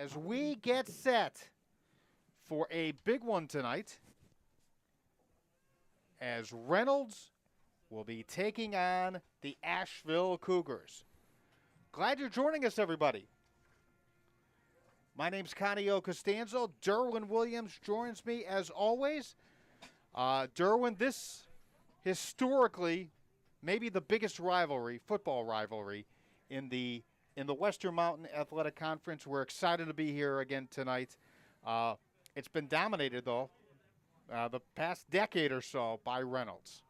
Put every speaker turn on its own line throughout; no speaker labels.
as we get set for a big one tonight, as Reynolds will be taking on the Asheville Cougars. Glad you're joining us, everybody. My name's Connie Costanzo. Derwin Williams joins me as always. Derwin, this historically maybe the biggest rivalry, football rivalry, in the Western Mountain Athletic Conference. We're excited to be here again tonight. It's been dominated, though, the past decade or so by Reynolds.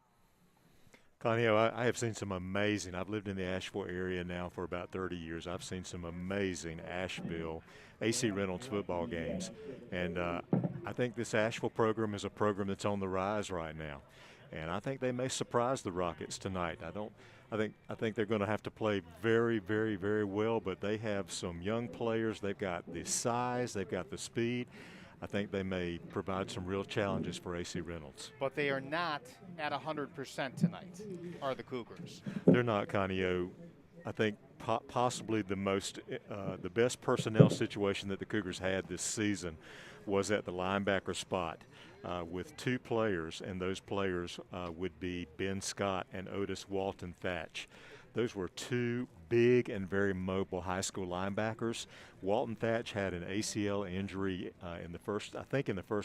Connie, I have seen some amazing, I've lived in the Asheville area now for about 30 years. I've seen some amazing Asheville AC Reynolds football games. And I think this Asheville program is a program that's on the rise right now. And I think they may surprise the Rockets tonight. I think they're going to have to play very, very, very well, but they have some young players. They've got the size, they've got the speed. I think they may provide some real challenges for AC Reynolds.
But they are not at 100% tonight, are the Cougars.
They're not, Conio. I think possibly the best personnel situation that the Cougars had this season was at the linebacker spot with two players, and those players would be Ben Scott and Otis Walton Thatch. Those were two big and very mobile high school linebackers. Walton Thatch had an ACL injury in the first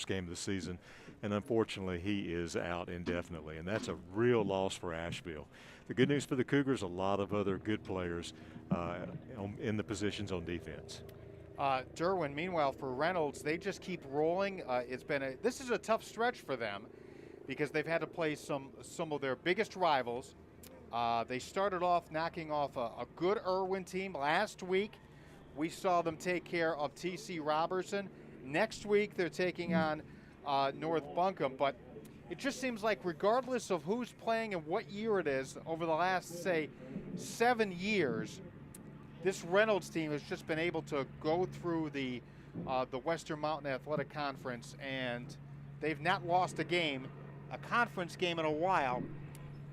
game of the season, and unfortunately he is out indefinitely, and that's a real loss for Asheville. The good news for the Cougars, a lot of other good players in the positions on defense.
Derwin, meanwhile, for Reynolds, they just keep rolling. This is a tough stretch for them because they've had to play some of their biggest rivals. They started off knocking off a good Irwin team last week. We saw them take care of T.C. Robertson. Next week, they're taking on North Buncombe. But it just seems like regardless of who's playing and what year it is, over the last, say, 7 years, this Reynolds team has just been able to go through the Western Mountain Athletic Conference, and they've not lost a conference game in a while.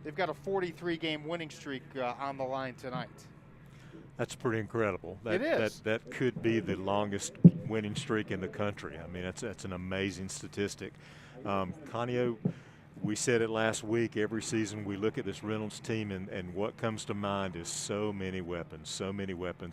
They've got a 43-game winning streak on the line tonight.
That's pretty incredible.
It is.
That could be the longest winning streak in the country. I mean, that's an amazing statistic. Conio, we said it last week. Every season we look at this Reynolds team, and what comes to mind is so many weapons,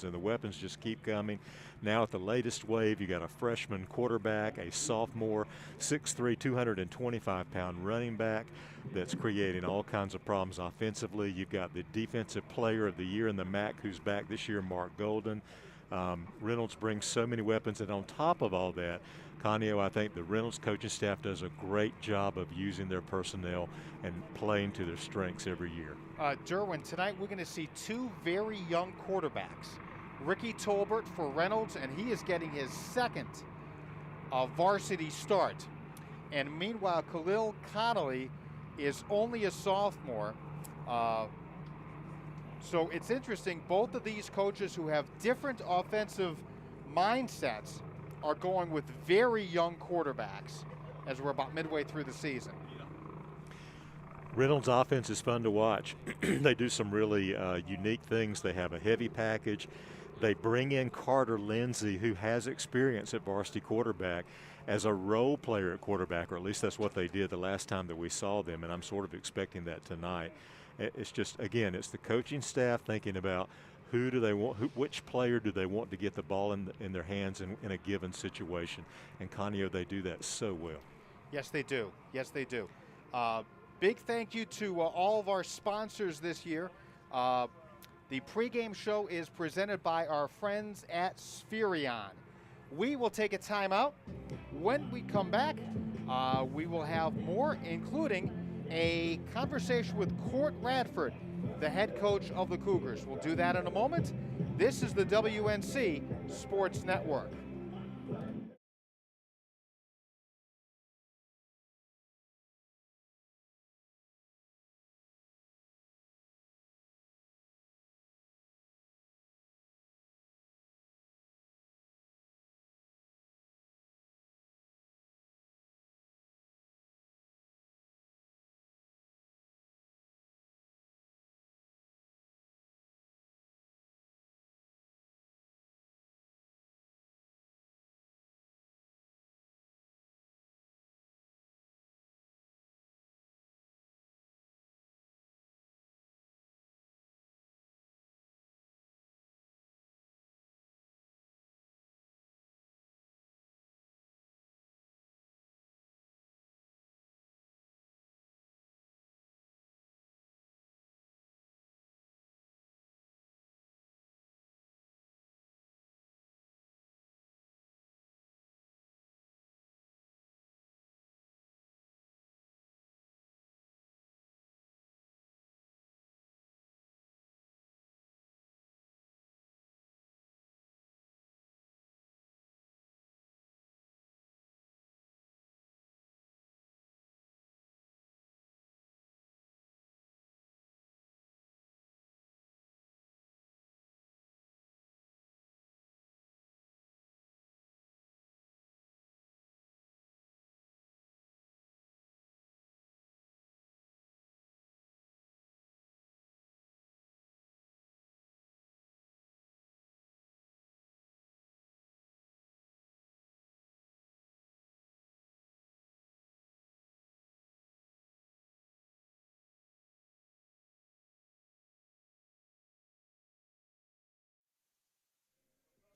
and the weapons just keep coming. Now at the latest wave, you got a freshman quarterback, a sophomore, 6'3", 225-pound running back that's creating all kinds of problems offensively. You've got the defensive player of the year in the MAC who's back this year, Mark Golden. Reynolds brings so many weapons, and on top of all that, Conio, I think the Reynolds coaching staff does a great job of using their personnel and playing to their strengths every year.
Derwin, tonight we're going to see two very young quarterbacks. Ricky Tolbert for Reynolds, and he is getting his second varsity start. And meanwhile, Khalil Connolly is only a sophomore. So it's interesting, both of these coaches who have different offensive mindsets are going with very young quarterbacks as we're about midway through the season.
Reynolds' offense is fun to watch. They do some really unique things. They have a heavy package. They bring in Carter Lindsey, who has experience at varsity quarterback, as a role player at quarterback, or at least that's what they did the last time that we saw them, and I'm sort of expecting that tonight. It's just, again, it's the coaching staff thinking about who do they want, which player do they want to get the ball in their hands in a given situation. And Conio, they do that so well.
Yes, they do. Yes, they do. Big thank you to all of our sponsors this year. The pregame show is presented by our friends at Spherion. We will take a timeout. When we come back, we will have more, including a conversation with Court Radford, the head coach of the Cougars. We'll do that in a moment. This is the WNC Sports Network.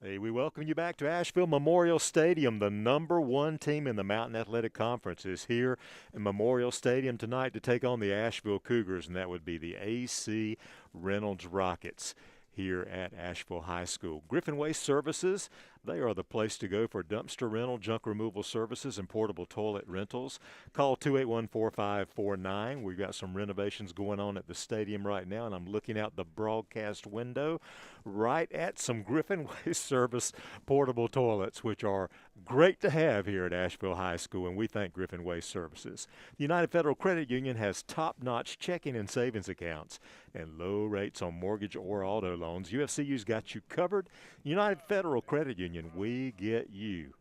Hey, we welcome you back to Asheville Memorial Stadium. The #1 team in the Mountain Athletic Conference is here in Memorial Stadium tonight to take on the Asheville Cougars, and that would be the AC Reynolds Rockets here at Asheville High School. Griffin Waste Services, they are the place to go for dumpster rental, junk removal services, and portable toilet rentals. Call 281-4549. We've got some renovations going on at the stadium right now, and I'm looking out the broadcast window right at some Griffin Waste Service portable toilets, which are great to have here at Asheville High School, and we thank Griffin Waste Services. The United Federal Credit Union has top-notch checking and savings accounts and low rates on mortgage or auto loans. UFCU's got you covered. United Federal Credit Union, we get you.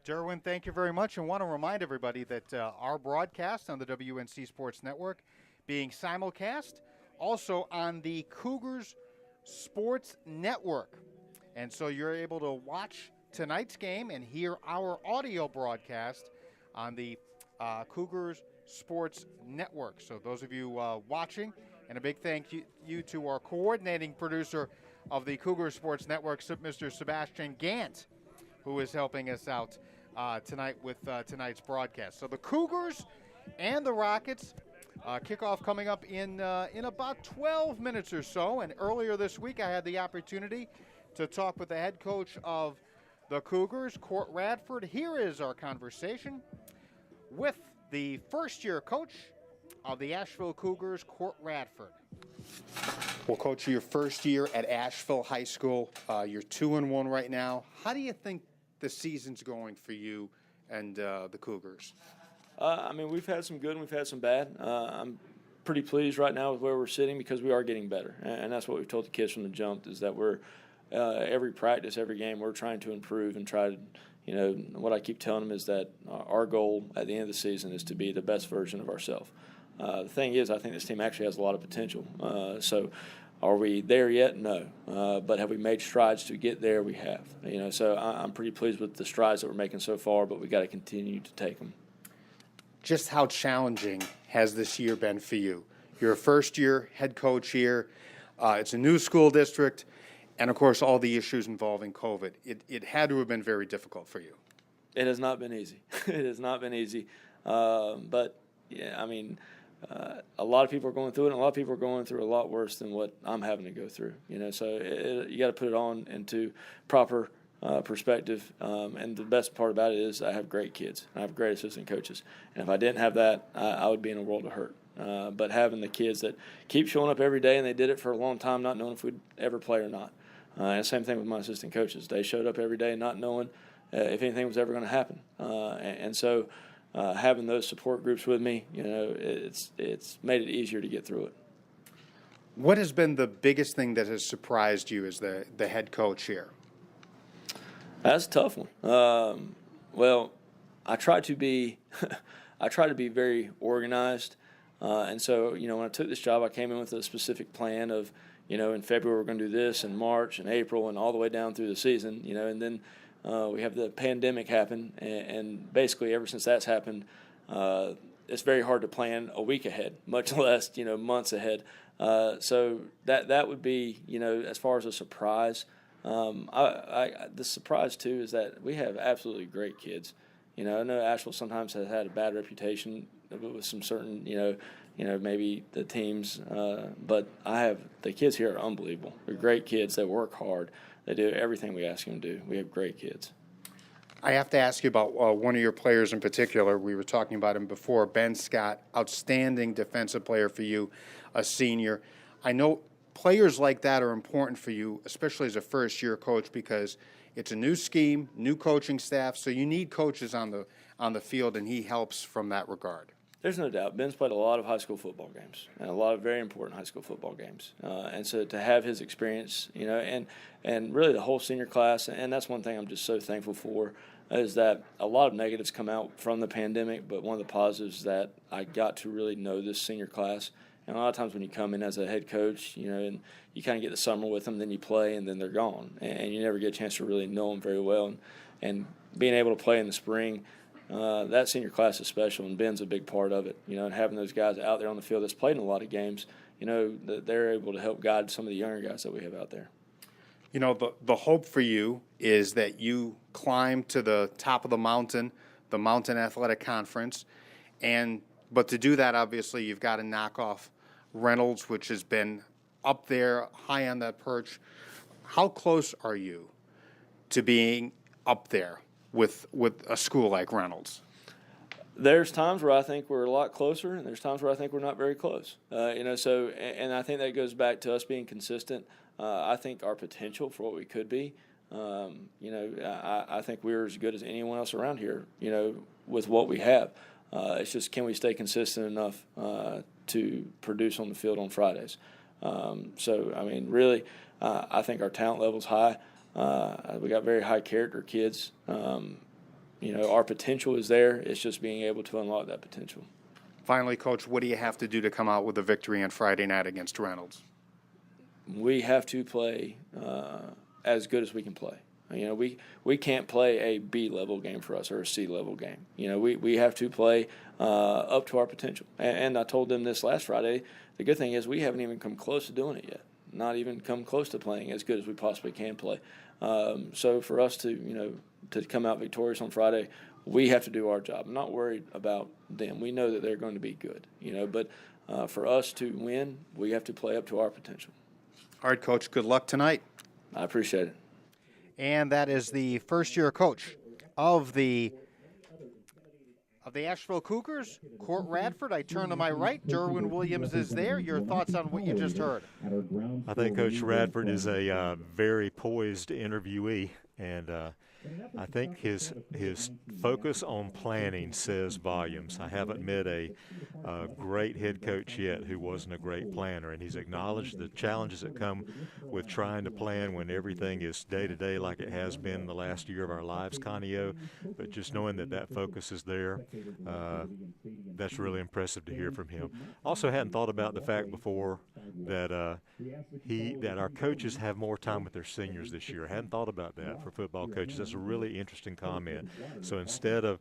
Derwin, thank you very much, and want to remind everybody that our broadcast on the WNC Sports Network being simulcast also on the Cougars Sports Network. And so you're able to watch tonight's game and hear our audio broadcast on the Cougars Sports Network. So those of you watching, and a big thank you to our coordinating producer of the Cougars Sports Network, Mr. Sebastian Gant, who is helping us out tonight with tonight's broadcast. So the Cougars and the Rockets kickoff coming up in about 12 minutes or so. And earlier this week, I had the opportunity to talk with the head coach of the Cougars, Court Radford. Here is our conversation with the first-year coach of the Asheville Cougars, Court Radford. Well, Coach, your first year at Asheville High School, you're 2-1 right now. How do you think the season's going for you and the Cougars?
I mean, we've had some good and we've had some bad. I'm pretty pleased right now with where we're sitting because we are getting better, and that's what we've told the kids from the jump, is that we're every practice, every game, we're trying to improve and try to, you know, what I keep telling them is that our goal at the end of the season is to be the best version of ourselves. The thing is, I think this team actually has a lot of potential. So are we there yet? No. But have we made strides to get there? We have. You know, so I'm pretty pleased with the strides that we're making so far, but we got to continue to take them.
Just how challenging has this year been for you? You're a first-year head coach here. It's a new school district, and, of course, all the issues involving COVID. It had to have been very difficult for you.
It has not been easy. It has not been easy. But, yeah, I mean, a lot of people are going through it, and a lot of people are going through a lot worse than what I'm having to go through. You know, so you got to put it on into proper perspective. And the best part about it is I have great kids. I have great assistant coaches. And if I didn't have that, I would be in a world of hurt. But having the kids that keep showing up every day, and they did it for a long time, not knowing if we'd ever play or not. And same thing with my assistant coaches. They showed up every day not knowing if anything was ever going to happen. And so having those support groups with me, you know, it's made it easier to get through it.
What has been the biggest thing that has surprised you as the head coach here?
That's a tough one. Well, I try to be very organized. And so, you know, when I took this job, I came in with a specific plan of, you know, in February we're going to do this, in March and April and all the way down through the season, you know, and then we have the pandemic happen, and basically ever since that's happened, it's very hard to plan a week ahead, much less, you know, months ahead. So that would be, you know, as far as a surprise. The surprise too is that we have absolutely great kids. You know, I know Asheville sometimes has had a bad reputation with some certain, you know, maybe the teams, but the kids here are unbelievable. They're great kids. They work hard. They do everything we ask them to do. We have great kids.
I have to ask you about one of your players in particular. We were talking about him before, Ben Scott, outstanding defensive player for you, a senior. I know players like that are important for you, especially as a first-year coach, because it's a new scheme, new coaching staff, so you need coaches on the field, and he helps from that regard.
There's no doubt. Ben's played a lot of high school football games, and a lot of very important high school football games. And so to have his experience, you know, and really the whole senior class, and that's one thing I'm just so thankful for, is that a lot of negatives come out from the pandemic, but one of the positives is that I got to really know this senior class. And a lot of times when you come in as a head coach, you know, and you kind of get the summer with them, then you play, and then they're gone. And you never get a chance to really know them very well. And being able to play in the spring, that senior class is special, and Ben's a big part of it. You know, and having those guys out there on the field that's played in a lot of games, you know, they're able to help guide some of the younger guys that we have out there.
You know, the hope for you is that you climb to the top of the Mountain Athletic Conference, but to do that, obviously, you've got to knock off Reynolds, which has been up there high on that perch. How close are you to being up there with a school like Reynolds?
There's times where I think we're a lot closer, and there's times where I think we're not very close. So I think that goes back to us being consistent. I think our potential for what we could be, I think we're as good as anyone else around here, with what we have. It's just, can we stay consistent enough to produce on the field on Fridays? Really, I think our talent level's high. We got very high character kids. Our potential is there. It's just being able to unlock that potential.
Finally, Coach, what do you have to do to come out with a victory on Friday night against Reynolds?
We have to play as good as we can play. We can't play a B-level game for us or a C-level game. We have to play up to our potential. And I told them this last Friday. The good thing is we haven't even come close to doing it yet. Not even come close to playing as good as we possibly can play. So for us to come out victorious on Friday, we have to do our job. I'm not worried about them. We know that they're going to be good. But for us to win, we have to play up to our potential.
All right, Coach, good luck tonight.
I appreciate it.
And that is the first-year coach of the Asheville Cougars, Court Radford. I turn to my right. Derwin Williams is there. Your thoughts on what you just heard?
I think Coach Radford is a very poised interviewee, and I think his focus on planning says volumes. I haven't met a great head coach yet who wasn't a great planner, and he's acknowledged the challenges that come with trying to plan when everything is day-to-day like it has been the last year of our lives, Conio. But just knowing that focus is there, that's really impressive to hear from him. Also hadn't thought about the fact before that our coaches have more time with their seniors this year. I hadn't thought about that for football coaches. That's a really interesting comment. So instead of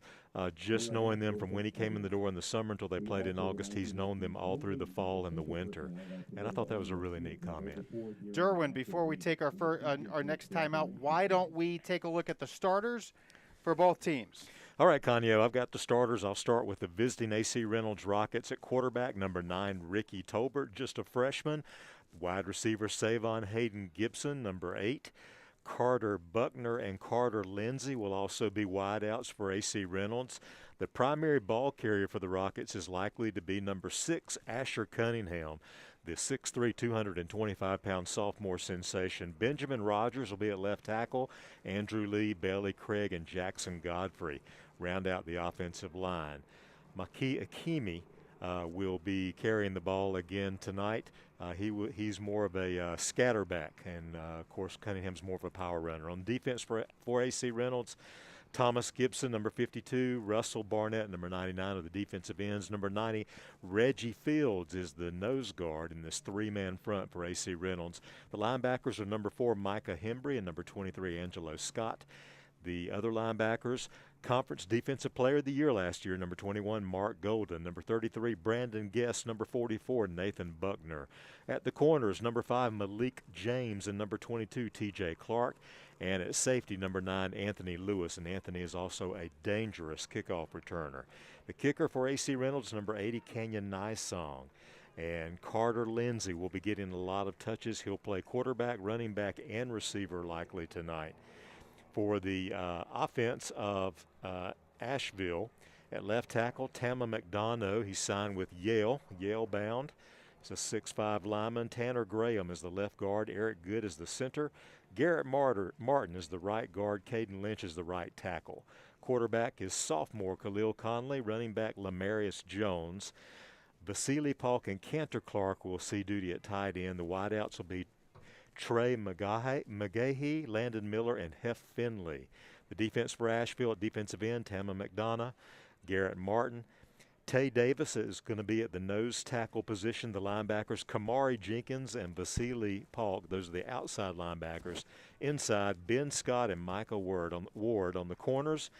just knowing them from when he came in the door in the summer until they played in August, he's known them all through the fall and the winter. And I thought that was a really neat comment.
Derwin, before we take our next time out, why don't we take a look at the starters for both teams?
All right, Conyo, I've got the starters. I'll start with the visiting AC Reynolds Rockets at quarterback, number 9, Ricky Tolbert, just a freshman. Wide receiver, Savon Hayden Gibson, number 8. Carter Buckner and Carter Lindsay will also be wideouts for AC Reynolds. The primary ball carrier for the Rockets is likely to be number 6, Asher Cunningham, the 6'3", 225-pound sophomore sensation. Benjamin Rogers will be at left tackle. Andrew Lee, Bailey Craig, and Jackson Godfrey round out the offensive line. Maki Akimi will be carrying the ball again tonight. He's more of a scatterback, and of course Cunningham's more of a power runner. On defense for AC Reynolds, Thomas Gibson, number 52, Russell Barnett, number 99 of the defensive ends. Number 90, Reggie Fields is the nose guard in this three-man front for AC Reynolds. The linebackers are number 4, Micah Hembry, and number 23, Angelo Scott. The other linebackers, Conference Defensive Player of the Year last year, number 21, Mark Golden. Number 33, Brandon Guest. Number 44, Nathan Buckner. At the corners, number 5, Malik James, and number 22, TJ Clark. And at safety, number 9, Anthony Lewis. And Anthony is also a dangerous kickoff returner. The kicker for AC Reynolds, number 80, Canyon Nysong. And Carter Lindsay will be getting a lot of touches. He'll play quarterback, running back, and receiver likely tonight. For the offense of Asheville, at left tackle, Tama McDonough. He's signed with Yale bound. He's a 6'5" lineman. Tanner Graham is the left guard. Eric Good is the center. Garrett Martin is the right guard. Caden Lynch is the right tackle. Quarterback is sophomore Khalil Conley. Running back Lamarius Jones. Vasily Polk and Cantor Clark will see duty at tight end. The wideouts will be Trey McGahee, Landon Miller, and Hef Finley. The defense for Asheville at defensive end, Tama McDonough, Garrett Martin. Tay Davis is going to be at the nose tackle position. The linebackers, Kamari Jenkins and Vasily Polk. Those are the outside linebackers. Inside, Ben Scott and Michael Ward on the corners.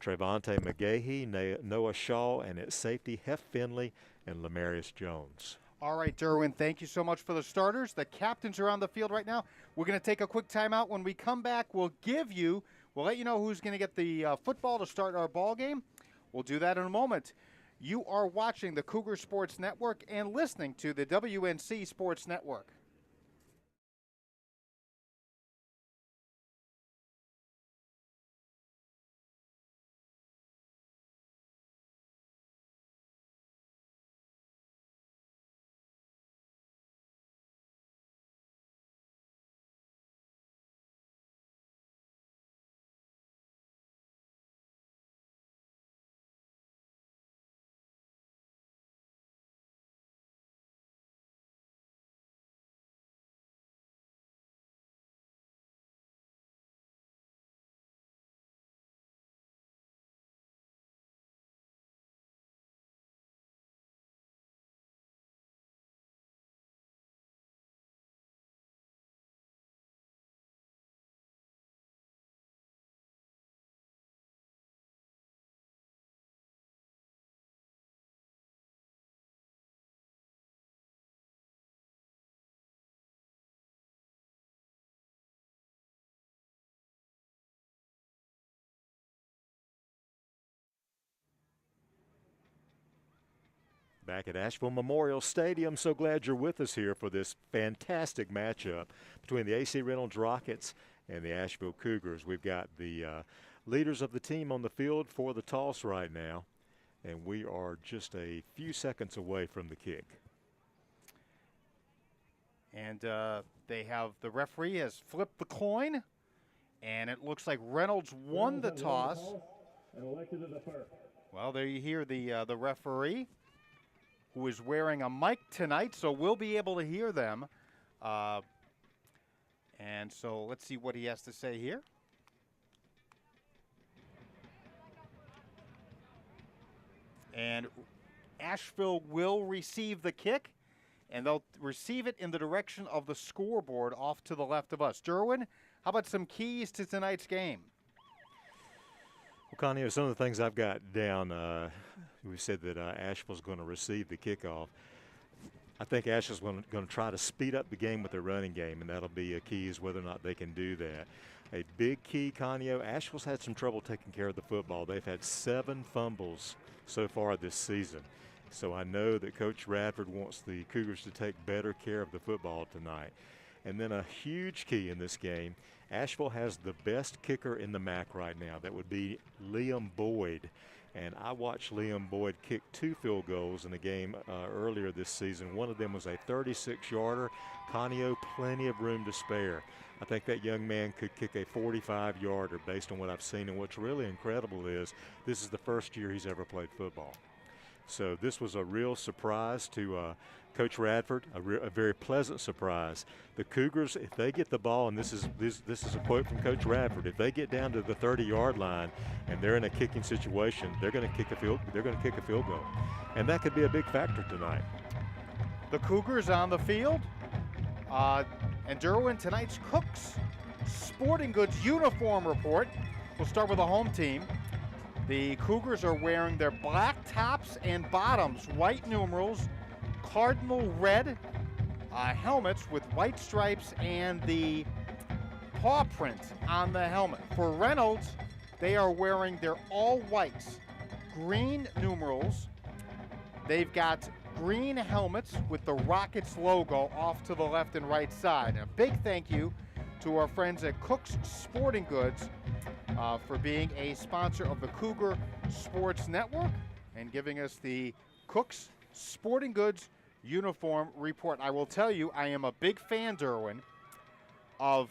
Trevante McGahee, Noah Shaw, and at safety, Hef Finley and Lamarius Jones.
All right, Derwin, thank you so much for the starters. The captains are on the field right now. We're going to take a quick timeout. When we come back, we'll let you know who's going to get the football to start our ball game. We'll do that in a moment. You are watching the Cougar Sports Network and listening to the WNC Sports Network.
Back at Asheville Memorial Stadium, so glad you're with us here for this fantastic matchup between the AC Reynolds Rockets and the Asheville Cougars. We've got the leaders of the team on the field for the toss right now, and we are just a few seconds away from the kick.
And the referee has flipped the coin, and it looks like Reynolds won the toss. Well, there you hear the referee, who is wearing a mic tonight, so we'll be able to hear them. And so let's see what he has to say here. And Asheville will receive the kick, and they'll receive it in the direction of the scoreboard off to the left of us. Derwin, how about some keys to tonight's game?
Well, Connie, some of the things I've got down, we said that Asheville's going to receive the kickoff. I think Asheville's going to try to speed up the game with their running game, and that'll be a key is whether or not they can do that. A big key, Conio, Asheville's had some trouble taking care of the football. They've had 7 fumbles so far this season. So I know that Coach Radford wants the Cougars to take better care of the football tonight. And then a huge key in this game, Asheville has the best kicker in the MAC right now. That would be Liam Boyd. And I watched Liam Boyd kick 2 field goals in a game earlier this season. One of them was a 36-yarder. Conio, plenty of room to spare. I think that young man could kick a 45-yarder based on what I've seen. And what's really incredible is this is the first year he's ever played football. So this was a real surprise to Coach Radford, a very pleasant surprise. The Cougars, if they get the ball, and this is a quote from Coach Radford, if they get down to the 30-yard line and they're in a kicking situation, they're going to kick a field goal, and that could be a big factor tonight.
The Cougars on the field, and Derwin, tonight's Cooks Sporting Goods uniform report. We'll start with the home team. The Cougars are wearing their black tops and bottoms, white numerals, cardinal red helmets with white stripes and the paw print on the helmet. For Reynolds, they are wearing their all whites, green numerals. They've got green helmets with the Rockets logo off to the left and right side. And a big thank you to our friends at Cook's Sporting Goods for being a sponsor of the Cougar Sports Network and giving us the Cook's Sporting Goods uniform report. I will tell you, I am a big fan, Derwin, of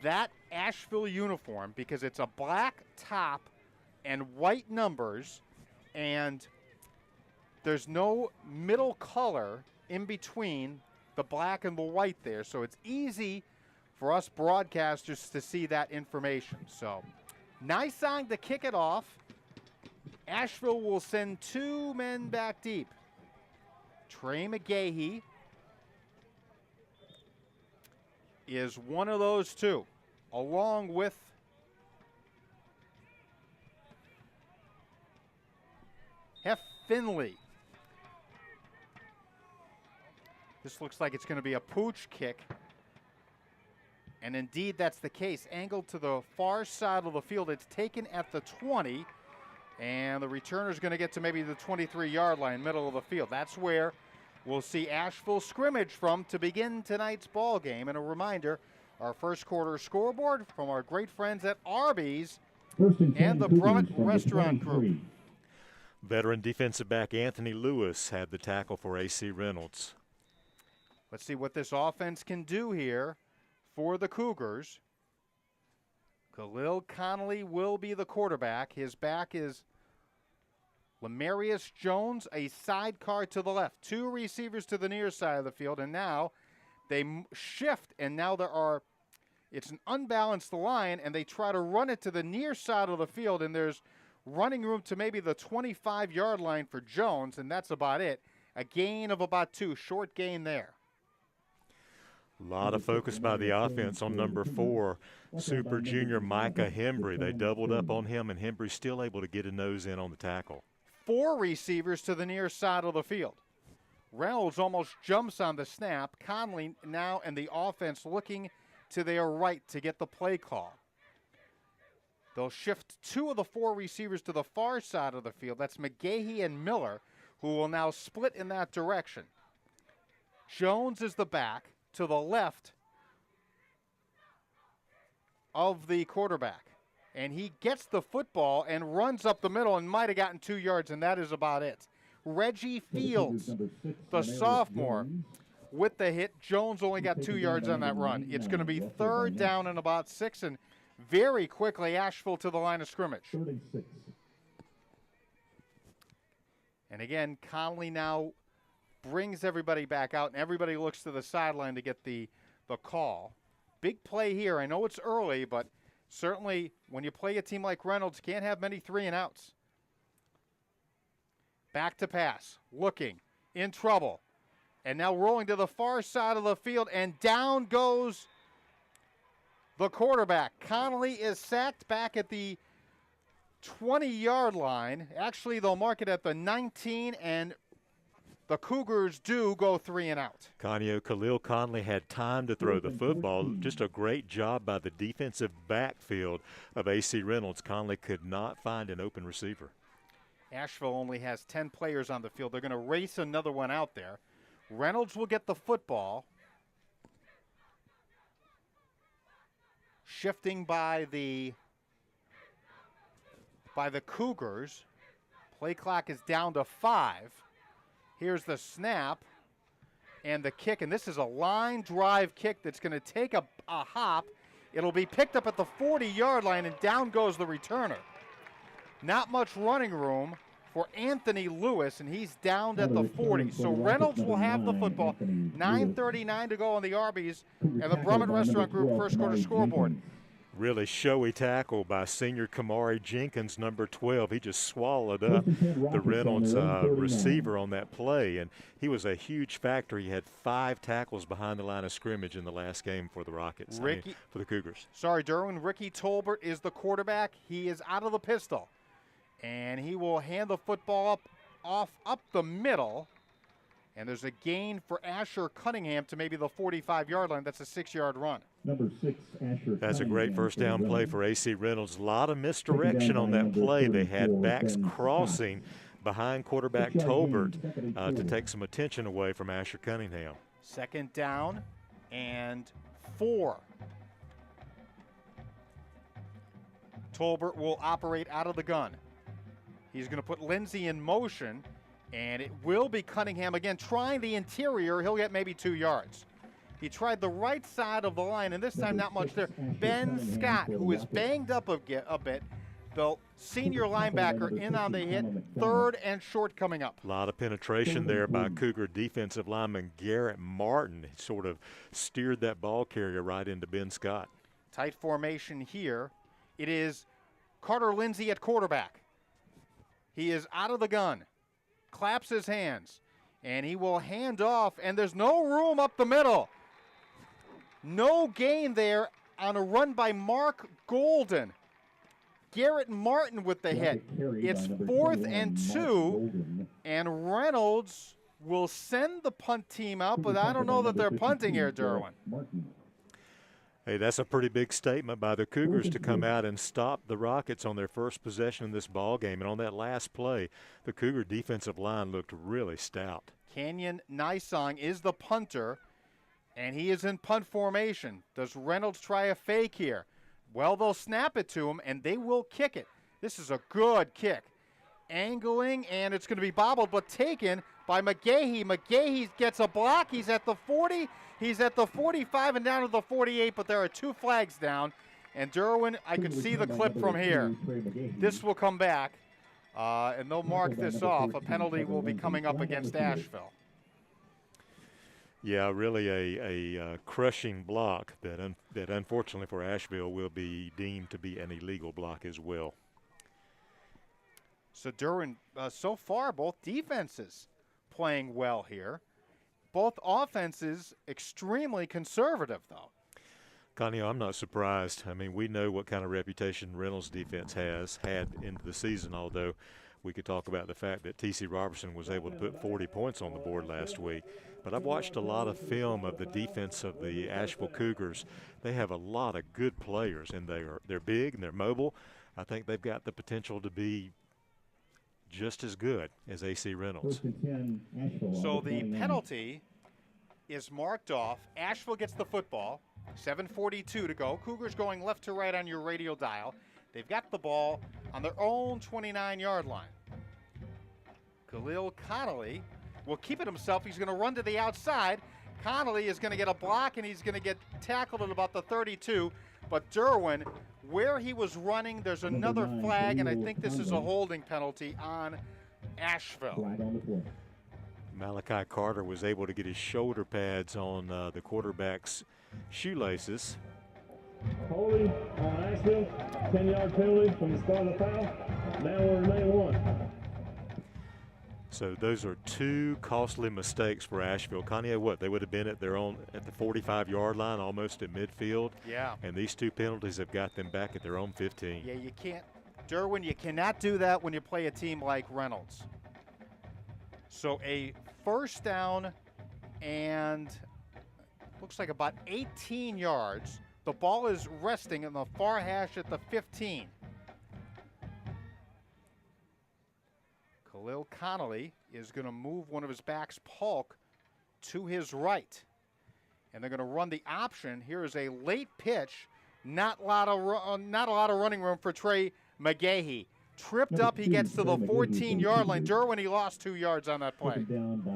that Asheville uniform because it's a black top and white numbers, and there's no middle color in between the black and the white there, so it's easy for us broadcasters to see that information. So, nice song to kick it off. Asheville will send 2 men back deep. Trey McGahee is one of those 2, along with Heff Finley. This looks like it's going to be a pooch kick. And indeed, that's the case. Angled to the far side of the field. It's taken at the 20. And the returner's going to get to maybe the 23-yard line, middle of the field. That's where we'll see Asheville scrimmage from to begin tonight's ball game. And a reminder, our first quarter scoreboard from our great friends at Arby's and the Brummett Restaurant Group.
Veteran defensive back Anthony Lewis had the tackle for A.C. Reynolds.
Let's see what this offense can do here for the Cougars. Khalil Connolly will be the quarterback. His back is Lamarius Jones, a sidecar to the left. Two receivers to the near side of the field, and now they shift, and now it's an unbalanced line, and they try to run it to the near side of the field, and there's running room to maybe the 25-yard line for Jones, and that's about it. A gain of about 2, short gain there.
A lot of focus by the offense on number 4, Super Junior Micah Hembry. They doubled up on him, and Hembry's still able to get a nose in on the tackle.
4 receivers to the near side of the field. Reynolds almost jumps on the snap. Conley now and the offense looking to their right to get the play call. They'll shift 2 of the 4 receivers to the far side of the field. That's McGahee and Miller, who will now split in that direction. Jones is the back to the left of the quarterback. And he gets the football and runs up the middle and might have gotten 2 yards, and that is about it. Reggie Fields, the sophomore, with the hit. Jones only got 2 yards on that run. It's going to be 3rd down and about 6, and very quickly Asheville to the line of scrimmage. And again, Conley now brings everybody back out, and everybody looks to the sideline to get the call. Big play here. I know it's early, but certainly when you play a team like Reynolds, you can't have many 3-and-outs. Back to pass, looking, in trouble. And now rolling to the far side of the field, and down goes the quarterback. Connolly is sacked back at the 20-yard line. Actually, they'll mark it at the 19, and the Cougars do go 3-and-out.
Khalil Conley had time to throw the football. Just a great job by the defensive backfield of A.C. Reynolds. Conley could not find an open receiver.
Asheville only has 10 players on the field. They're going to race another one out there. Reynolds will get the football. Shifting by the Cougars. Play clock is down to 5. Here's the snap and the kick, and this is a line drive kick that's going to take a hop. It'll be picked up at the 40-yard line, and down goes the returner. Not much running room for Anthony Lewis, and he's down at the 40. So Reynolds will have the football. 9:39 to go on the Arby's and the Brummett Restaurant Group first quarter scoreboard.
Really showy tackle by senior Kamari Jenkins, number 12. He just swallowed up the Reynolds receiver on that play, and he was a huge factor. He had 5 tackles behind the line of scrimmage in the last game for the Rockets, for the Cougars.
Sorry, Derwin. Ricky Tolbert is the quarterback. He is out of the pistol, and he will hand the football up the middle, and there's a gain for Asher Cunningham to maybe the 45-yard line. That's a 6-yard run.
Number 6, Asher.
That's a great first down play for A.C. Reynolds. A lot of misdirection on that play. They had backs crossing behind quarterback Tolbert to take some attention away from Asher Cunningham.
2nd down and 4. Tolbert will operate out of the gun. He's going to put Lindsey in motion, and it will be Cunningham again trying the interior. He'll get maybe 2 yards. He tried the right side of the line, and this time not much there. Ben Scott, who is banged up a bit, the senior linebacker in on the hit. 3rd and short coming up.
A lot of penetration there by Cougar defensive lineman Garrett Martin. He sort of steered that ball carrier right into Ben Scott.
Tight formation here. It is Carter Lindsey at quarterback. He is out of the gun, claps his hands, and he will hand off, and there's no room up the middle. No gain there on a run by Mark Golden. Garrett Martin with the hit. It's 4th and 2, and Reynolds will send the punt team out, but I don't know that they're punting here, Derwin.
Hey, that's a pretty big statement by the Cougars to come out and stop the Rockets on their first possession in this ball game. And on that last play, the Cougar defensive line looked really stout.
Canyon Nysong is the punter, and he is in punt formation. Does Reynolds try a fake here? Well, they'll snap it to him, and they will kick it. This is a good kick. Angling, and it's going to be bobbled, but taken by McGahee. McGahee gets a block. He's at the 40. He's at the 45 and down to the 48, but there are 2 flags down. And Derwin, I could see the clip from here. This will come back, and they'll mark this off. A penalty will be coming up against Asheville.
Yeah, really a crushing block that unfortunately for Asheville will be deemed to be an illegal block as well.
So Derwin, so far both defenses playing well here. Both offenses extremely conservative, though.
Connie, I'm not surprised. I mean, we know what kind of reputation Reynolds' defense has had into the season, although we could talk about the fact that T.C. Robertson was able to put 40 points on the board last week. But I've watched a lot of film of the defense of the Asheville Cougars. They have a lot of good players, and they're big and they're mobile. I think they've got the potential to be just as good as A.C. Reynolds.
So the penalty is marked off. Asheville gets the football. 7:42 to go. Cougars going left to right on your radio dial. They've got the ball on their own 29-yard line. Khalil Connolly will keep it himself. He's going to run to the outside. Connolly is going to get a block, and he's going to get tackled at about the 32. But Derwin, where he was running, there's another flag, and I think this is a holding penalty on Asheville.
Malachi Carter was able to get his shoulder pads on the quarterback's shoelaces.
Holding on Asheville, 10-yard penalty from the start of the foul. Now we're in lane 1.
So those are 2 costly mistakes for Asheville. Connie, what, they would have been at the 45-yard line, almost at midfield.
Yeah.
And these 2 penalties have got them back at their own 15.
Yeah, you can't, Derwin, you cannot do that when you play a team like Reynolds. So a first down and looks like about 18 yards. The ball is resting in the far hash at the 15. Khalil Connolly is going to move one of his backs, Polk, to his right. And they're going to run the option. Here is a late pitch. Not a lot of running room for Trey McGahee. Tripped up, he gets to the 14-yard line. Derwin, he lost 2 yards on that play.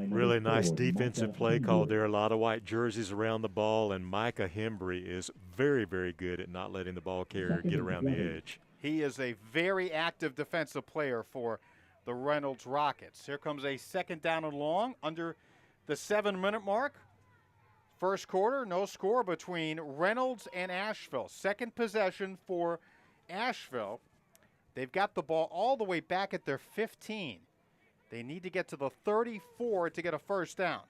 Really nice defensive play call there. A lot of white jerseys around the ball, and Micah Hembry is very, very good at not letting the ball carrier get around the edge.
He is a very active defensive player for the Reynolds Rockets. Here comes a second down and long under the 7-minute mark. First quarter, no score between Reynolds and Asheville. Second possession for Asheville. They've got the ball all the way back at their 15. They need to get to the 34 to get a first down.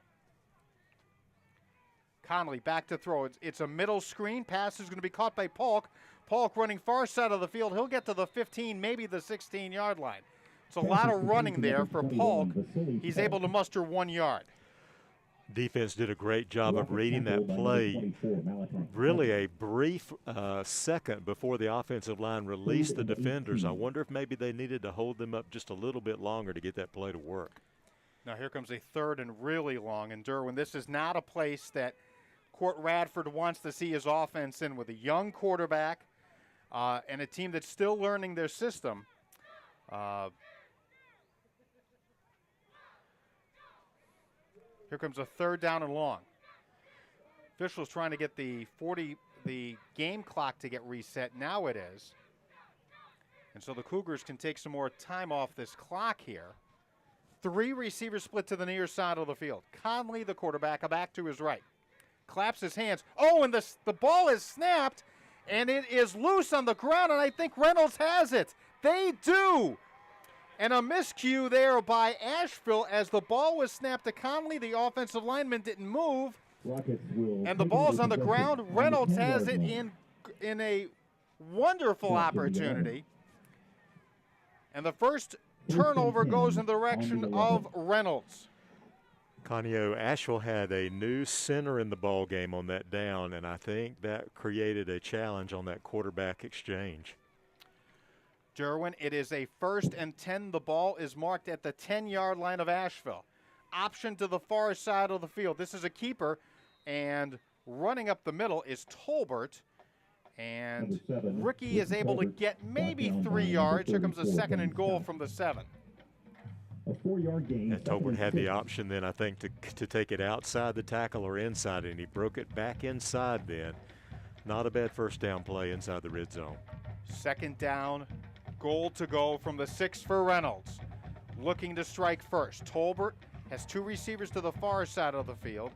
Connolly back to throw. It's a middle screen. Pass is going to be caught by Polk. Polk running far side of the field. He'll get to the 15, maybe the 16-yard line. It's a lot of running there for Polk. He's able to muster 1 yard.
Defense did a great job of reading that play. Really a brief second before the offensive line released the defenders. I wonder if maybe they needed to hold them up just a little bit longer to get that play to work.
Now here comes a third and really long. And Derwin, this is not a place that Court Radford wants to see his offense in, with a young quarterback and a team that's still learning their system. Here comes a third down and long. Officials trying to get the game clock to get reset. Now it is. And so the Cougars can take some more time off this clock here. 3 receivers split to the near side of the field. Conley, the quarterback, a back to his right. Claps his hands. Oh, and the ball is snapped, and it is loose on the ground, and I think Reynolds has it. They do. And a miscue there by Asheville as the ball was snapped to Conley. The offensive lineman didn't move. And the ball's on the ground. Reynolds has it in a wonderful opportunity. And the first turnover goes in the direction of Reynolds.
Conyo, Asheville had a new center in the ball game on that down, and I think that created a challenge on that quarterback exchange.
Derwin, it is a 1st and 10. The ball is marked at the 10-yard line of Asheville. Option to the far side of the field. This is a keeper, and running up the middle is Tolbert. And Ricky is able to get maybe 3 yards. Here comes a 2nd and goal from the 7.
A 4-yard gain.
And Tolbert had the option then, I think, to take it outside the tackle or inside, and he broke it back inside then. Not a bad first down play inside the red zone.
2nd down, goal to go from the 6 for Reynolds. Looking to strike first. Tolbert has 2 receivers to the far side of the field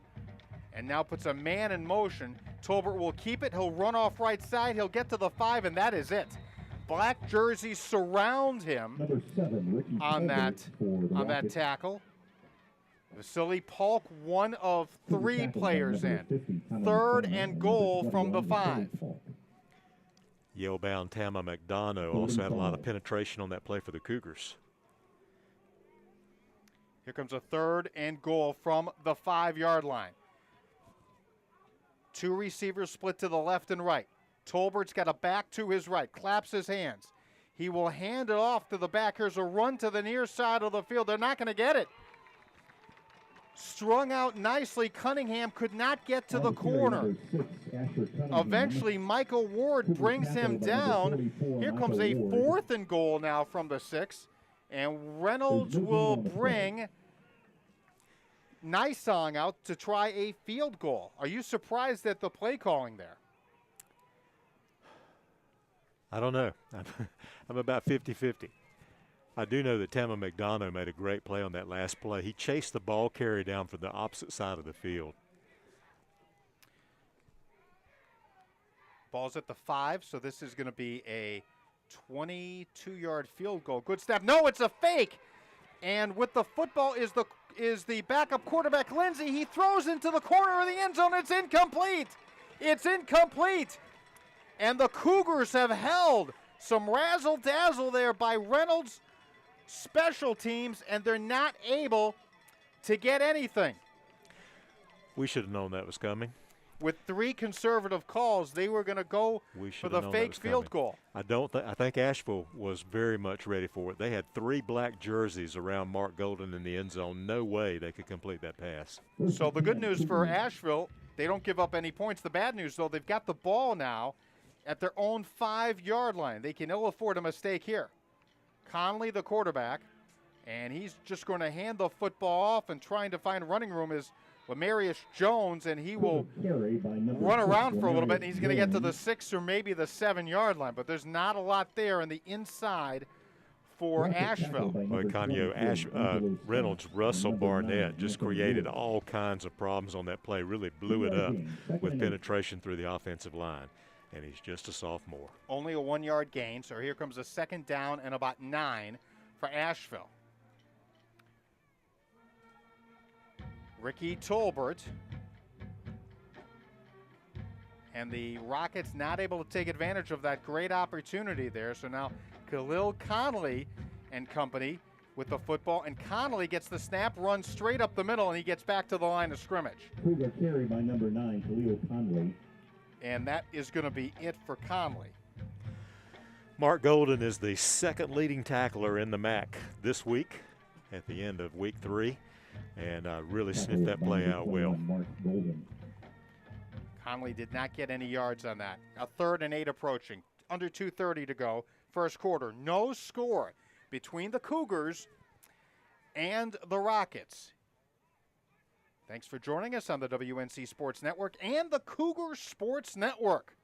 and now puts a man in motion. Tolbert will keep it. He'll run off right side. He'll get to the 5, and that is it. Black jerseys surround him on that tackle. Vasily Polk, one of 3 players in. 3rd and goal from the 5.
Yale-bound Tama McDonough also had a lot of penetration on that play for the Cougars.
Here comes a 3rd and goal from the 5-yard line. 2 receivers split to the left and right. Tolbert's got a back to his right, claps his hands. He will hand it off to the back. Here's a run to the near side of the field. They're not going to get it. Strung out nicely. Cunningham could not get to the corner. Eventually, Michael Ward brings him down. Here comes a 4th and goal now from the 6. And Reynolds will bring Nysong out to try a field goal. Are you surprised at the play calling there?
I don't know. I'm about 50-50. I do know that Tama McDonough made a great play on that last play. He chased the ball carry down from the opposite side of the field.
Ball's at the 5, so this is going to be a 22-yard field goal. Good snap. No, it's a fake. And with the football is the backup quarterback, Lindsey. He throws into the corner of the end zone. It's incomplete. It's incomplete. And the Cougars have held some razzle-dazzle there by Reynolds' special teams, and they're not able to get anything.
We should have known that was coming.
With 3 conservative calls, they were going to go for the fake field goal.
I think Asheville was very much ready for it. They had 3 black jerseys around Mark Golden in the end zone. No way they could complete that pass.
So the good news for Asheville, they don't give up any points. The bad news, though, they've got the ball now at their own 5-yard line. They can ill afford a mistake here. Conley, the quarterback, and he's just going to hand the football off, and trying to find running room is Lamarius Jones, and he will run around for a little bit, and he's going to get to the 6 or maybe the 7-yard line, but there's not a lot there on the inside for Asheville.
Well, Conyo, Reynolds, Russell Barnett just created all kinds of problems on that play, really blew it up with penetration through the offensive line, and he's just a sophomore.
Only a 1-yard gain, so here comes a 2nd down and about 9 for Asheville. Ricky Tolbert, and the Rockets not able to take advantage of that great opportunity there. So now Khalil Conley and company with the football, and Conley gets the snap, runs straight up the middle, and he gets back to the line of scrimmage.
Cougar carry by number 9, Khalil Conley.
And that is going to be it for Conley.
Mark Golden is the 2nd leading tackler in the MAC this week at the end of week 3. And really sniffed that play out well.
Conley did not get any yards on that. A 3rd and 8 approaching. Under 2:30 to go. First quarter. No score between the Cougars and the Rockets. Thanks for joining us on the WNC Sports Network and the Cougars Sports Network.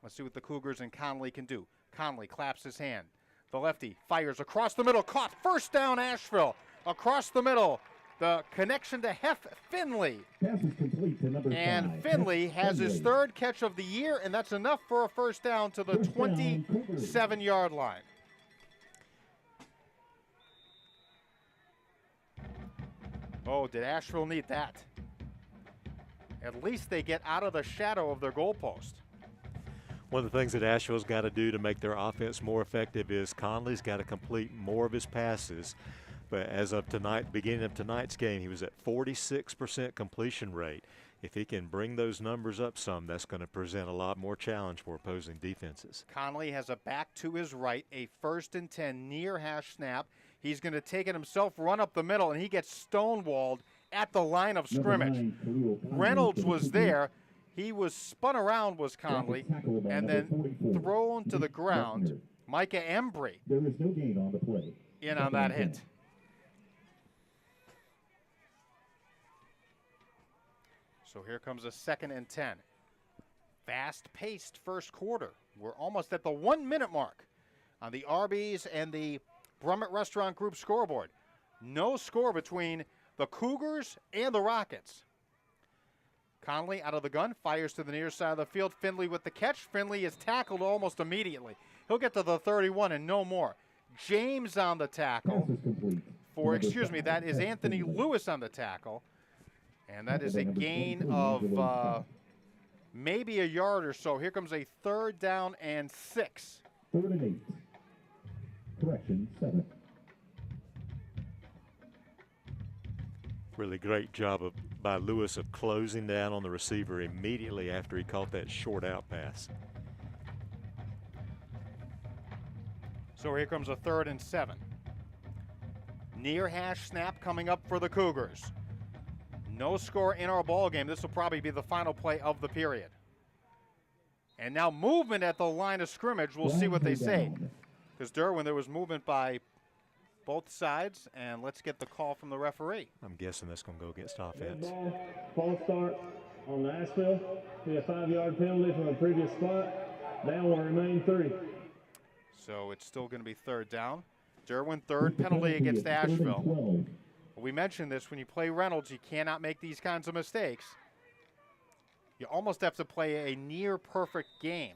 Let's see what the Cougars and Conley can do. Conley claps his hand. The lefty fires across the middle. Caught. First down, Asheville. Across the middle. The connection to Finley.
Pass is complete to number 5.
And Finley has his 3rd catch of the year, and that's enough for a first down to the 27-yard line. Oh, did Asheville need that? At least they get out of the shadow of their goalpost.
One of the things that Asheville's got to do to make their offense more effective is Conley's got to complete more of his passes But as of tonight, beginning of tonight's game, he was at 46% completion rate. If he can bring those numbers up some, that's going to present a lot more challenge for opposing defenses.
Conley has a back to his right, a 1st and 10 near hash snap. He's going to take it himself, run up the middle, and he gets stonewalled at the line of scrimmage. Reynolds was there. He was spun around, was Conley, and then thrown to the ground. Micah Embry in on that hit. So here comes a 2nd and 10. Fast-paced first quarter. We're almost at the 1-minute mark on the Arby's and the Brummett Restaurant Group scoreboard. No score between the Cougars and the Rockets. Conley out of the gun, fires to the near side of the field. Finley with the catch. Finley is tackled almost immediately. He'll get to the 31 and no more. James on the tackle. That is Anthony Lewis on the tackle. And that is a gain of maybe a yard or so. Here comes a 3rd down and 6.
3rd and 8. Correction, 7.
Really great job by Lewis of closing down on the receiver immediately after he caught that short out pass.
So here comes a 3rd and 7. Near hash snap coming up for the Cougars. No score in our ball game. This will probably be the final play of the period. And now movement at the line of scrimmage. We'll see what they say. Because Derwin, there was movement by both sides, and let's get the call from the referee.
I'm guessing that's going to go against offense.
False start on the Asheville. Be a 5-yard penalty from the previous spot. Down will remain 3.
So it's still going to be 3rd down. Derwin, 3rd penalty against Asheville. We mentioned this, when you play Reynolds, you cannot make these kinds of mistakes. You almost have to play a near-perfect game.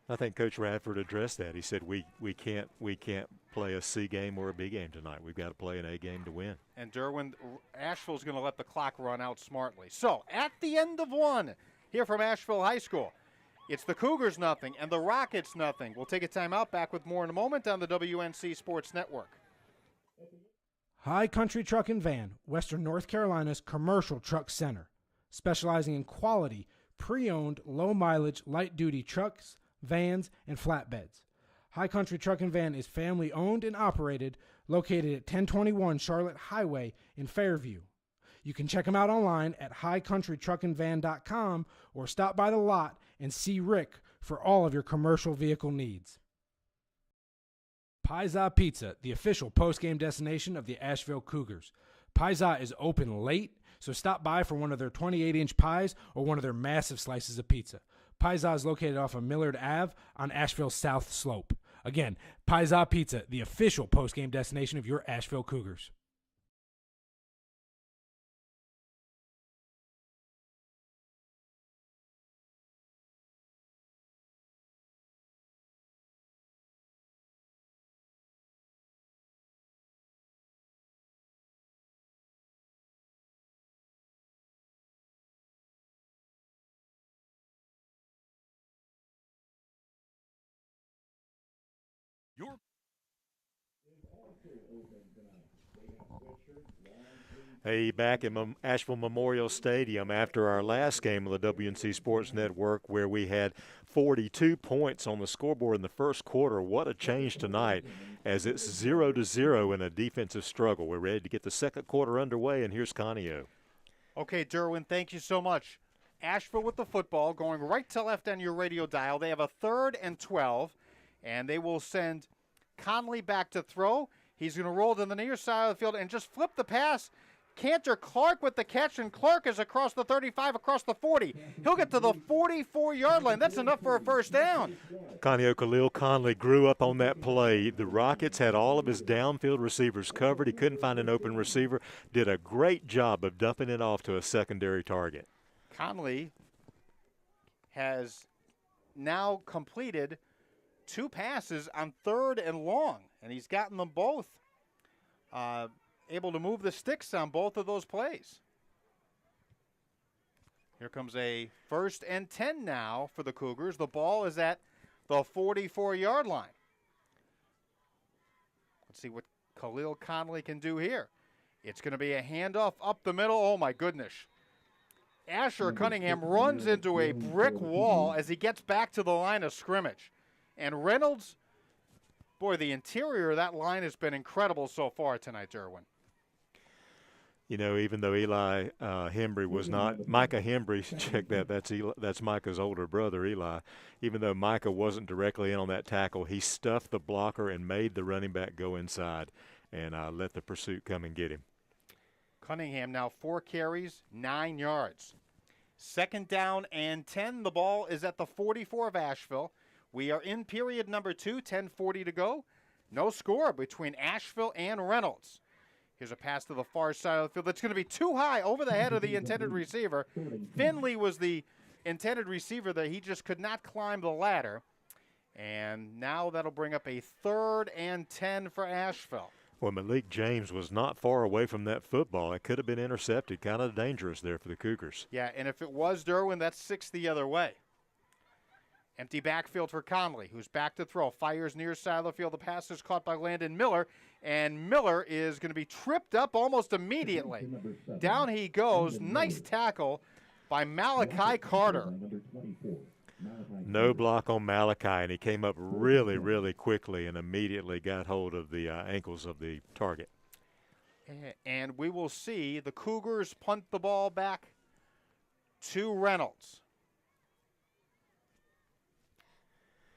I think Coach Radford addressed that. He said we can't play a C game or a B game tonight. We've got to play an A game to win.
And Derwin, Asheville's going to let the clock run out smartly. So at the end of 1 here from Asheville High School, it's the Cougars nothing and the Rockets nothing. We'll take a timeout. Back with more in a moment on the WNC Sports Network.
High Country Truck and Van, Western North Carolina's commercial truck center, specializing in quality, pre-owned, low-mileage, light-duty trucks, vans, and flatbeds. High Country Truck and Van is family-owned and operated, located at 1021 Charlotte Highway in Fairview. You can check them out online at highcountrytruckandvan.com or stop by the lot and see Rick for all of your commercial vehicle needs. Pizza Pizza, the official post-game destination of the Asheville Cougars. Pizza is open late, so stop by for one of their 28-inch pies or one of their massive slices of pizza. Pizza is located off of Millard Ave on Asheville's South Slope. Again, Pizza Pizza, the official post-game destination of your Asheville Cougars.
Hey, back at Asheville Memorial Stadium after our last game of the WNC Sports Network, where we had 42 points on the scoreboard in the first quarter. What a change tonight, as it's 0-0 in a defensive struggle. We're ready to get the second quarter underway, and here's Conio.
Okay, Derwin, thank you so much. Asheville with the football, going right to left on your radio dial. They have a 3rd and 12, and they will send Conley back to throw. He's going to roll to the near side of the field and just flip the pass. Cantor Clark with the catch, and Clark is across the 35, across the 40. He'll get to the 44-yard line. That's enough for a first down.
Conio Khalil Conley grew up on that play. The Rockets had all of his downfield receivers covered. He couldn't find an open receiver. Did a great job of dumping it off to a secondary target.
Conley has now completed 2 passes on 3rd and long, and he's gotten them both. Able to move the sticks on both of those plays. Here comes a 1st and 10 now for the Cougars. The ball is at the 44-yard line. Let's see what Khalil Conley can do here. It's going to be a handoff up the middle. Oh, my goodness. Asher Cunningham runs into a brick wall as he gets back to the line of scrimmage. And Reynolds, boy, the interior of that line has been incredible so far tonight, Derwin.
You know, even though Eli Hembry was not, Micah Hembry, check that, that's Micah's older brother, Eli. Even though Micah wasn't directly in on that tackle, he stuffed the blocker and made the running back go inside and let the pursuit come and get him.
Cunningham now 4 carries, 9 yards. 2nd down and 10. The ball is at the 44 of Asheville. We are in period number 2, 10:40 to go. No score between Asheville and Reynolds. Here's a pass to the far side of the field. That's going to be too high over the head of the intended receiver. Finley was the intended receiver that he just could not climb the ladder. And now that'll bring up a 3rd and 10 for Asheville.
Well, Malik James was not far away from that football. It could have been intercepted. Kind of dangerous there for the Cougars.
Yeah, and if it was Derwin, that's 6 the other way. Empty backfield for Conley, who's back to throw. Fires near side of the field. The pass is caught by Landon Miller, and Miller is going to be tripped up almost immediately. Down he goes. Nice tackle by Malachi Carter.
No block on Malachi, and he came up really, really quickly and immediately got hold of the ankles of the target.
And we will see the Cougars punt the ball back to Reynolds.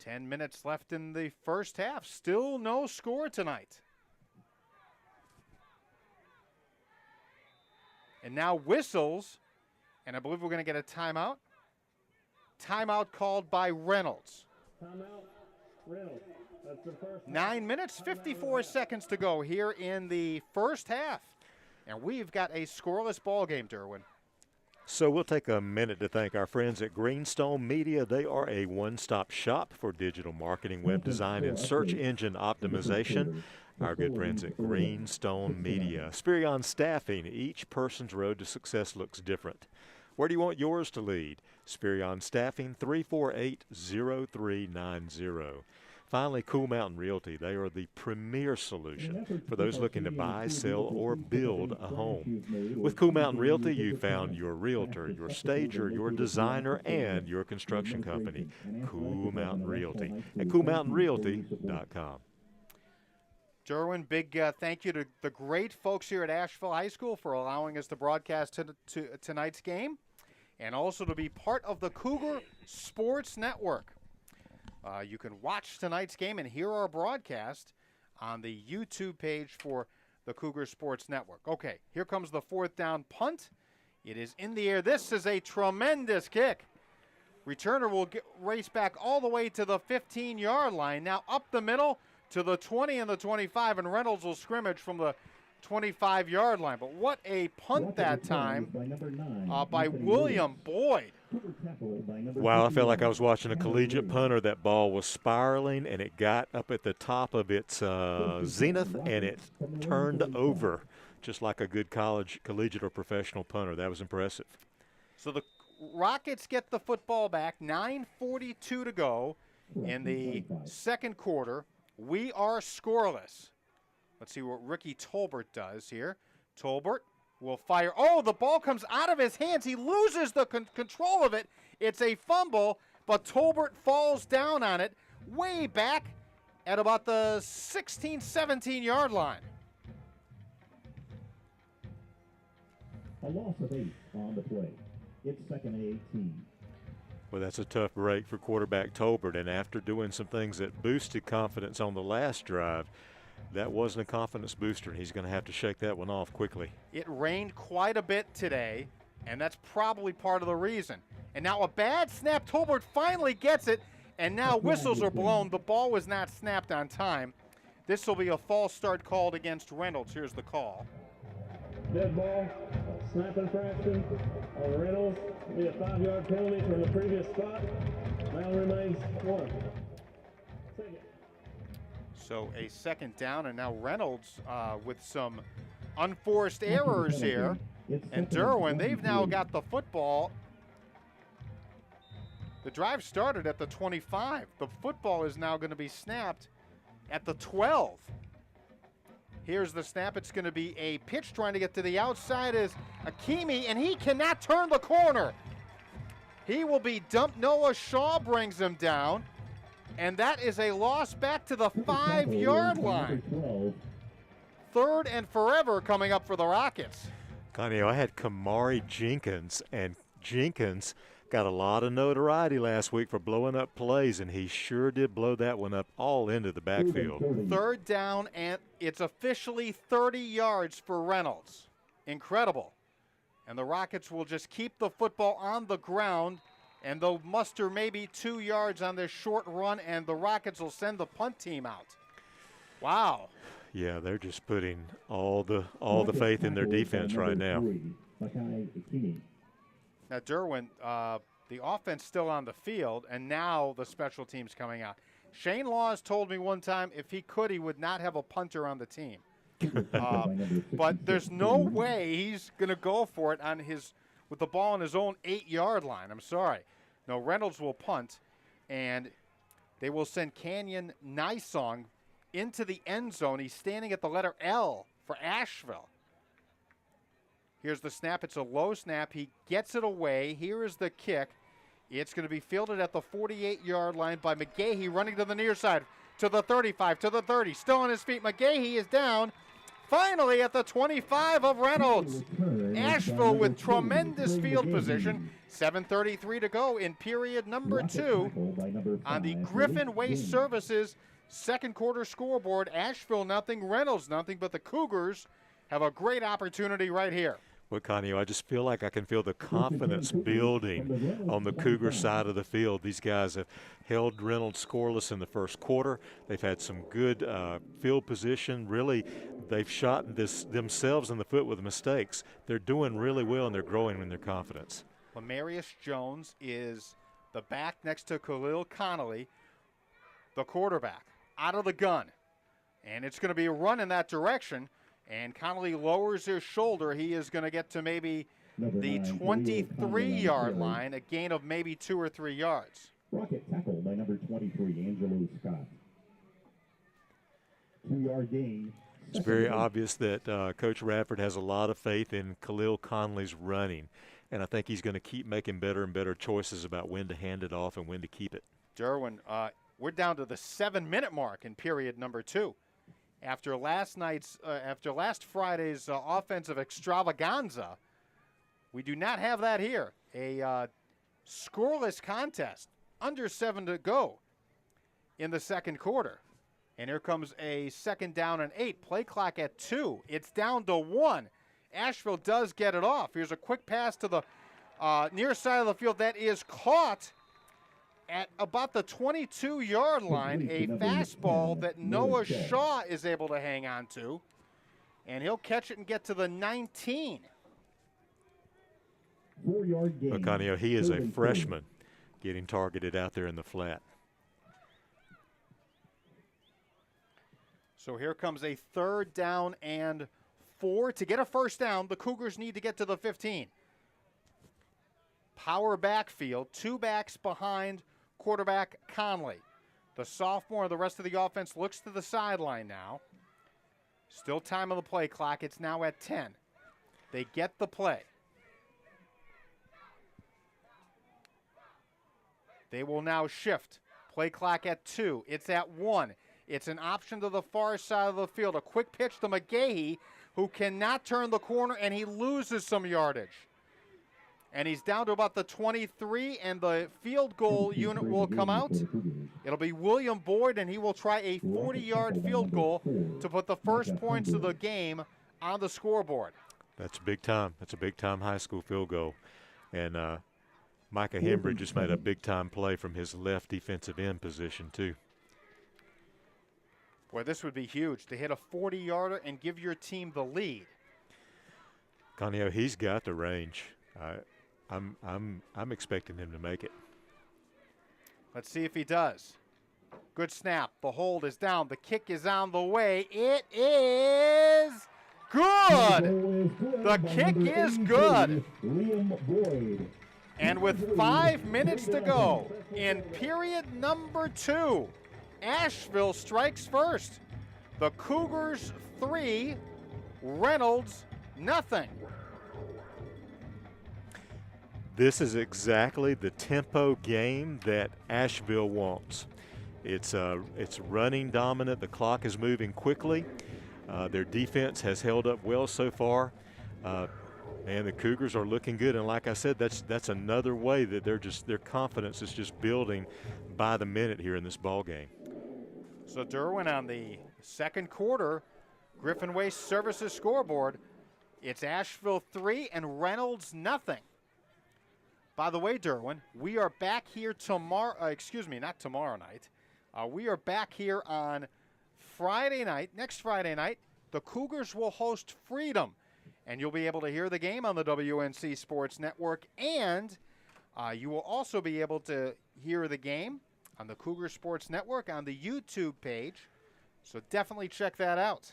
10 minutes left in the first half. Still no score tonight. And now whistles, and I believe we're going to get a timeout. Timeout called by Reynolds.
Timeout, Reynolds. That's the first.
9 minutes, 54 seconds to go here in the first half. And we've got a scoreless ball game, Derwin.
So we'll take a minute to thank our friends at Greenstone Media. They are a one-stop shop for digital marketing, web design, and search engine optimization. Our good friends at Greenstone Media. Spirion Staffing. Each person's road to success looks different. Where do you want yours to lead? Spirion Staffing, 348-0390. Finally, Cool Mountain Realty. They are the premier solution for those looking to buy, sell, or build a home. With Cool Mountain Realty, you found your realtor, your stager, your designer, and your construction company. Cool Mountain Realty at coolmountainrealty.com.
Derwin, big thank you to the great folks here at Asheville High School for allowing us to broadcast to tonight's game and also to be part of the Cougar Sports Network. You can watch tonight's game and hear our broadcast on the YouTube page for the Cougar Sports Network. Okay, here comes the 4th down punt. It is in the air. This is a tremendous kick. Returner will race back all the way to the 15-yard line. Now up the middle to the 20 and the 25, and Reynolds will scrimmage from the 25-yard line. But what a punt that time by William Boyd.
Wow, I felt like I was watching a collegiate punter. That ball was spiraling, and it got up at the top of its zenith, and it turned over just like a good collegiate or professional punter. That was impressive.
So the Rockets get the football back, 9:42 to go in the second quarter. We are scoreless. Let's see what Ricky Tolbert does here. Tolbert will fire. Oh, the ball comes out of his hands. He loses the control of it. It's a fumble, but Tolbert falls down on it way back at about the 16, 17-yard line.
A loss of 8 on the play. It's 2nd and 18.
Well, that's a tough break for quarterback Tolbert, and after doing some things that boosted confidence on the last drive, that wasn't a confidence booster, and he's going to have to shake that one off quickly.
It rained quite a bit today, and that's probably part of the reason. And now a bad snap. Tolbert finally gets it, and now whistles are blown. The ball was not snapped on time. This will be a false start called against Reynolds. Here's the call.
Dead ball, snap infraction on Reynolds. Be a 5-yard penalty from the previous spot. Now remains 1.
So a 2nd down, and now Reynolds with some unforced errors here. And Derwin, they've now got the football. The drive started at the 25. The football is now going to be snapped at the 12. Here's the snap. It's going to be a pitch trying to get to the outside is Akimi, and he cannot turn the corner. He will be dumped. Noah Shaw brings him down, and that is a loss back to the 5-yard line. 3rd and forever coming up for the Rockets.
Connie, I had Kamari Jenkins, and Jenkins got a lot of notoriety last week for blowing up plays, and he sure did blow that one up all into the backfield.
3rd down, and it's officially 30 yards for Reynolds. Incredible. And the Rockets will just keep the football on the ground, and they'll muster maybe 2 yards on this short run, and the Rockets will send the punt team out. Wow.
Yeah, they're just putting all the faith in their defense right now.
Now, Derwin, the offense still on the field, and now the special teams coming out. Shane Laws told me one time if he could, he would not have a punter on the team. But there's no way he's going to go for it with the ball on his own 8-yard line. I'm sorry. No, Reynolds will punt, and they will send Canyon Nysong into the end zone. He's standing at the letter L for Asheville. Here's the snap. It's a low snap. He gets it away. Here is the kick. It's going to be fielded at the 48-yard line by McGahee, running to the near side, to the 35, to the 30. Still on his feet. McGahee is down. Finally at the 25 of Reynolds. Asheville with tremendous field position. 7:33 to go in period number 2 on the Griffin Waste Services second quarter scoreboard. Asheville nothing, Reynolds nothing, but the Cougars have a great opportunity right here.
Well, Connie, I just feel like I can feel the confidence building on the Cougar side of the field. These guys have held Reynolds scoreless in the first quarter. They've had some good field position. Really, they've shot themselves in the foot with mistakes. They're doing really well, and they're growing in their confidence.
Lamarius Jones is the back next to Khalil Connolly, the quarterback, out of the gun. And it's going to be a run in that direction. And Connolly lowers his shoulder. He is going to get to maybe the 23-yard line, a gain of maybe 2 or 3 yards.
Rocket tackle by number 23, Angelo Scott. 2-yard gain.
It's very obvious that Coach Radford has a lot of faith in Khalil Connolly's running, and I think he's going to keep making better and better choices about when to hand it off and when to keep it.
Derwin, we're down to the 7-minute mark in period number 2. After last Friday's offensive extravaganza, we do not have that here. A scoreless contest, under 7 to go in the second quarter. And here comes a 2nd down and 8. Play clock at 2. It's down to 1. Asheville does get it off. Here's a quick pass to the near side of the field that is caught at about the 22-yard line, a fastball that Noah Shaw is able to hang on to, and he'll catch it and get to the 19.
4-yard gain.
Connie, he is a freshman getting targeted out there in the flat.
So here comes a 3rd down and 4. To get a first down, the Cougars need to get to the 15. Power backfield, 2 backs behind quarterback Conley. The sophomore, the rest of the offense looks to the sideline now. Still time on the play clock. It's now at 10. They get the play. They will now shift. Play clock at 2. It's at 1. It's an option to the far side of the field. A quick pitch to McGahee, who cannot turn the corner, and he loses some yardage. And he's down to about the 23, and the field goal unit will come out. It'll be William Boyd, and he will try a 40-yard field goal to put the first points of the game on the scoreboard.
That's big time. That's a big-time high school field goal. And Micah Hembry just made a big-time play from his left defensive end position, too.
Boy, this would be huge to hit a 40-yarder and give your team the lead.
Connie, he's got the range. I'm expecting him to make it.
Let's see if he does. Good snap. The hold is down. The kick is on the way. It is good. The kick is good. And with 5 minutes to go in period number 2, Asheville strikes first. The Cougars 3, Reynolds nothing.
This is exactly the tempo game that Asheville wants. It's running dominant. The clock is moving quickly. Their defense has held up well so far, and the Cougars are looking good. And like I said, that's another way that their confidence is just building by the minute here in this ball game.
So Derwin, on the second quarter, Griffin Waste Services scoreboard, it's Asheville 3 and Reynolds nothing. By the way, Derwin, we are back here tomorrow. Not tomorrow night. We are back here on Friday night. Next Friday night, the Cougars will host Freedom, and you'll be able to hear the game on the WNC Sports Network, and you will also be able to hear the game on the Cougar Sports Network on the YouTube page. So definitely check that out.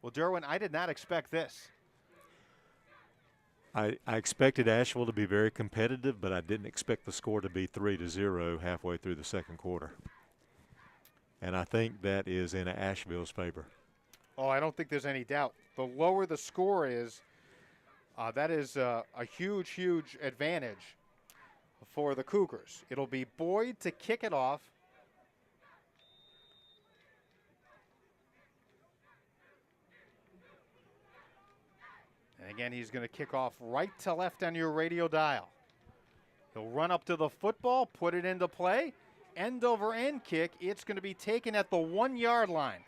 Well, Derwin, I did not expect this.
I expected Asheville to be very competitive, but I didn't expect the score to be 3-0 halfway through the second quarter. And I think that is in Asheville's favor.
Oh, I don't think there's any doubt. The lower the score is, that is a huge, huge advantage for the Cougars. It'll be Boyd to kick it off. And again, he's going to kick off right to left on your radio dial. He'll run up to the football, put it into play. End over end kick. It's going to be taken at the 1 yard line.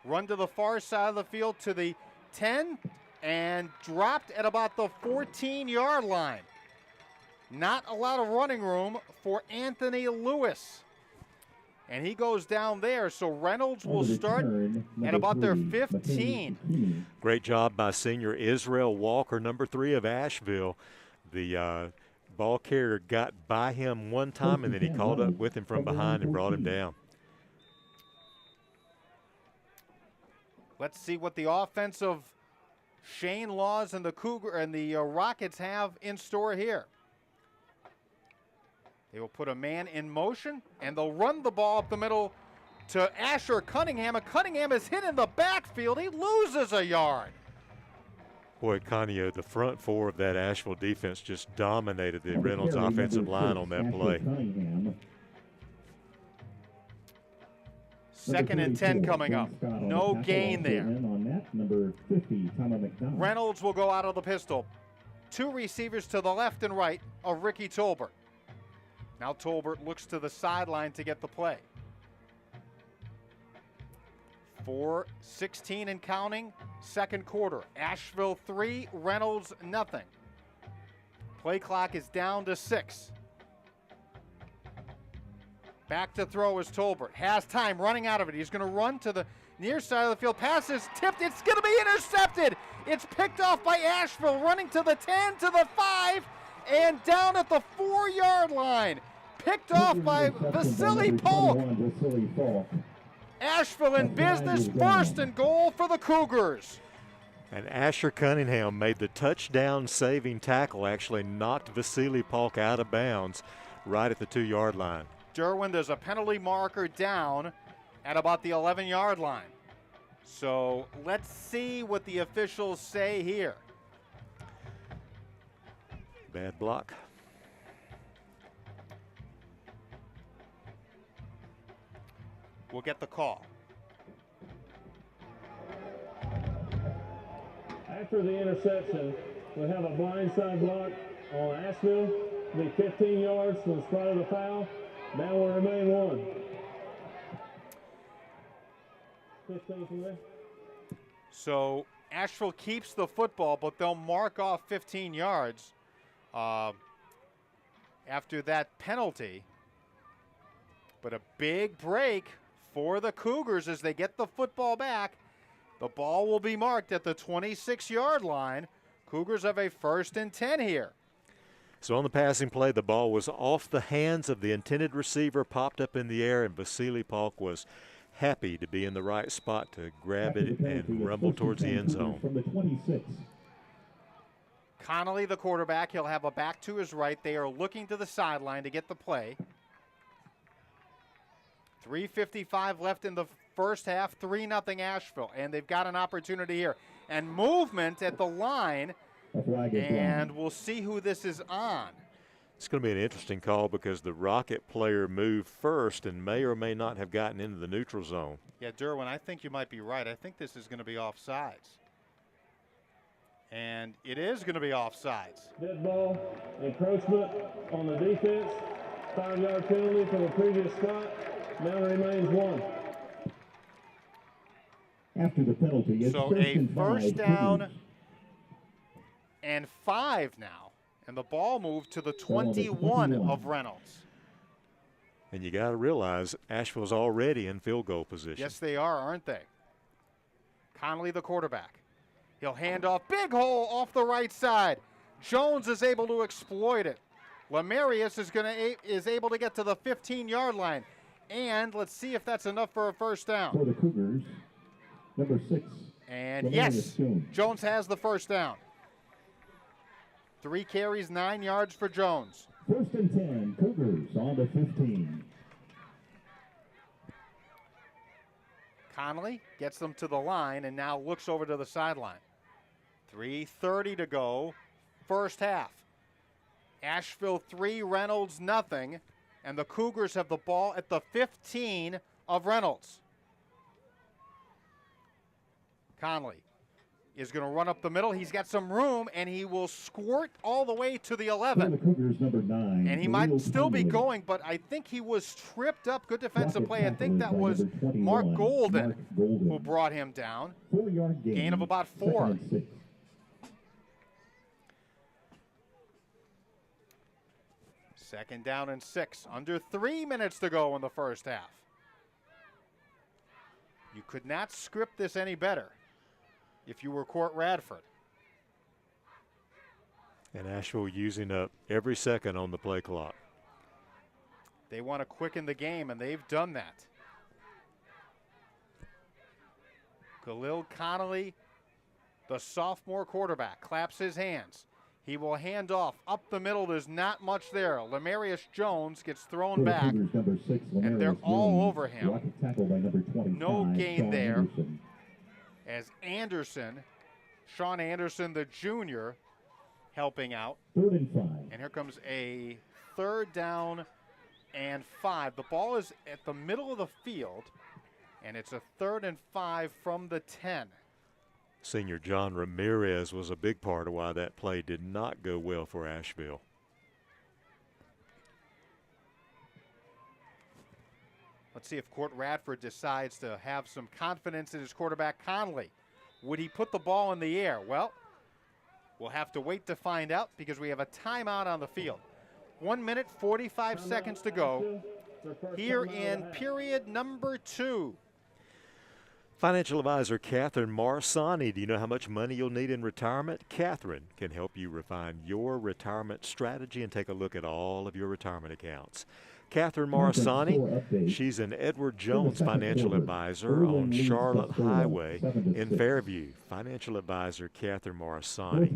Run to the far side of the field to the 10 and dropped at about the 14-yard line. Not a lot of running room for Anthony Lewis. And he goes down there, so Reynolds will start at about their 15.
Great job by senior Israel Walker, number 3 of Asheville. The ball carrier got by him one time, and then he caught up with him from behind and brought him down.
Let's see what the offensive Shane Laws and the Rockets have in store here. They will put a man in motion, and they'll run the ball up the middle to Asher Cunningham. And Cunningham is hit in the backfield. He loses a yard.
Boy, Canio, the front four of that Asheville defense just dominated the Reynolds offensive line on that play.
Second and 10 coming up. No gain there. Reynolds will go out of the pistol. 2 receivers to the left and right of Ricky Tolbert. Now Tolbert looks to the sideline to get the play. 4:16 and counting, second quarter. Asheville 3, Reynolds nothing. Play clock is down to 6. Back to throw is Tolbert. Has time, running out of it. He's going to run to the near side of the field. Pass is tipped. It's going to be intercepted. It's picked off by Asheville, running to the 10, to the 5, and down at the 4-yard line. Picked off by Vasily Polk. Asheville in business, 1st and goal for the Cougars.
And Asher Cunningham made the touchdown saving tackle, actually knocked Vasily Polk out of bounds right at the 2-yard line.
Derwin, there's a penalty marker down at about the 11-yard line. So let's see what the officials say here.
Bad block.
We'll get the call.
After the interception, we have a blindside block on Asheville. Be 15 yards from the spot of the foul. Now will remain 1. 15 from there.
So Asheville keeps the football, but they'll mark off 15 yards after that penalty. But a big break for the Cougars as they get the football back. The ball will be marked at the 26-yard line. Cougars have a 1st and 10 here.
So on the passing play, the ball was off the hands of the intended receiver, popped up in the air, and Vasily Polk was happy to be in the right spot to grab it and rumble towards the end zone.
From the 26.
Connolly, the quarterback, he'll have a back to his right. They are looking to the sideline to get the play. 3:55 left in the first half, 3-0 Asheville, and they've got an opportunity here. And movement at the line, and we'll see who this is on.
It's going to be an interesting call because the Rocket player moved first and may or may not have gotten into the neutral zone.
Yeah, Derwin, I think you might be right. I think this is going to be offsides. And it is going to be offsides.
Dead ball, encroachment on the defense, 5-yard penalty from the previous spot. Now remains 1.
After the penalty, it's
So
first
a
and
first
5,
down
Cougars.
and 5 now. And the ball moved to the 21 of Reynolds.
And you got to realize Asheville's already in field goal position.
Yes, they are, aren't they? Connolly, the quarterback. He'll hand off, big hole off the right side. Jones is able to exploit it. Lemarius is able to get to the 15-yard line. And let's see if that's enough for a first down.
For the Cougars, number 6.
And yes, Jones has the first down. 3 carries, 9 yards for Jones.
First and 10, Cougars on the 15.
Connolly gets them to the line and now looks over to the sideline. 3:30 to go, first half. Asheville 3, Reynolds nothing, and the Cougars have the ball at the 15 of Reynolds. Connolly is going to run up the middle. He's got some room, and he will squirt all the way to the 11.
For the Cougars, number 9.
And he might still be going, but I think he was tripped up. Good defensive play. I think that was Mark Golden who brought him down.
4-yard
Gain of about 4.
Second and 6.
Second down and 6. Under 3 minutes to go in the first half. You could not script this any better if you were Court Radford.
And Asheville using up every second on the play clock.
They want to quicken the game, and they've done that. Khalil Connolly, the sophomore quarterback, claps his hands. He will hand off up the middle. There's not much there. Lemarius Jones gets thrown back,
Cougars, number 6,
and they're
Lemarius
all
Jones.
over him.
Rocket tackle by number 25,
No gain
Sean
there.
Anderson.
As Sean Anderson, the junior, helping out.
3rd and 5.
And here comes a 3rd down and 5. The ball is at the middle of the field, and it's a 3rd and 5 from the 10.
Senior John Ramirez was a big part of why that play did not go well for Asheville.
Let's see if Court Radford decides to have some confidence in his quarterback, Connolly. Would he put the ball in the air? Well, we'll have to wait to find out because we have a timeout on the field. 1 minute, 45 seconds to go here in period number 2.
Financial advisor Catherine Marsani. Do you know how much money you'll need in retirement? Catherine can help you refine your retirement strategy and take a look at all of your retirement accounts. Catherine Marsani, she's an Edward Jones financial advisor on Charlotte Highway in Fairview. Financial advisor Catherine Marsani.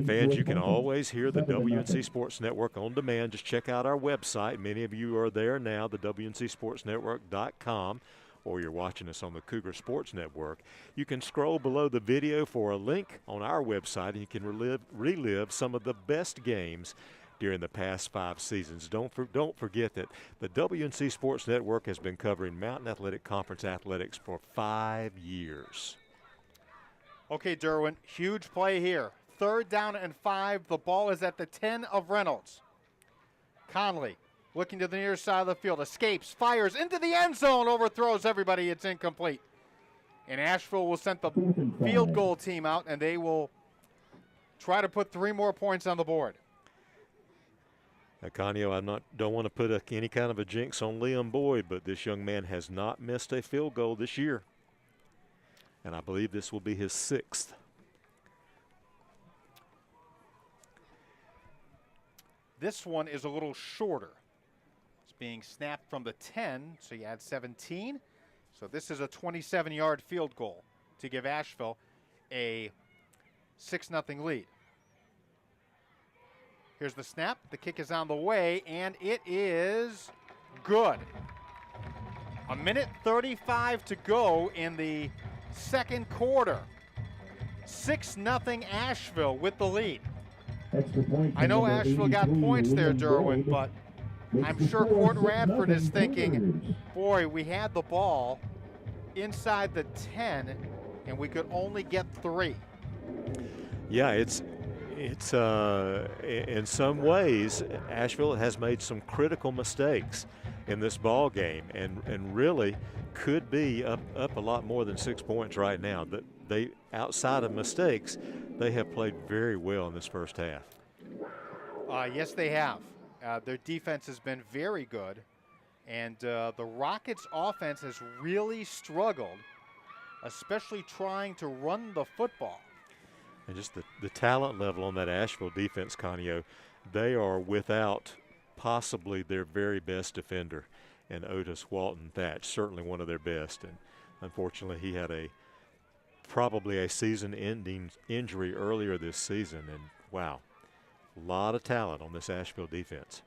Fans, you can always hear the WNC Sports Network on demand. Just check out our website. Many of you are there now, the WNCSportsNetwork.com. Or you're watching us on the Cougar Sports Network. You can scroll below the video for a link on our website, and you can relive some of the best games during the past 5 seasons. Don't forget that the WNC Sports Network has been covering Mountain Athletic Conference athletics for 5 years.
Okay, Derwin, huge play here. 3rd down and 5. The ball is at the 10 of Reynolds. Conley looking to the near side of the field, escapes, fires into the end zone, overthrows everybody. It's incomplete. And Asheville will send the field goal team out, and they will try to put 3 more points on the board.
Conio, I don't want to put any kind of a jinx on Liam Boyd, but this young man has not missed a field goal this year. And I believe this will be his 6th.
This one is a little shorter. Being snapped from the 10, so you add 17. So this is a 27-yard field goal to give Asheville a 6-0 lead. Here's the snap. The kick is on the way, and it is good. A minute 35 to go in the second quarter. 6-0 Asheville with the lead.
Extra point
I
from
know
number
Asheville got
83,
points there,
William
Derwin,
Boyd.
but
Makes
I'm
the
sure
score
Court Radford is
6-0
thinking,
Cougars.
boy, we had the ball inside the 10 and we could only get 3.
Yeah, it's in some ways Asheville has made some critical mistakes in this ball game, and really could be up a lot more than 6 points right now. That they, outside of mistakes, they have played very well in this first half.
Yes, they have. Their defense has been very good, and the Rockets' offense has really struggled, especially trying to run the football.
And just the talent level on that Asheville defense, Conio, they are without possibly their very best defender, and Otis Walton Thatch, certainly one of their best. And unfortunately, he had probably a season-ending injury earlier this season. And wow, a lot of talent on this Asheville defense.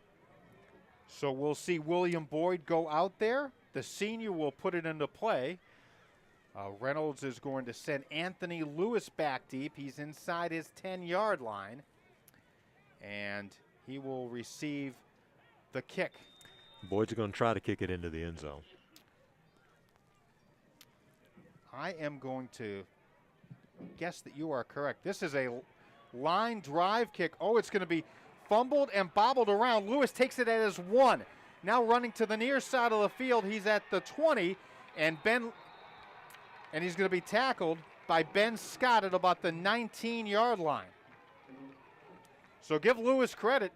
So we'll see William Boyd go out there. The senior will put it into play. Reynolds is going to send Anthony Lewis back deep. He's inside his 10-yard line. And he will receive the kick.
Boyd's going to try to kick it into the end zone.
I am going to guess that you are correct. This is a line drive kick. Oh, it's going to be fumbled and bobbled around. Lewis takes it at his 1. Now running to the near side of the field. He's at the 20, and he's going to be tackled by Ben Scott at about the 19-yard line. So give Lewis credit.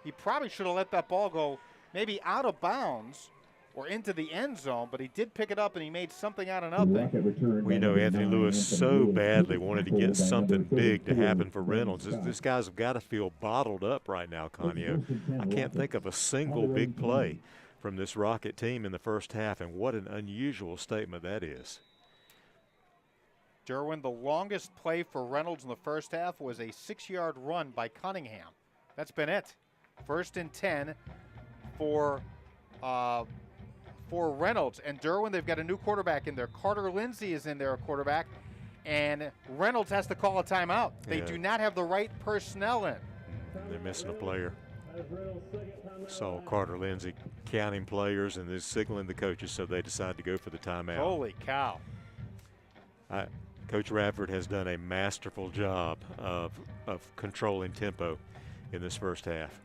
He probably should have let that ball go maybe out of bounds or into the end zone, but he did pick it up and he made something out of nothing.
We know Anthony Lewis so badly wanted to get something big to happen for Reynolds. This guy's got to feel bottled up right now, Conio. I can't think of a single big play from this Rocket team in the first half, and what an unusual statement that is.
Derwin, the longest play for Reynolds in the first half was a 6-yard run by Cunningham. That's been it. 1st and 10 for Reynolds. And Derwin, they've got a new quarterback in there. Carter Lindsay is in there, a quarterback, and Reynolds has to call a timeout. They do not have the right personnel in.
They're missing a player. Saw Carter Lindsay counting players and they're signaling the coaches, so they decide to go for the timeout.
Holy cow.
Coach Radford has done a masterful job of controlling tempo in this first half.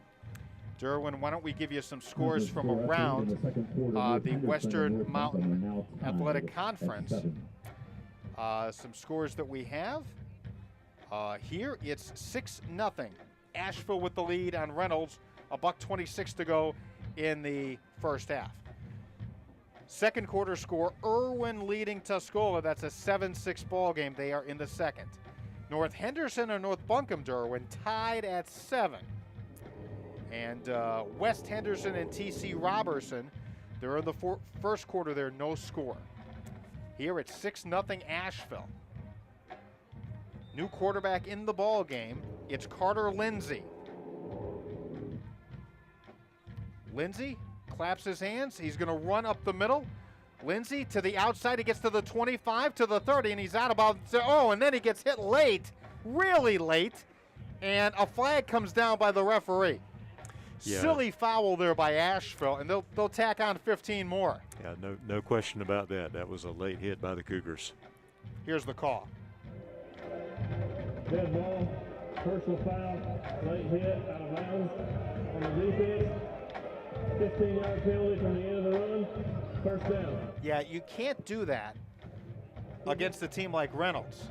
Derwin, why don't we give you some scores from around the Western Mountain Athletic Conference. Some scores that we have. Here it's 6-0. Asheville with the lead on Reynolds. $1:26 to go in the first half. Second quarter score, Irwin leading Tuscola. That's a 7-6 ball game. They are in the second. North Henderson and North Buncombe, Derwin, tied at 7. And West Henderson and T.C. Robertson, they're in the first quarter. They're no score. Here it's 6-0 Asheville. New quarterback in the ball game. It's Carter Lindsay. Lindsay claps his hands. He's going to run up the middle. Lindsay to the outside. He gets to the 25, to the 30, and he's out about, and then he gets hit late, really late, and a flag comes down by the referee. Yeah. Silly foul there by Asheville, and they'll tack on 15 more.
Yeah, no question about that. That was a late hit by the Cougars.
Here's the call.
Dead ball, personal foul, late hit, out of bounds on the defense. 15-yard penalty from the end of the run, first down.
Yeah, you can't do that against a team like Reynolds.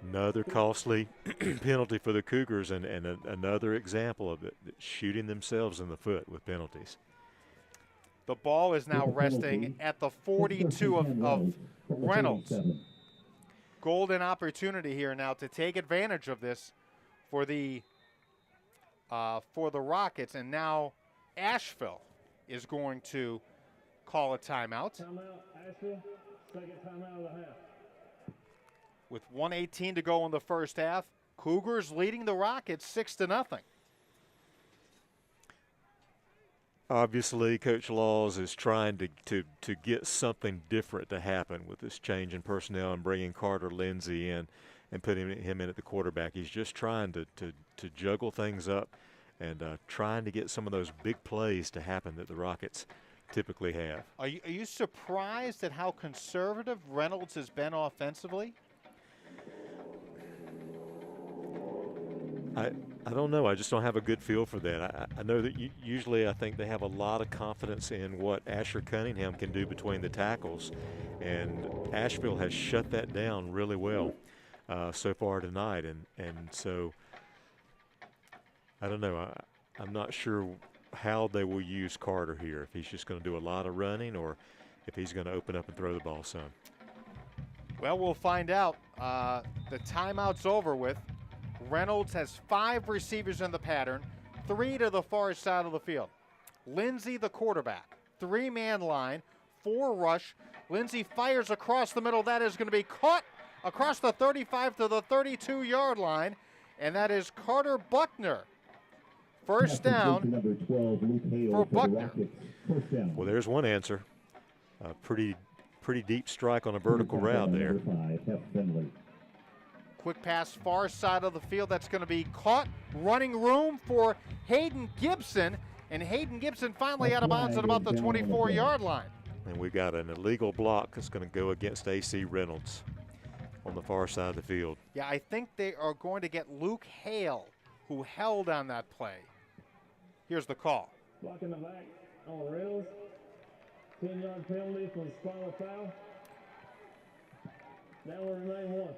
Another costly penalty for the Cougars, and another example of it, shooting themselves in the foot with penalties.
The ball is now resting at the 42 of Reynolds. Golden opportunity here now to take advantage of this for the Rockets, and now Asheville is going to call a timeout.
Timeout, Asheville. Second timeout of the half.
With 1:18 to go in the first half, Cougars leading the Rockets 6-0.
Obviously, Coach Laws is trying to get something different to happen with this change in personnel and bringing Carter Lindsey in and putting him in at the quarterback. He's just trying to juggle things up and trying to get some of those big plays to happen that the Rockets typically have.
Are you surprised at how conservative Reynolds has been offensively?
I don't know. I just don't have a good feel for that. I know that usually I think they have a lot of confidence in what Asher Cunningham can do between the tackles, and Asheville has shut that down really well so far tonight. And so I don't know. I'm not sure how they will use Carter here, if he's just going to do a lot of running or if he's going to open up and throw the ball some.
Well, we'll find out. The timeout's over with. Reynolds has 5 receivers in the pattern, 3 to the far side of the field. Lindsey, the quarterback, 3-man line, 4 rush. Lindsey fires across the middle. That is going to be caught across the 35 to the 32-yard line, and that is Carter Buckner. First down
Number 12, Luke Hale
for
the
Buckner.
Rockets. First down.
Well, there's one answer. Pretty deep strike on a vertical route there.
Number 5, Hef Finley.
Quick pass far side of the field. That's going to be caught. Running room for Hayden Gibson. And Hayden Gibson finally out of bounds at about the 24-yard line.
And we've got an illegal block that's going to go against A.C. Reynolds on the far side of the field.
Yeah, I think they are going to get Luke Hale, who held on that play. Here's the call.
Block in the back on Reynolds. 10-yard penalty for the spinal foul. Now will remain 1.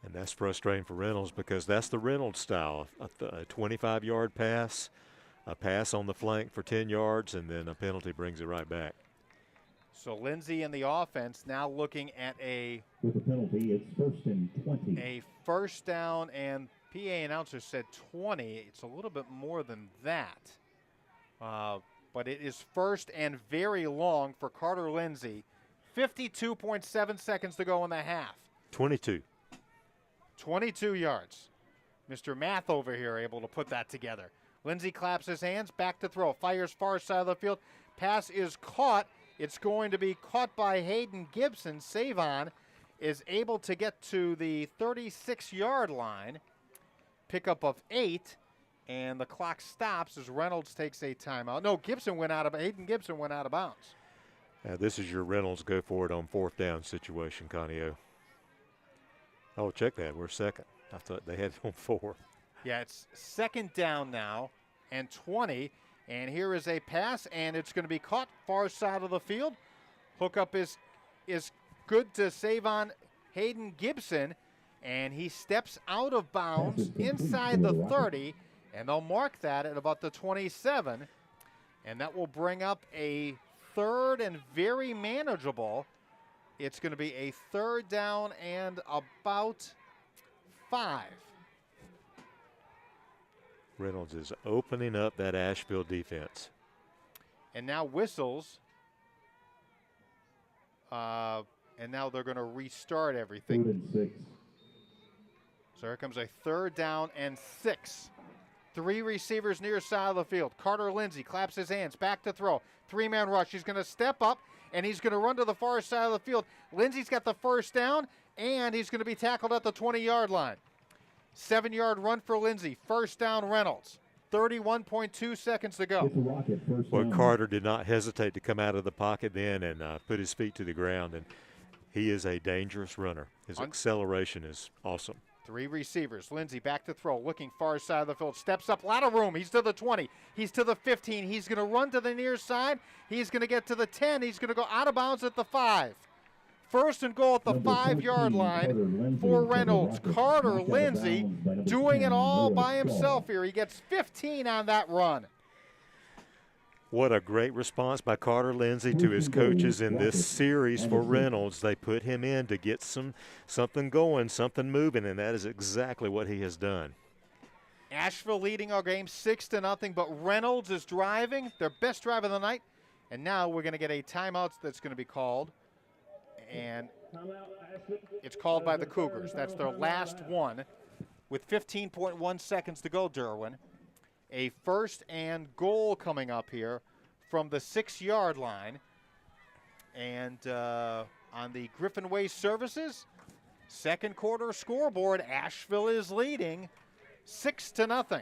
And that's frustrating for Reynolds because that's the Reynolds style, a 25-yard pass, a pass on the flank for 10 yards, and then a penalty brings it right back.
So Lindsey in the offense now looking at
With the penalty, it's 1st and 20.
a first down, and PA announcer said 20. It's a little bit more than that. But it is first and very long for Carter Lindsey. 52.7 seconds to go in the half.
22.
22 yards. Mr. Math over here able to put that together. Lindsey claps his hands, back to throw, fires far side of the field. Pass is caught. It's going to be caught by Hayden Gibson. Savon is able to get to the 36-yard line. Pickup of 8, and the clock stops as Reynolds takes a timeout. No, Hayden Gibson went out of bounds.
This is your Reynolds go for it on 4th down situation, Conio. Oh, check that. We're second. I thought they had it on 4.
Yeah, it's 2nd down now and 20. And here is a pass, and it's going to be caught far side of the field. Hookup is good to save on Hayden Gibson, and he steps out of bounds inside the 30, and they'll mark that at about the 27. And that will bring up a 3rd and very manageable. It's going to be a 3rd down and about 5.
Reynolds is opening up that Asheville defense.
And now whistles. And now they're going to restart everything.
3rd and 6.
So here comes a 3rd down and 6. 3 receivers near side of the field. Carter Lindsey claps his hands, back to throw. 3-man rush. He's going to step up, and he's going to run to the far side of the field. Lindsey's got the first down, and he's going to be tackled at the 20-yard line. 7-yard run for Lindsey. First down, Reynolds. 31.2 seconds to go.
It's a Rocket first
Well,
down.
Carter did not hesitate to come out of the pocket then and put his feet to the ground, and he is a dangerous runner. His acceleration is awesome.
3 receivers. Lindsey back to throw, looking far side of the field. Steps up, a lot of room. He's to the 20. He's to the 15. He's going to run to the near side. He's going to get to the 10. He's going to go out of bounds at the 5. First and goal at the 5-yard line for Reynolds. Carter Lindsey doing it all by himself here. He gets 15 on that run.
What a great response by Carter Lindsey to his coaches in this series for Reynolds. They put him in to get something going, something moving, and that is exactly what he has done.
Asheville leading our game 6-0, but Reynolds is driving, their best drive of the night. And now we're going to get a timeout that's going to be called. And it's called by the Cougars. That's their last one with 15.1 seconds to go, Derwin. A first and goal coming up here from the 6-yard line. And on the Griffin Way Services second quarter scoreboard, Asheville is leading 6-0.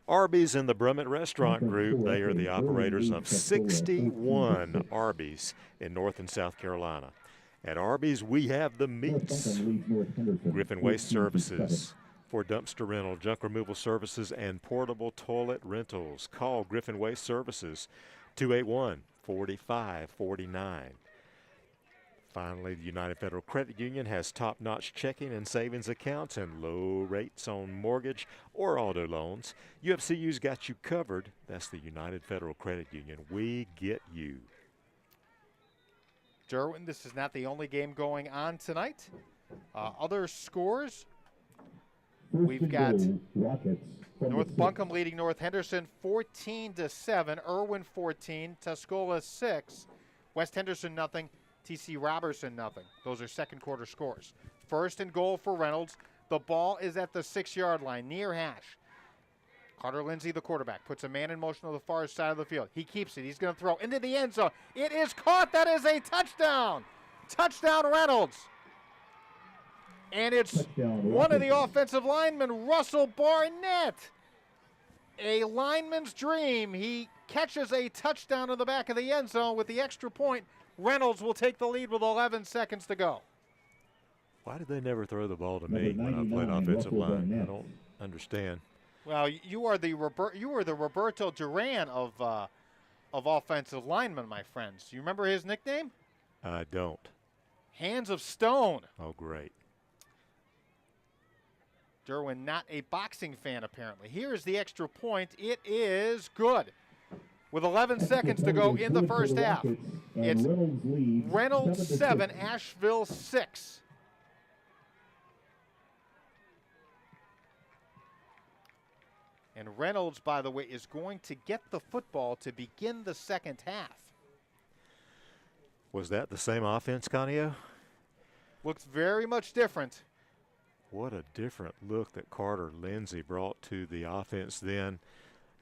Arby's in the Brummett Restaurant Group. They are the operators of 61 Arby's in North and South Carolina. At Arby's, we have the meats. Griffin Waste Services for dumpster rental, junk removal services, and portable toilet rentals. Call Griffin Waste Services 281-4549. Finally, the United Federal Credit Union has top-notch checking and savings accounts and low rates on mortgage or auto loans. UFCU's got you covered. That's the United Federal Credit Union. We get you.
Derwin, this is not the only game going on tonight. Other scores, we've got North Buncombe leading North Henderson 14-7, Irwin 14, Tuscola 6, West Henderson nothing, TC Robertson nothing. Those are second quarter scores. First and goal for Reynolds. The ball is at the 6-yard line, near hash. Carter Lindsay, the quarterback, puts a man in motion on the far side of the field. He keeps it. He's going to throw into the end zone. It is caught. That is a touchdown. Touchdown, Reynolds. And it's one of the offensive linemen, Russell Barnett. A lineman's dream. He catches a touchdown in the back of the end zone with the extra point. Reynolds will take the lead with 11 seconds to go.
Why did they never throw the ball to me when I played offensive line? I don't understand.
Well, you were the Roberto Duran of offensive linemen, my friends. You remember his nickname?
I don't.
Hands of Stone.
Oh, great.
Derwin, not a boxing fan, apparently. Here's the extra point. It is good. With 11 seconds to go in the first half. It's Reynolds 7, Asheville 6. And Reynolds, by the way, is going to get the football to begin the second half.
Was that the same offense, Conio?
Looks very much different.
What a different look that Carter Lindsay brought to the offense then.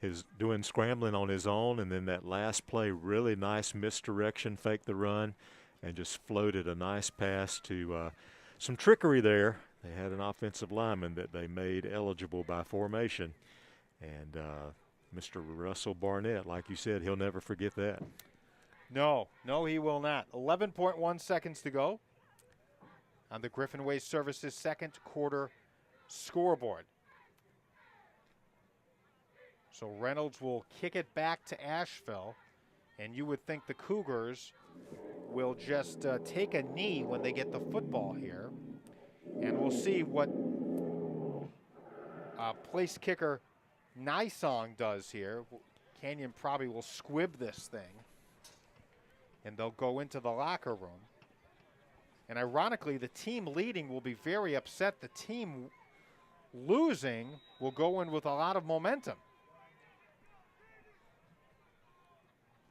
His doing scrambling on his own, and then that last play, really nice misdirection, fake the run, and just floated a nice pass to some trickery there. They had an offensive lineman that they made eligible by formation. And Mr. Russell Barnett, like you said, he'll never forget that.
No, he will not. 11.1 seconds to go on the Griffin Waste Services second quarter scoreboard. So Reynolds will kick it back to Asheville, and you would think the Cougars will just take a knee when they get the football here. And we'll see what place kicker Nysong does here. Canyon probably will squib this thing, and they'll go into the locker room. And ironically, the team leading will be very upset. The team losing will go in with a lot of momentum.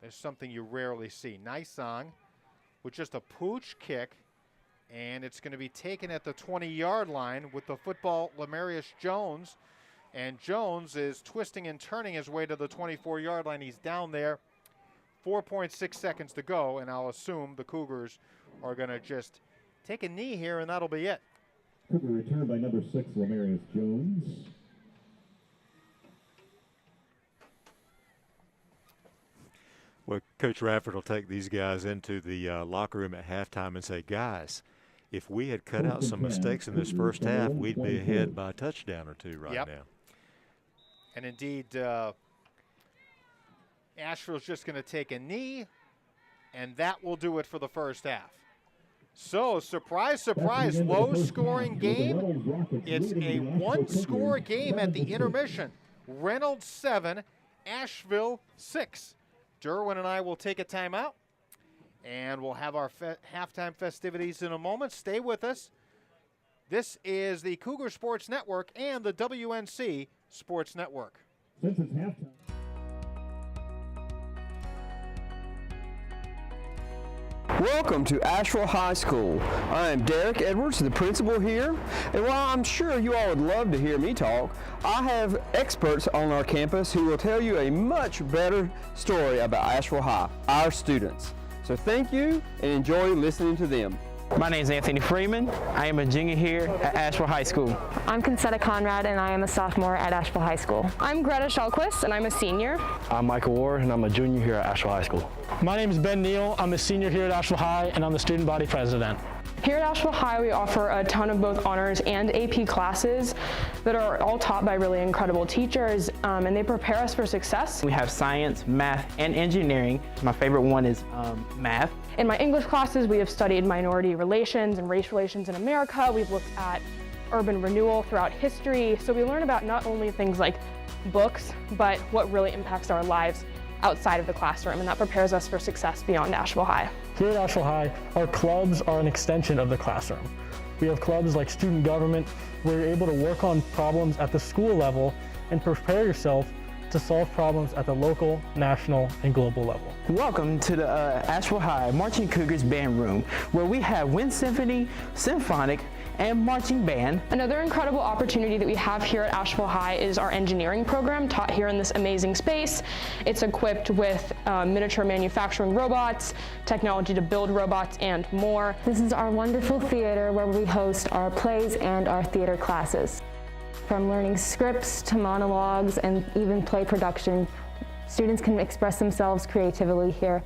There's something you rarely see. Nysong with just a pooch kick, and it's going to be taken at the 20-yard line with the football, Lamarius Jones. And Jones is twisting and turning his way to the 24-yard line. He's down there. 4.6 seconds to go, and I'll assume the Cougars are going to just take a knee here, and that'll be it.
Cougar return by number 6, Lamarius Jones.
Well, Coach Radford will take these guys into the locker room at halftime and say, guys, if we had cut out some mistakes in this first half, we'd be ahead by a touchdown or two right now.
And indeed, Asheville's just going to take a knee, and that will do it for the first half. So, surprise, surprise, low-scoring game. It's a one-score game at the intermission. Reynolds 7, Asheville 6. Derwin and I will take a timeout, and we'll have our halftime festivities in a moment. Stay with us. This is the Cougar Sports Network and the WNC Sports Network.
Since it's halftime.
Welcome to Asheville High School. I am Derek Edwards, the principal here, and while I'm sure you all would love to hear me talk, I have experts on our campus who will tell you a much better story about Asheville High, our students. So thank you and enjoy listening to them.
My name is Anthony Freeman. I am a junior here at Ashford High School.
I'm Concetta Conrad, and I am a sophomore at Asheville High School. I'm Greta Shallquist, and I'm a senior.
I'm Michael Ward, and I'm a junior here at Asheville High School.
My name is Ben Neal. I'm a senior here at Asheville High, and I'm the student body president.
Here at Asheville High, we offer a ton of both honors and AP classes that are all taught by really incredible teachers, and they prepare us for success.
We have science, math, and engineering. My favorite one is math.
In my English classes, we have studied minority relations and race relations in America. We've looked at urban renewal throughout history. So we learn about not only things like books, but what really impacts our lives outside of the classroom, and that prepares us for success beyond Asheville High.
Here at Asheville High, our clubs are an extension of the classroom. We have clubs like student government, where you're able to work on problems at the school level and prepare yourself to solve problems at the local, national, and global level.
Welcome to the Asheville High Marching Cougars Band Room, where we have wind symphony, symphonic, and marching band.
Another incredible opportunity that we have here at Asheville High is our engineering program taught here in this amazing space. It's equipped with miniature manufacturing robots, technology to build robots, and more.
This is our wonderful theater where we host our plays and our theater classes. From learning scripts to monologues and even play production, students can express themselves creatively here.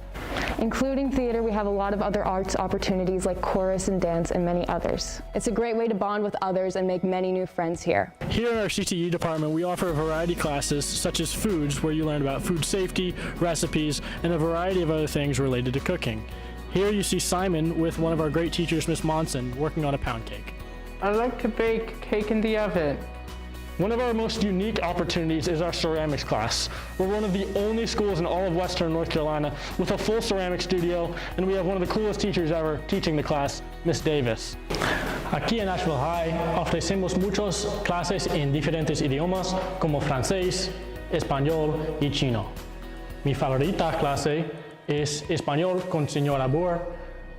Including theater, we have a lot of other arts opportunities like chorus and dance and many others. It's a great way to bond with others and make many new friends here.
Here in our CTE department, we offer a variety of classes such as foods, where you learn about food safety, recipes, and a variety of other things related to cooking. Here you see Simon with one of our great teachers, Miss Monson, working on a pound cake.
I like to bake cake in the oven.
One of our most unique opportunities is our ceramics class. We're one of the only schools in all of Western North Carolina with a full ceramic studio, and we have one of the coolest teachers ever teaching the class, Miss Davis.
Aquí en Asheville High ofrecemos muchas clases en diferentes idiomas como francés, español y chino. Mi favorita clase es Español con Señora Boer,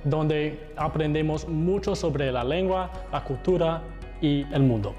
donde aprendemos mucho sobre la lengua, la cultura y el mundo.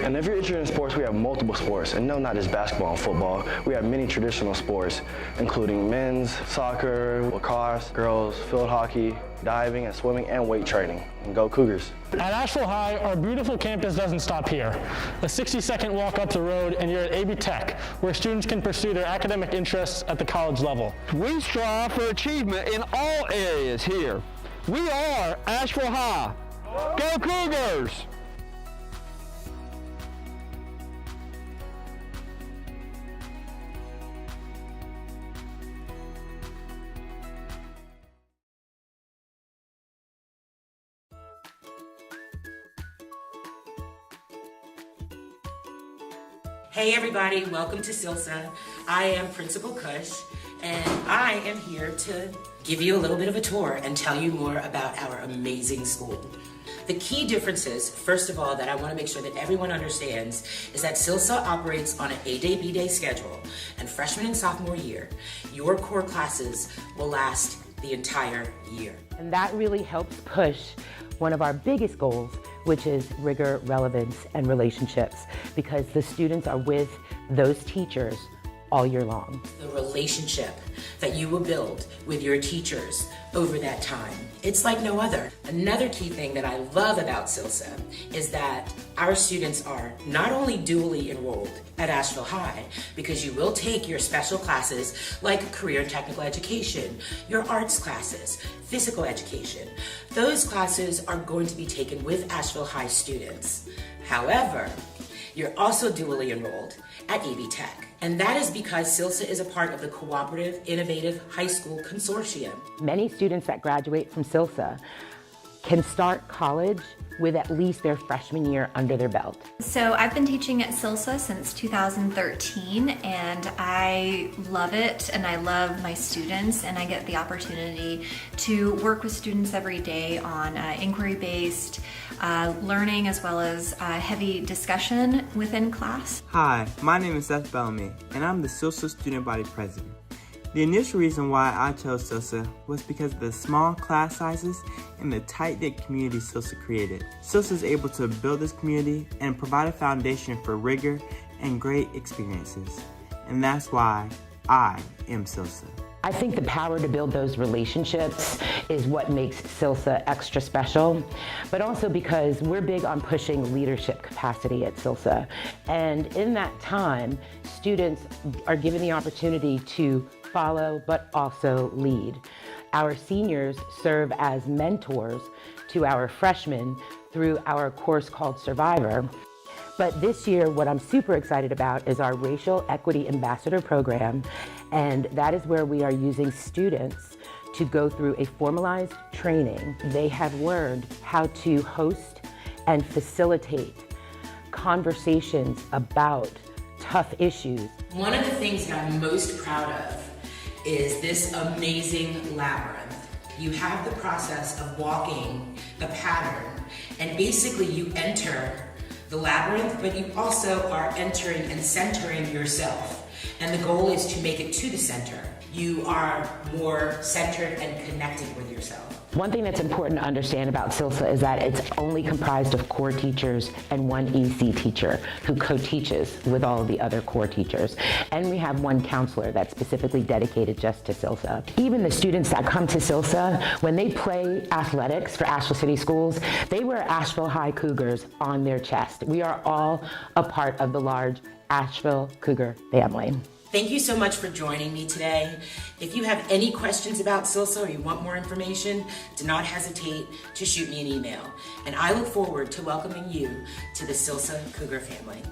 And if you're interested in sports, we have multiple sports, and no, not just basketball and football. We have many traditional sports, including men's, soccer, lacrosse, girls, field hockey, diving and swimming, and weight training. And go Cougars.
At Asheville High, our beautiful campus doesn't stop here. A 60-second walk up the road and you're at AB Tech, where students can pursue their academic interests at the college level.
We strive for achievement in all areas here. We are Asheville High. Go Cougars!
Hey everybody, welcome to SILSA. I am Principal Cush, and I am here to give you a little bit of a tour and tell you more about our amazing school. The key differences, first of all, that I want to make sure that everyone understands is that SILSA operates on an A-Day, B-Day schedule, and freshman and sophomore year, your core classes will last the entire year.
And that really helps push one of our biggest goals, which is rigor, relevance, and relationships, because the students are with those teachers all year long.
The relationship that you will build with your teachers over that time, it's like no other. Another key thing that I love about SILSA is that our students are not only dually enrolled at Asheville High, because you will take your special classes like career and technical education, your arts classes, physical education. Those classes are going to be taken with Asheville High students. However, you're also dually enrolled at AB Tech. And that is because SILSA is a part of the Cooperative Innovative High School Consortium.
Many students that graduate from SILSA can start college with at least their freshman year under their belt.
So I've been teaching at SILSA since 2013, and I love it, and I love my students, and I get the opportunity to work with students every day on inquiry-based learning, as well as heavy discussion within class.
Hi, my name is Seth Bellamy, and I'm the SILSA Student Body President.
The initial reason why I chose SILSA was because of the small class sizes and the tight-knit community SILSA created. SILSA is able to build this community and provide a foundation for rigor and great experiences. And that's why I am SILSA.
I think the power to build those relationships is what makes SILSA extra special, but also because we're big on pushing leadership capacity at SILSA. And in that time, students are given the opportunity to follow, but also lead. Our seniors serve as mentors to our freshmen through our course called Survivor. But this year, what I'm super excited about is our Racial Equity Ambassador Program, and that is where we are using students to go through a formalized training. They have learned how to host and facilitate conversations about tough issues.
One of the things that I'm most proud of is this amazing labyrinth. You have the process of walking a pattern, and basically you enter the labyrinth, but you also are entering and centering yourself. And the goal is to make it to the center. You are more centered and connected with yourself.
One thing that's important to understand about SILSA is that it's only comprised of core teachers and one EC teacher who co-teaches with all of the other core teachers. And we have one counselor that's specifically dedicated just to SILSA. Even the students that come to SILSA, when they play athletics for Asheville City Schools, they wear Asheville High Cougars on their chest. We are all a part of the large Asheville Cougar family.
Thank you so much for joining me today. If you have any questions about SILSA or you want more information, do not hesitate to shoot me an email. And I look forward to welcoming you to the SILSA Cougar family.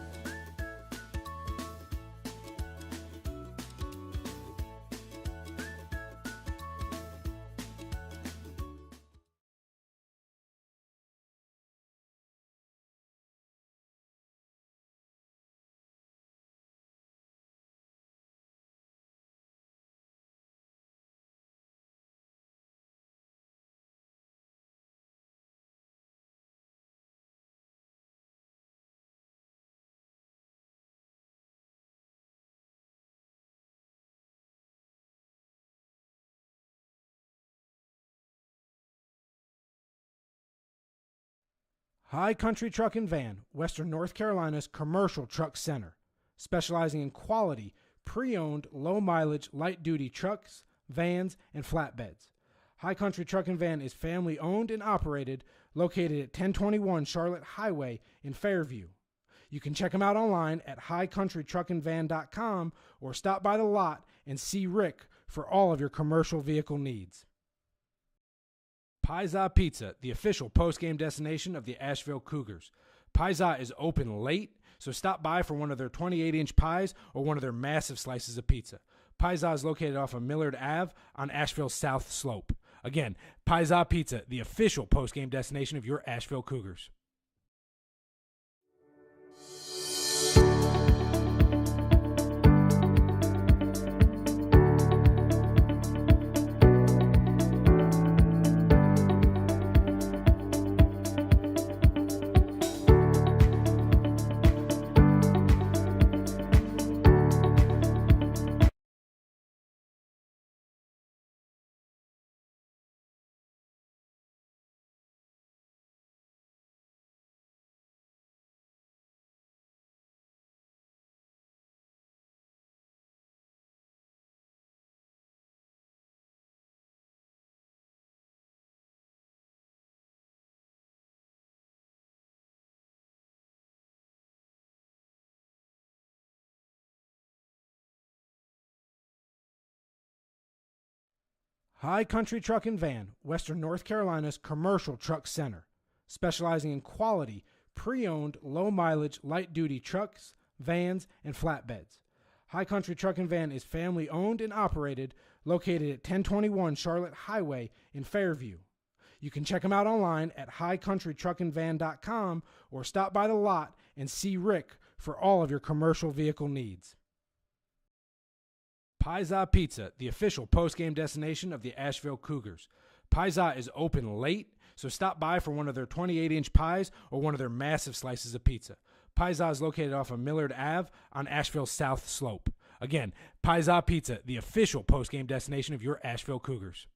High Country Truck and Van, Western North Carolina's commercial truck center, specializing in quality, pre-owned, low-mileage, light-duty trucks, vans, and flatbeds. High Country Truck and Van is family-owned and operated, located at 1021 Charlotte Highway in Fairview. You can check them out online at highcountrytruckandvan.com or stop by the lot and see Rick for all of your commercial vehicle needs. Pizza Pizza, the official post-game destination of the Asheville Cougars. Pizza is open late, so stop by for one of their 28-inch pies or one of their massive slices of pizza. Pizza is located off of Millard Ave on Asheville's South Slope. Again, Pizza Pizza, the official post-game destination of your Asheville Cougars. High Country Truck and Van, Western North Carolina's commercial truck center, specializing in quality, pre-owned, low-mileage, light-duty trucks, vans, and flatbeds. High Country Truck and Van is family-owned and operated, located at 1021 Charlotte Highway in Fairview. You can check them out online at highcountrytruckandvan.com or stop by the lot and see Rick for all of your commercial vehicle needs. Pizza Pizza, the official post-game destination of the Asheville Cougars. Pizza is open late, so stop by for one of their 28-inch pies or one of their massive slices of pizza. Pizza is located off of Millard Ave on Asheville's South Slope. Again, Paisa Pizza, the official post-game destination of your Asheville Cougars.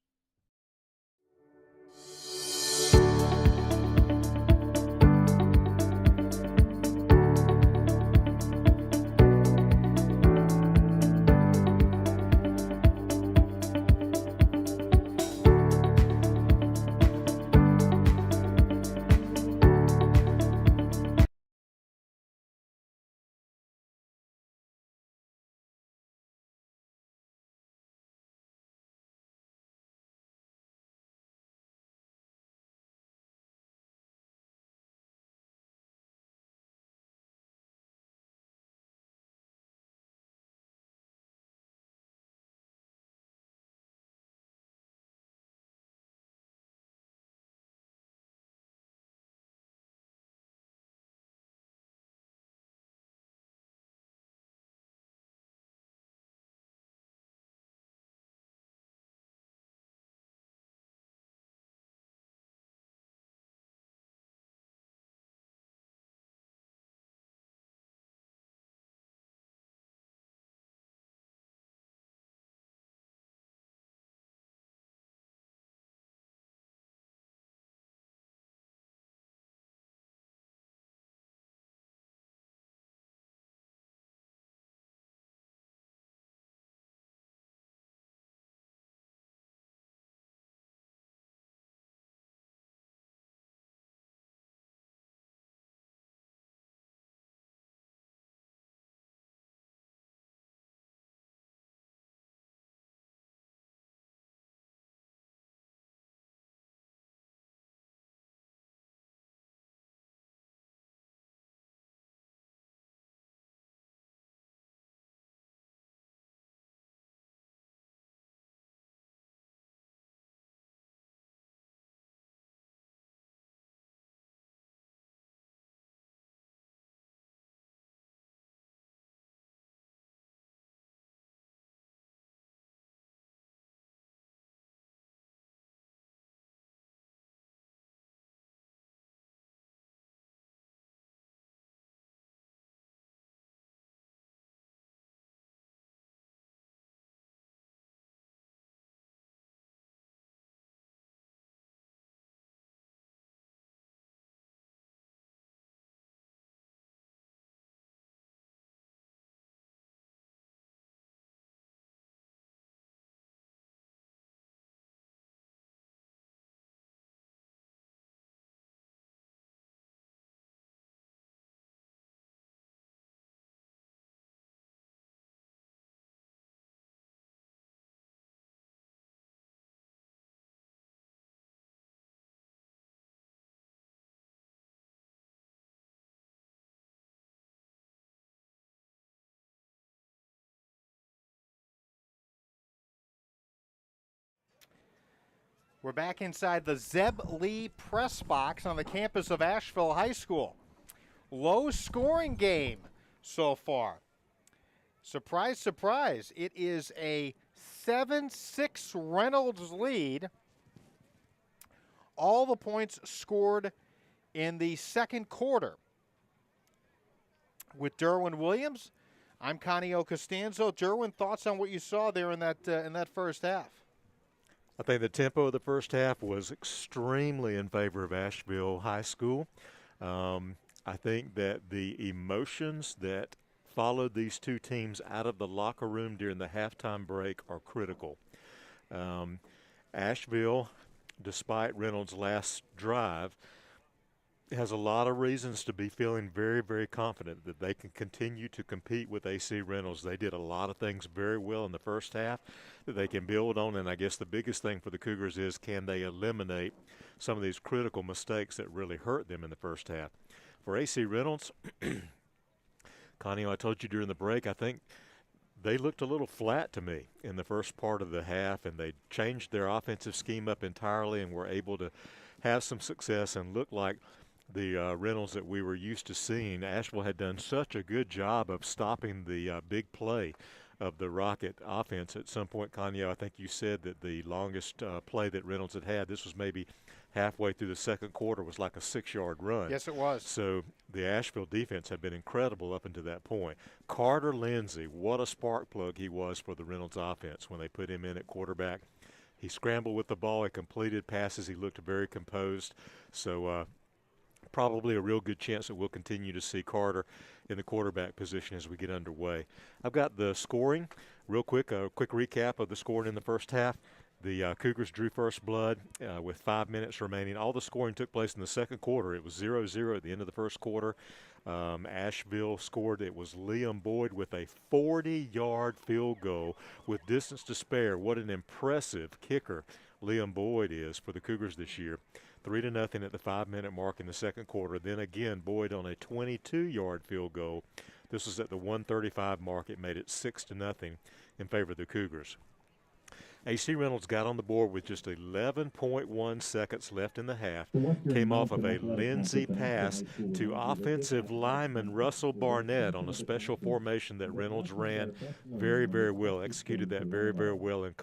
We're back inside the Zeb Lee press box on the campus of Asheville High School. Low scoring game so far. Surprise, surprise. It is a 7-6 Reynolds lead. All the points scored in the second quarter. With Derwin Williams, I'm Connie Costanzo. Derwin, thoughts on what you saw there in that first half?
I think the tempo of the first half was extremely in favor of Asheville High School. I think that the emotions that followed these two teams out of the locker room during the halftime break are critical. Asheville, despite Reynolds' last drive, has a lot of reasons to be feeling very, very confident that they can continue to compete with AC Reynolds. They did a lot of things very well in the first half that they can build on, and I guess the biggest thing for the Cougars is can they eliminate some of these critical mistakes that really hurt them in the first half. For AC Reynolds, Connie, I told you during the break, I think they looked a little flat to me in the first part of the half, and they changed their offensive scheme up entirely and were able to have some success and look like the Reynolds that we were used to seeing. Asheville had done such a good job of stopping the big play of the Rocket offense. At some point, Kanye, I think you said that the longest play that Reynolds had, this was maybe halfway through the second quarter, was like a 6-yard run.
Yes, it was.
So the Asheville defense had been incredible up until that point. Carter Lindsey, what a spark plug he was for the Reynolds offense when they put him in at quarterback. He scrambled with the ball. He completed passes. He looked very composed. So probably a real good chance that we'll continue to see Carter in the quarterback position as we get underway. I've got the scoring real quick, a quick recap of the scoring in the first half. The Cougars drew first blood with 5 minutes remaining. All the scoring took place in the second quarter. It was 0-0 at the end of the first quarter. Asheville scored. It was Liam Boyd with a 40-yard field goal with distance to spare. What an impressive kicker Liam Boyd is for the Cougars this year. 3-0 at the 5-minute mark in the second quarter. Then again, Boyd on a 22-yard field goal. This was at the 1:35 mark. It made it 6-0 in favor of the Cougars. AC Reynolds got on the board with just 11.1 seconds left in the half. Came off of a Lindsey pass to offensive lineman Russell Barnett on a special formation that Reynolds ran very, very well, executed that very, very well, and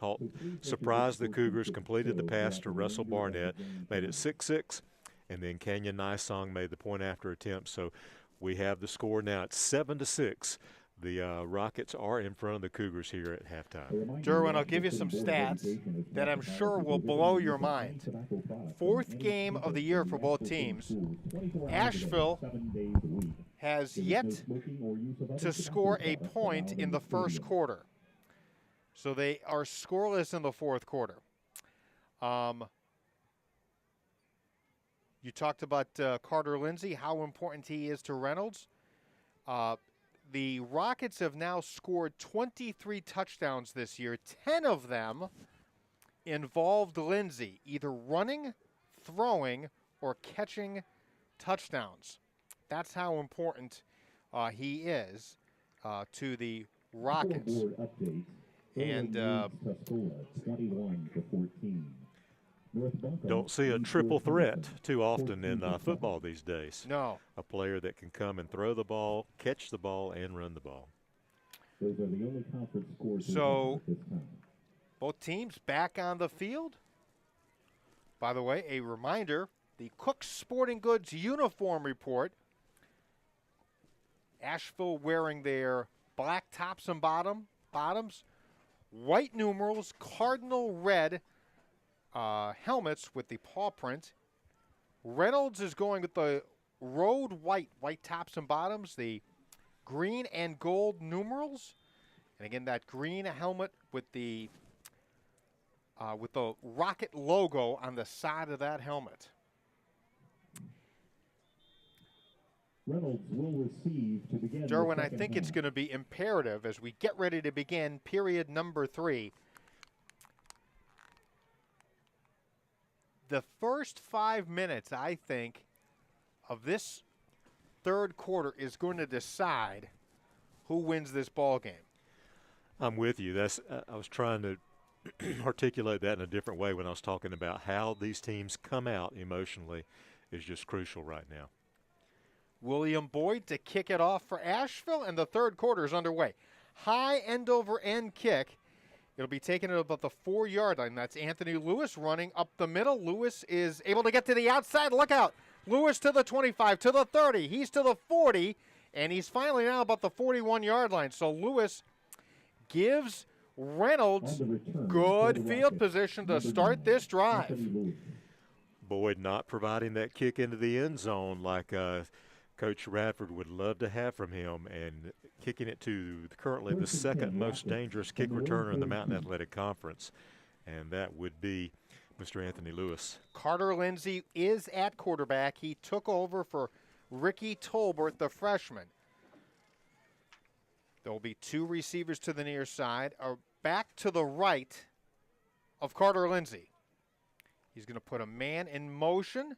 surprised the Cougars, completed the pass to Russell Barnett, made it 6-6, and then Kenyon Nysong made the point after attempt. So we have the score now at 7-6. The Rockets are in front of the Cougars here at halftime.
Derwin, I'll give you some stats that I'm sure will blow your mind. 4th game of the year for both teams. Asheville has yet to score a point in the first quarter. So they are scoreless in the fourth quarter. You talked about Carter Lindsey, how important he is to Reynolds. The Rockets have now scored 23 touchdowns this year. 10 of them involved Lindsey, either running, throwing, or catching touchdowns. That's how important he is to the Rockets. And
don't see a triple threat too often in football these days.
No.
A player that can come and throw the ball, catch the ball, and run the ball.
Those are the only conference scores.
So both teams back on the field. By the way, a reminder, the Cook's Sporting Goods uniform report. Asheville wearing their black tops and bottoms, white numerals, cardinal red helmets with the paw print. Reynolds is going with the road white tops and bottoms, the green and gold numerals, and again that green helmet with the Rocket logo on the side of that helmet.
Reynolds will receive to begin.
Derwin, I think it's going to be imperative as we get ready to begin period number 3. The first 5 minutes, I think, of this third quarter is going to decide who wins this ball game.
I'm with you. I was trying to articulate that in a different way when I was talking about how these teams come out emotionally is just crucial right now.
William Boyd to kick it off for Asheville, and the third quarter is underway. High end-over-end kick. It'll be taken at about the 4-yard line. That's Anthony Lewis running up the middle. Lewis is able to get to the outside. Look out. Lewis to the 25, to the 30. He's to the 40, and he's finally now about the 41-yard line. So Lewis gives Reynolds good field position to start this drive.
Boyd not providing that kick into the end zone like Coach Radford would love to have from him, and kicking it to currently the second most dangerous kick returner in the Mountain Athletic Conference, and that would be Mr. Anthony Lewis.
Carter Lindsey is at quarterback. He took over for Ricky Tolbert, the freshman. There will be 2 receivers to the near side, back to the right of Carter Lindsey. He's going to put a man in motion.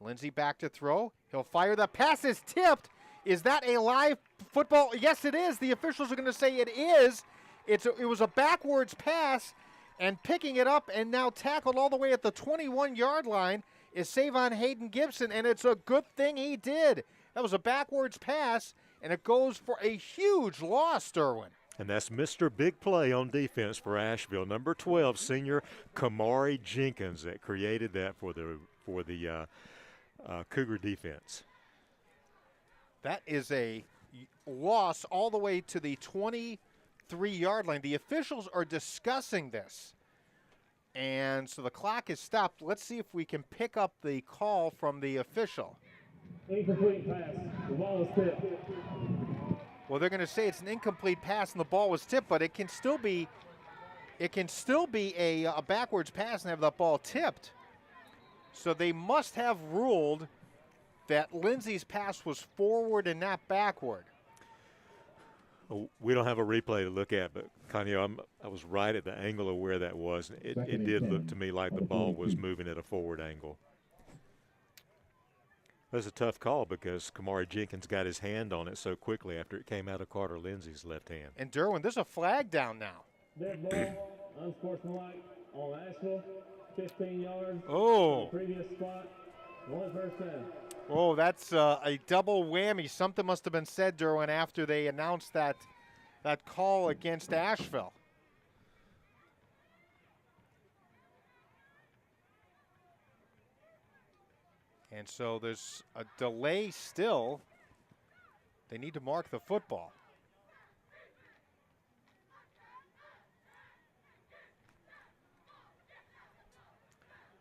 Lindsey back to throw. He'll fire. The pass is tipped. Is that a live football? Yes, it is. The officials are going to say it is. It was a backwards pass, and picking it up and now tackled all the way at the 21-yard line is Savon Hayden Gibson, and it's a good thing he did. That was a backwards pass, and it goes for a huge loss, Derwin.
And that's Mr. Big Play on defense for Asheville, number 12, senior Kamari Jenkins, that created that for the Cougar defense.
That is a loss all the way to the 23-yard line. The officials are discussing this. And so the clock is stopped. Let's see if we can pick up the call from the official.
Incomplete pass. The ball was tipped.
Well, they're going to say it's an incomplete pass and the ball was tipped, but it can still be a backwards pass and have the ball tipped. So they must have ruled that Lindsey's pass was forward and not backward.
We don't have a replay to look at, but Connie, I was right at the angle of where that was. It did look to me like the ball was moving at a forward angle. That's a tough call because Kamari Jenkins got his hand on it so quickly after it came out of Carter Lindsey's left hand.
And Derwin, there's a flag down now.
Dead ball, unsportsmanlike on Asheville, 15 yards.
Oh.
Previous spot, 1 first down.
Oh, that's a double whammy. Something must have been said, Derwin, after they announced that call against Asheville. And so there's a delay still. They need to mark the football.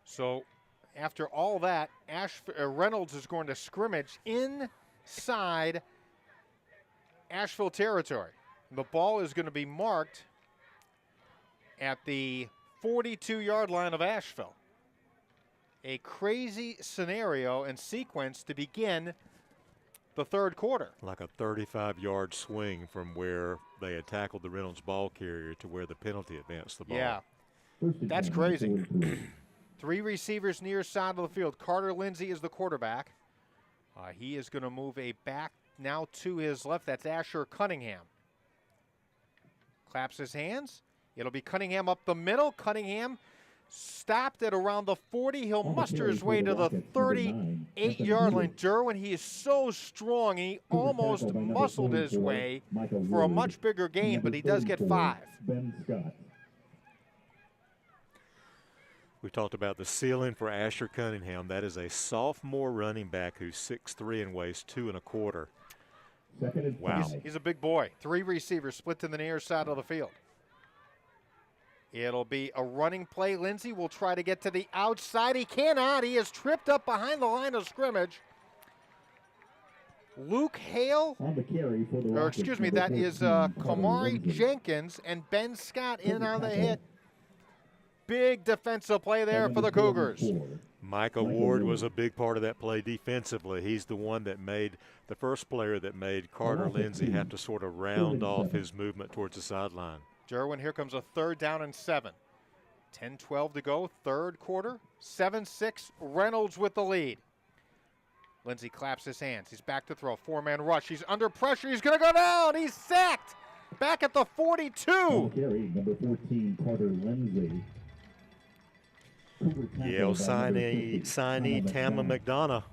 So after all that, Reynolds is going to scrimmage inside Asheville territory. The ball is going to be marked at the 42-yard line of Asheville. A crazy scenario and sequence to begin the third quarter.
Like a 35-yard swing from where they had tackled the Reynolds ball carrier to where the penalty advanced the ball.
Yeah, that's crazy. 3 receivers near side of the field. Carter Lindsey is the quarterback. He is going to move a back now to his left. That's Asher Cunningham. Claps his hands. It'll be Cunningham up the middle. Cunningham stopped at around the 40. He'll muster his way to the 38-yard line. Derwin, he is so strong. He almost muscled his way for a much bigger gain, but he does get 5.
We talked about the ceiling for Asher Cunningham. That is a sophomore running back who's 6'3" and weighs 2 1/4. Wow.
He's a big boy. 3 receivers split to the near side of the field. It'll be a running play. Lindsey will try to get to the outside. He cannot. He is tripped up behind the line of scrimmage. Luke Hale, or excuse me, that is Kamari Jenkins and Ben Scott in on the hit. Big defensive play there for the Cougars.
Micah Ward was a big part of that play defensively. He's the one that made the first player that made Carter Lindsey have to sort of round off his movement towards the sideline.
Derwin, here comes a 3rd down and 7. 10-12 to go, third quarter. 7-6, Reynolds with the lead. Lindsey claps his hands. He's back to throw. 4-man rush. He's under pressure. He's going to go down. He's sacked. Back at the 42.
Number 14, Carter Lindsey.
Yale signee Tama McDonough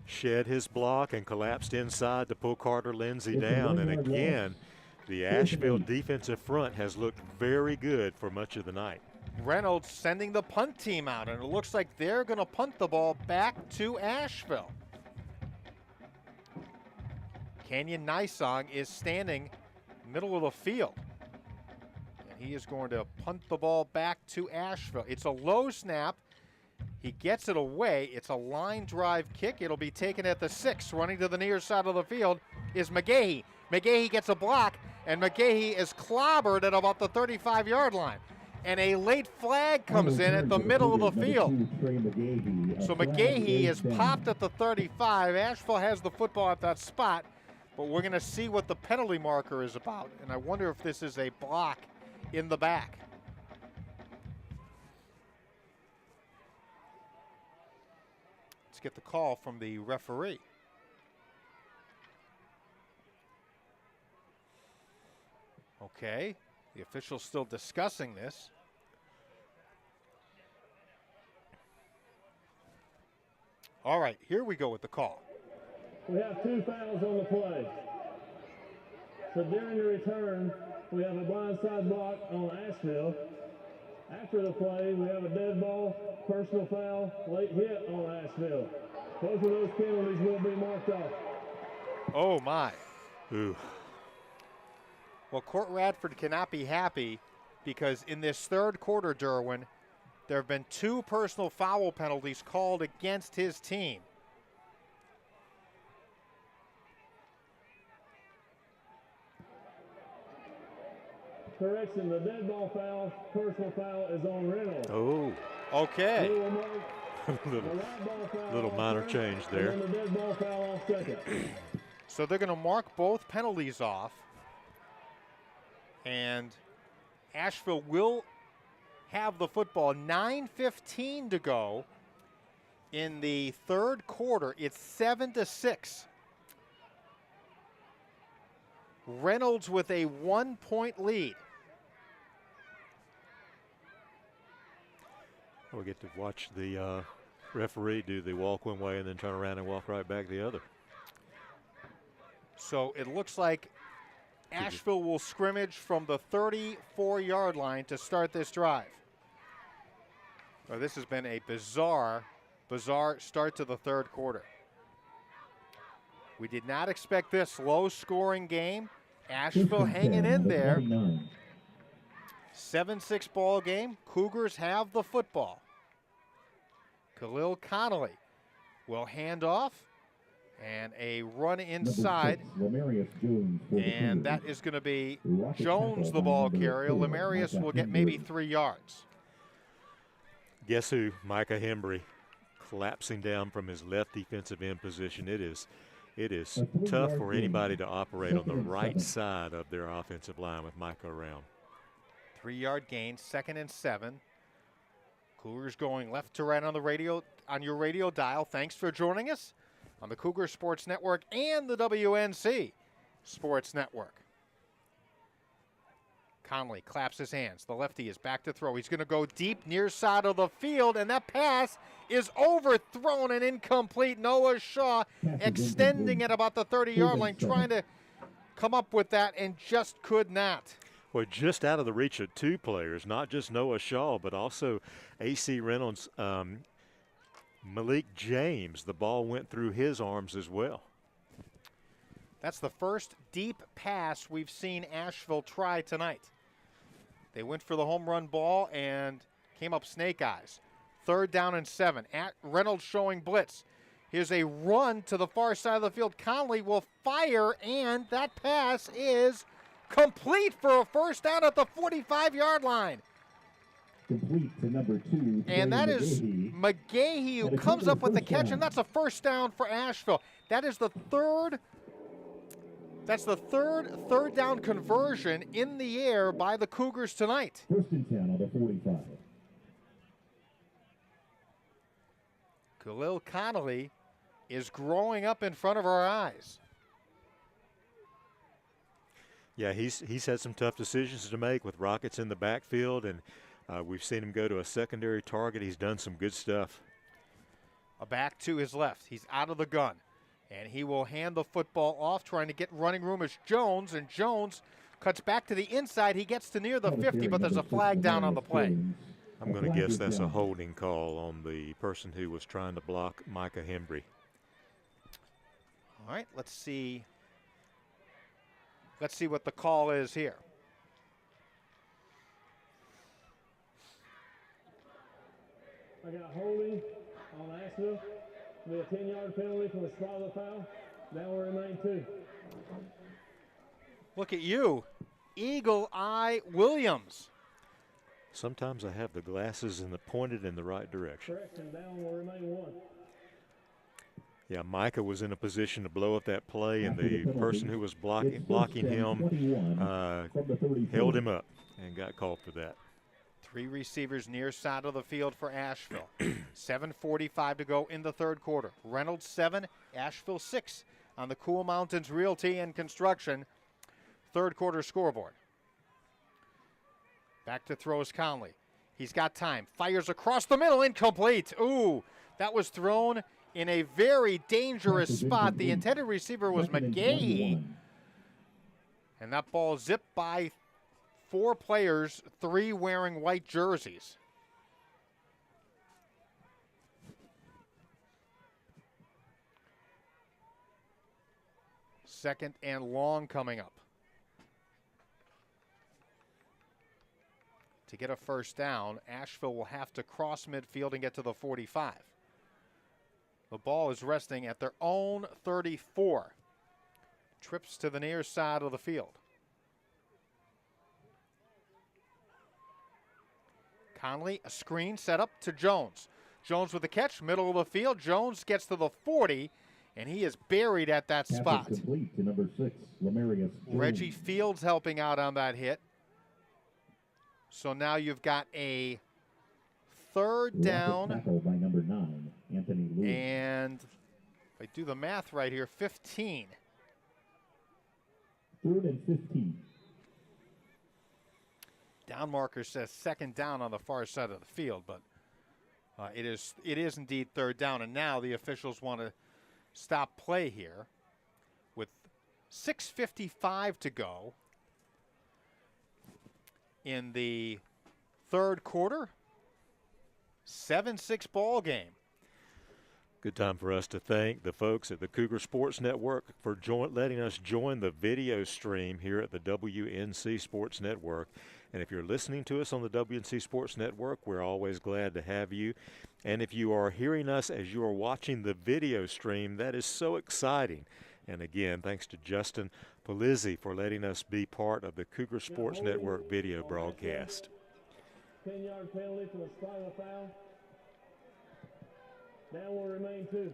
shed his block and collapsed inside to pull Carter Lindsey down. And again, the Asheville defensive front has looked very good for much of the night.
Reynolds sending the punt team out, and it looks like they're going to punt the ball back to Asheville. Kenyon Nysong is standing middle of the field. He is going to punt the ball back to Asheville. It's a low snap. He gets it away. It's a line drive kick. It'll be taken at the 6. Running to the near side of the field is McGahee. McGahee gets a block, and McGahee is clobbered at about the 35-yard line. And a late flag comes in at the middle of the field. So McGahee is popped at the 35. Asheville has the football at that spot, but we're going to see what the penalty marker is about. And I wonder if this is a block in the back. Let's get the call from the referee. Okay, the official's still discussing this. All right, here we go with the call.
We have 2 fouls on the play. So during the return, we have a blindside block on Asheville. After the play, we have a dead ball, personal foul, late hit on Asheville. Both of those penalties will be marked off.
Oh, my.
Ooh.
Well, Court Radford cannot be happy because in this third quarter, Derwin, there have been 2 personal foul penalties called against his team.
Correction, the dead ball foul, personal foul is on Reynolds.
Oh.
Okay.
little minor change there.
And then the dead ball foul off second.
So they're going to mark both penalties off. And Asheville will have the football. 9:15 to go in the third quarter. It's 7-6. Reynolds with a 1-point lead.
We get to watch the referee do the walk one way and then turn around and walk right back the other.
So it looks like Asheville will scrimmage from the 34-yard line to start this drive. Well, this has been a bizarre start to the third quarter. We did not expect this low-scoring game. Asheville hanging in there. 7-6 ball game. Cougars have the football. Khalil Connolly will hand off. And a run inside. And that is going to be Jones, the ball carrier. Lemarius will get maybe 3 yards.
Guess who? Micah Hembry collapsing down from his left defensive end position. It is tough for anybody to operate on the right side of their offensive line with Micah around.
3-yard gain, 2nd and 7. Cougars going left to right on the radio, on your radio dial. Thanks for joining us on the Cougar Sports Network and the WNC Sports Network. Conley claps his hands. The lefty is back to throw. He's going to go deep near side of the field, and that pass is overthrown and incomplete. Noah Shaw extending at about the 30-yard line, trying to come up with that and just could not.
Well, just out of the reach of 2 players, not just Noah Shaw, but also A.C. Reynolds, Malik James. The ball went through his arms as well.
That's the first deep pass we've seen Asheville try tonight. They went for the home run ball and came up snake eyes. 3rd down and 7. Reynolds showing blitz. Here's a run to the far side of the field. Conley will fire, and that pass is complete for a first down at the 45-yard line.
Complete to number 2.
And that is McGahee who comes up with the catch, and that's a first down for Asheville. That is the third third down conversion in the air by the Cougars tonight.
1st and 10 on the 45.
Khalil Connolly is growing up in front of our eyes.
Yeah, he's had some tough decisions to make with Rockets in the backfield, and we've seen him go to a secondary target. He's done some good stuff.
A back to his left. He's out of the gun. And he will hand the football off, trying to get running room as Jones. And Jones cuts back to the inside. He gets to near the 50, but there's a flag down on the play.
I'm going to guess that's a holding call on the person who was trying to block Micah Hembry.
All right, let's see. Let's see what the call is here.
I got holding on Asheville. Be a 10-yard penalty for the spot of the foul. That will remain 2.
Look at you, Eagle Eye Williams.
Sometimes I have the glasses and pointed in the right direction.
Correction, down will remain 1.
Yeah, Micah was in a position to blow up that play, and the person who was blocking him held him up and got called for that.
3 receivers near side of the field for Asheville. 7:45 to go in the third quarter. Reynolds 7, Asheville 6 on the Cool Mountains Realty and Construction third quarter scoreboard. Back to throws Conley. He's got time. Fires across the middle. Incomplete. Ooh, that was thrown in a very dangerous spot. The intended receiver was McGahee. And that ball zipped by 4 players, 3 wearing white jerseys. Second and long coming up. To get a first down, Asheville will have to cross midfield and get to the 45. The ball is resting at their own 34. Trips to the near side of the field. Conley, a screen set up to Jones. Jones with the catch, middle of the field. Jones gets to the 40, and he is buried at that spot.
Complete to number 6, Lamarius Jones.
Reggie Fields helping out on that hit. So now you've got a third down.
Tackled by number 9, Anthony Lewis.
And if I do the math right here, 15.
3rd and 15.
Down marker says second down on the far side of the field, but it is indeed third down. And now the officials want to stop play here with 6:55 to go in the third quarter. 7-6 ball game.
Good time for us to thank the folks at the Cougar Sports Network for letting us join the video stream here at the WNC Sports Network. And if you're listening to us on the WNC Sports Network, we're always glad to have you. And if you are hearing us as you are watching the video stream, that is so exciting. And again, thanks to Justin Polizzi for letting us be part of the Cougar Sports Network video broadcast.
10-yard penalty for the start of the foul. Down will remain 2.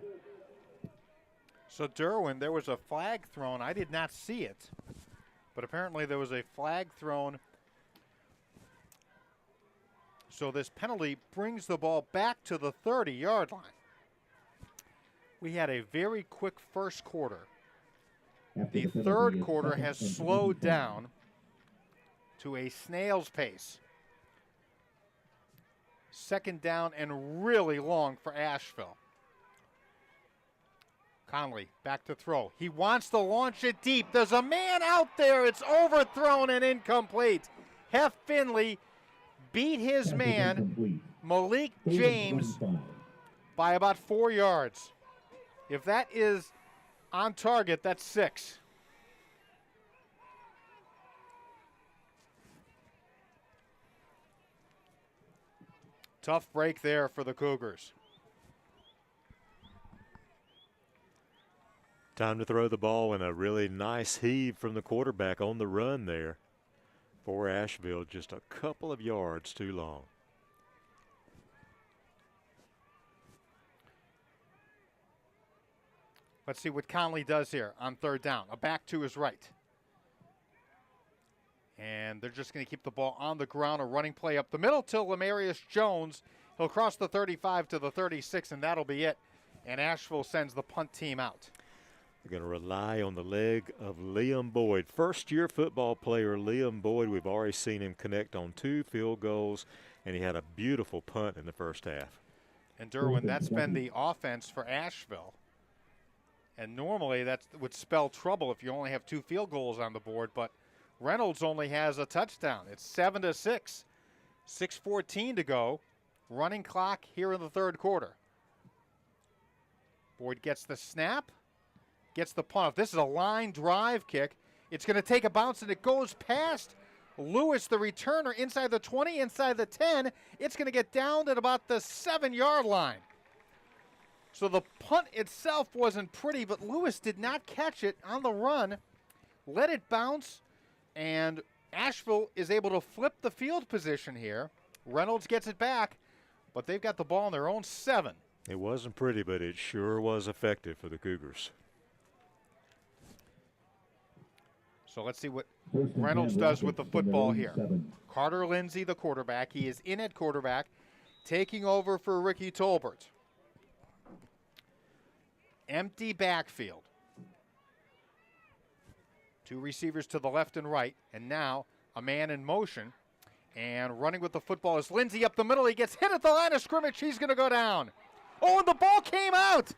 So Derwin, there was a flag thrown. I did not see it, but apparently there was a flag thrown. So this penalty brings the ball back to the 30-yard line. We had a very quick first quarter. The third quarter has slowed down to a snail's pace. Second down and really long for Asheville. Conley back to throw. He wants to launch it deep. There's a man out there. It's overthrown and incomplete. Hef Finley beat his man, Malik James, by about 4 yards. If that is on target, that's 6. Tough break there for the Cougars.
Time to throw the ball, and a really nice heave from the quarterback on the run there for Asheville, just a couple of yards too long.
Let's see what Conley does here on third down. A back to his right. And they're just going to keep the ball on the ground, a running play up the middle till Lamarius Jones. He'll cross the 35 to the 36, and that'll be it. And Asheville sends the punt team out.
They're going to rely on the leg of Liam Boyd. First-year football player Liam Boyd. We've already seen him connect on 2 field goals, and he had a beautiful punt in the first half.
And Derwin, that's been the offense for Asheville. And normally that would spell trouble if you only have 2 field goals on the board, but Reynolds only has a touchdown. It's 7-6. 6:14 to go. Running clock here in the third quarter. Boyd gets the snap, gets the punt. If this is a line drive kick, it's going to take a bounce, and it goes past Lewis, the returner, inside the 20, inside the 10. It's going to get down at about the 7-yard line. So the punt itself wasn't pretty, but Lewis did not catch it on the run, let it bounce, and Asheville is able to flip the field position here. Reynolds gets it back, but they've got the ball on their own 7.
It wasn't pretty, but it sure was effective for the Cougars.
So let's see what Reynolds does with the football here. Carter Lindsay, the quarterback. He is in at quarterback, taking over for Ricky Tolbert. Empty backfield. 2 receivers to the left and right, and now a man in motion. And running with the football is Lindsay up the middle. He gets hit at the line of scrimmage. He's going to go down. Oh, and the ball came out.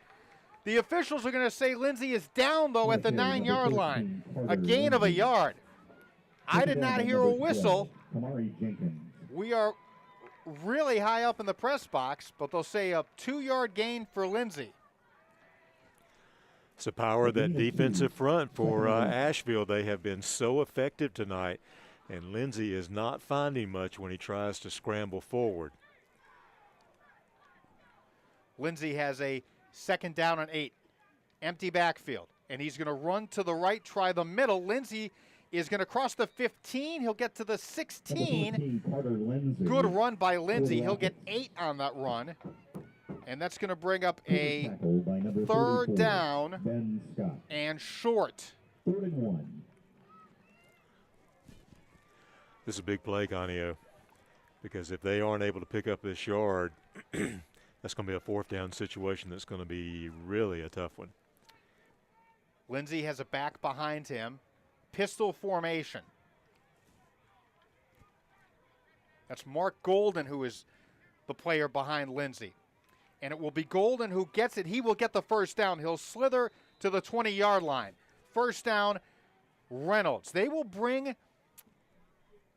The officials are going to say Lindsay is down, though, at the 9-yard line. A gain of a yard. I did not hear a whistle. We are really high up in the press box, but they'll say a 2-yard gain for Lindsay.
It's the power of that defensive front for Asheville. They have been so effective tonight, and Lindsay is not finding much when he tries to scramble forward.
Lindsay has a 2nd down and 8, empty backfield, and he's going to run to the right, try the middle. Lindsay is going to cross the 15. He'll get to the 16. Good run by Lindsay. He'll get 8 on that run. And that's going to bring up a 3rd down and short.
3rd and 1.
This is a big play, Conio, because if they aren't able to pick up this yard, that's going to be a 4th down situation that's going to be really a tough one.
Lindsay has a back behind him. Pistol formation. That's Mark Golden, who is the player behind Lindsay. And it will be Golden who gets it. He will get the 1st down. He'll slither to the 20-yard line. 1st down, Reynolds. They will bring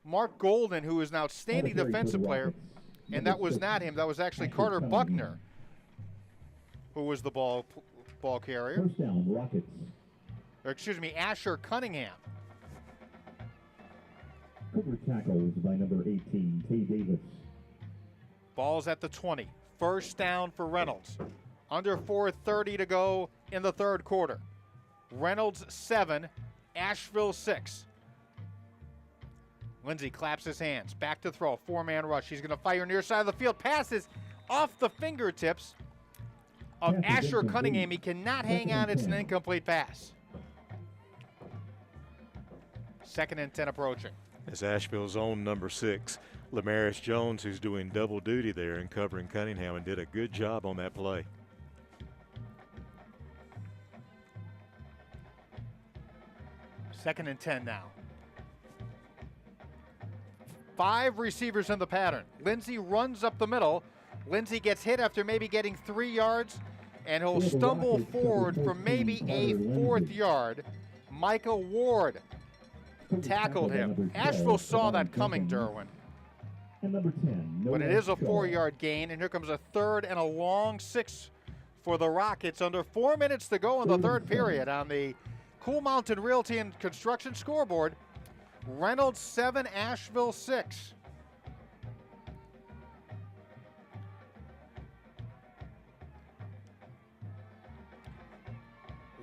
Mark Golden, who is an outstanding defensive player, and that was not him. That was actually Carter Buckner, who was the ball carrier.
1st down, Rockets.
Or excuse me, Asher Cunningham.
Cougar tackles by number 18, Tay Davis.
Ball's at the 20. 1st down for Reynolds. Under 4:30 to go in the 3rd quarter. Reynolds 7, Asheville 6. Lindsay claps his hands. Back to throw. 4-man rush. He's going to fire near side of the field. Passes off the fingertips of Asher Cunningham. He cannot hang on. It's an incomplete pass. 2nd and 10 approaching.
It's Asheville's own number 6, Lamaris Jones, who's doing double duty there and covering Cunningham, and did a good job on that play.
Second and 10 now. 5 receivers in the pattern. Lindsay runs up the middle. Lindsay gets hit after maybe getting 3 yards, and he'll stumble forward for maybe a 4th yard. Micah Ward tackled him. Asheville saw that coming, Derwin.
And number 10,
But it is a 4-yard gain, and here comes a 3rd and a long 6 for the Rockets. Under 4 minutes to go in the 3rd period on the Cool Mountain Realty and Construction scoreboard. Reynolds 7, Asheville 6.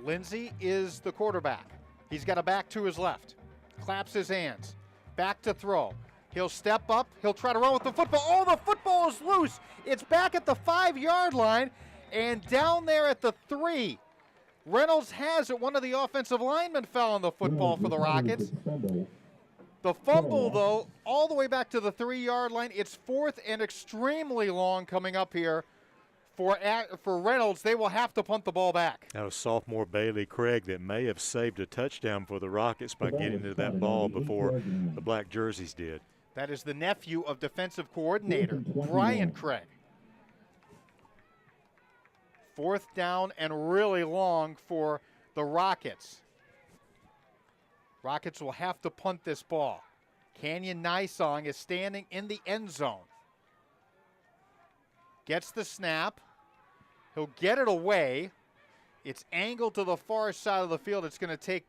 Lindsay is the quarterback. He's got a back to his left. Claps his hands. Back to throw. He'll step up. He'll try to run with the football. Oh, the football is loose. It's back at the 5-yard line and down there at the 3. Reynolds has it. One of the offensive linemen fell on the football for the Rockets. The fumble, though, all the way back to the 3-yard line. It's 4th and extremely long coming up here for Reynolds. They will have to punt the ball back.
That was sophomore Bailey Craig that may have saved a touchdown for the Rockets by getting to that ball before the black jerseys did.
That is the nephew of defensive coordinator Brian Craig. 4th down and really long for the Rockets. Rockets will have to punt this ball. Canyon Nysong is standing in the end zone. Gets the snap. He'll get it away. It's angled to the far side of the field. It's going to take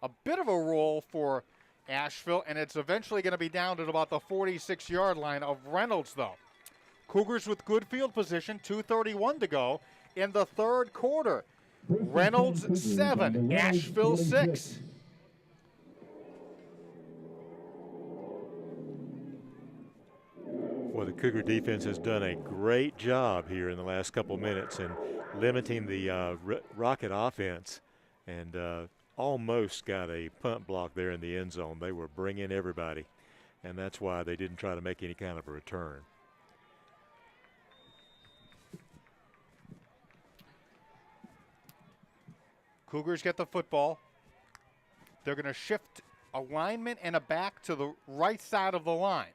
a bit of a roll for Asheville, and it's eventually going to be down at about the 46-yard line of Reynolds, though. Cougars with good field position, 2:31 to go in the 3rd quarter. Reynolds 7, Asheville 6.
Well, the Cougar defense has done a great job here in the last couple minutes in limiting the Rocket offense, and almost got a punt block there in the end zone. They were bringing everybody, and that's why they didn't try to make any kind of a return.
Cougars get the football. They're going to shift a lineman and a back to the right side of the line.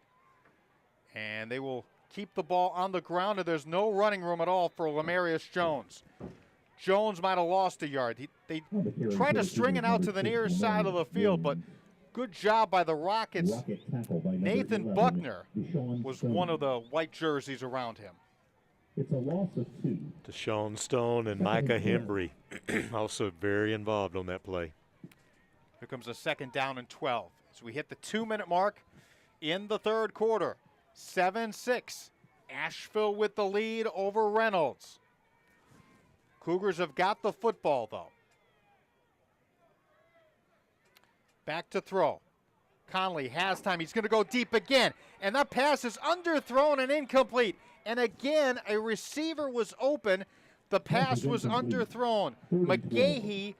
And they will keep the ball on the ground, and there's no running room at all for Lamarius Jones. Jones might have lost a yard. They tried to string it out to the near side of the field, but Good job by the Rockets.
Rocket tackle by number
Nathan
11,
Buckner
Deshaun
was
Stone.
one of the white jerseys around him.
It's a loss of 2.
Deshaun Stone and Micah Hembry also very involved on that play.
Here comes a 2nd down and 12. So we hit the 2-minute mark in the third quarter. 7-6. Asheville with the lead over Reynolds. Cougars have got the football, though. Back to throw. Conley has time. He's going to go deep again. And that pass is underthrown and incomplete. And again, a receiver was open. The pass was underthrown. McGahee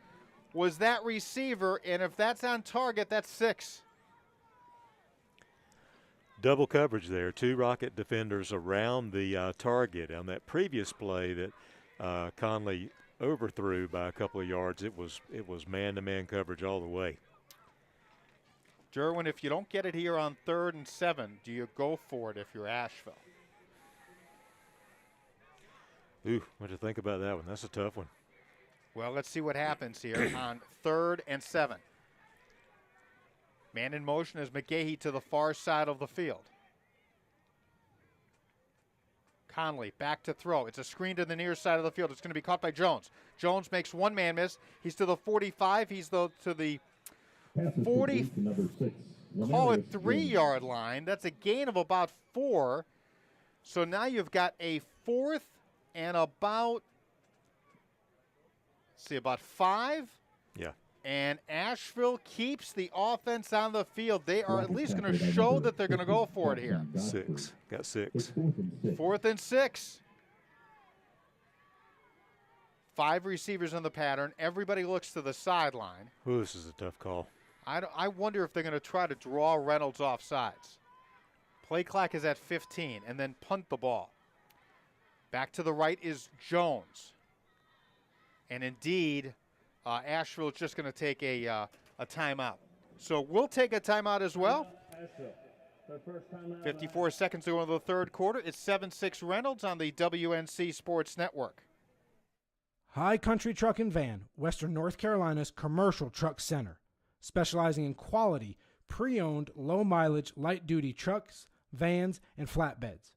was that receiver, and if that's on target, that's 6.
Double coverage there. 2 Rocket defenders around the target. On that previous play that Conley overthrew by a couple of yards, it was man-to-man coverage all the way.
Jerwin, if you don't get it here on 3rd and 7, do you go for it if you're Asheville?
Ooh, what do you think about that one? That's a tough one.
Well, let's see what happens here on 3rd and 7. Man in motion is McGahee to the far side of the field. Conley back to throw. It's a screen to the near side of the field. It's going to be caught by Jones. Jones makes one man miss. He's to the 45. He's to the 40, call it 3-yard line. That's a gain of about 4. So now you've got a 4th and about 5.
Yeah.
And Asheville keeps the offense on the field. They are at least going to show that they're going to go for it here.
6. Got 6.
4th and 6. 5 receivers in the pattern. Everybody looks to the sideline.
Ooh, this is a tough call.
I wonder if they're going to try to draw Reynolds off sides. Play clock is at 15, and then punt the ball. Back to the right is Jones. And indeed, Asheville is just going to take a timeout. So we'll take a timeout as well. 54 seconds to go into the third quarter. It's 7-6 Reynolds on the WNC Sports Network.
High Country Truck and Van, Western North Carolina's commercial truck center, specializing in quality, pre-owned, low-mileage, light-duty trucks, vans, and flatbeds.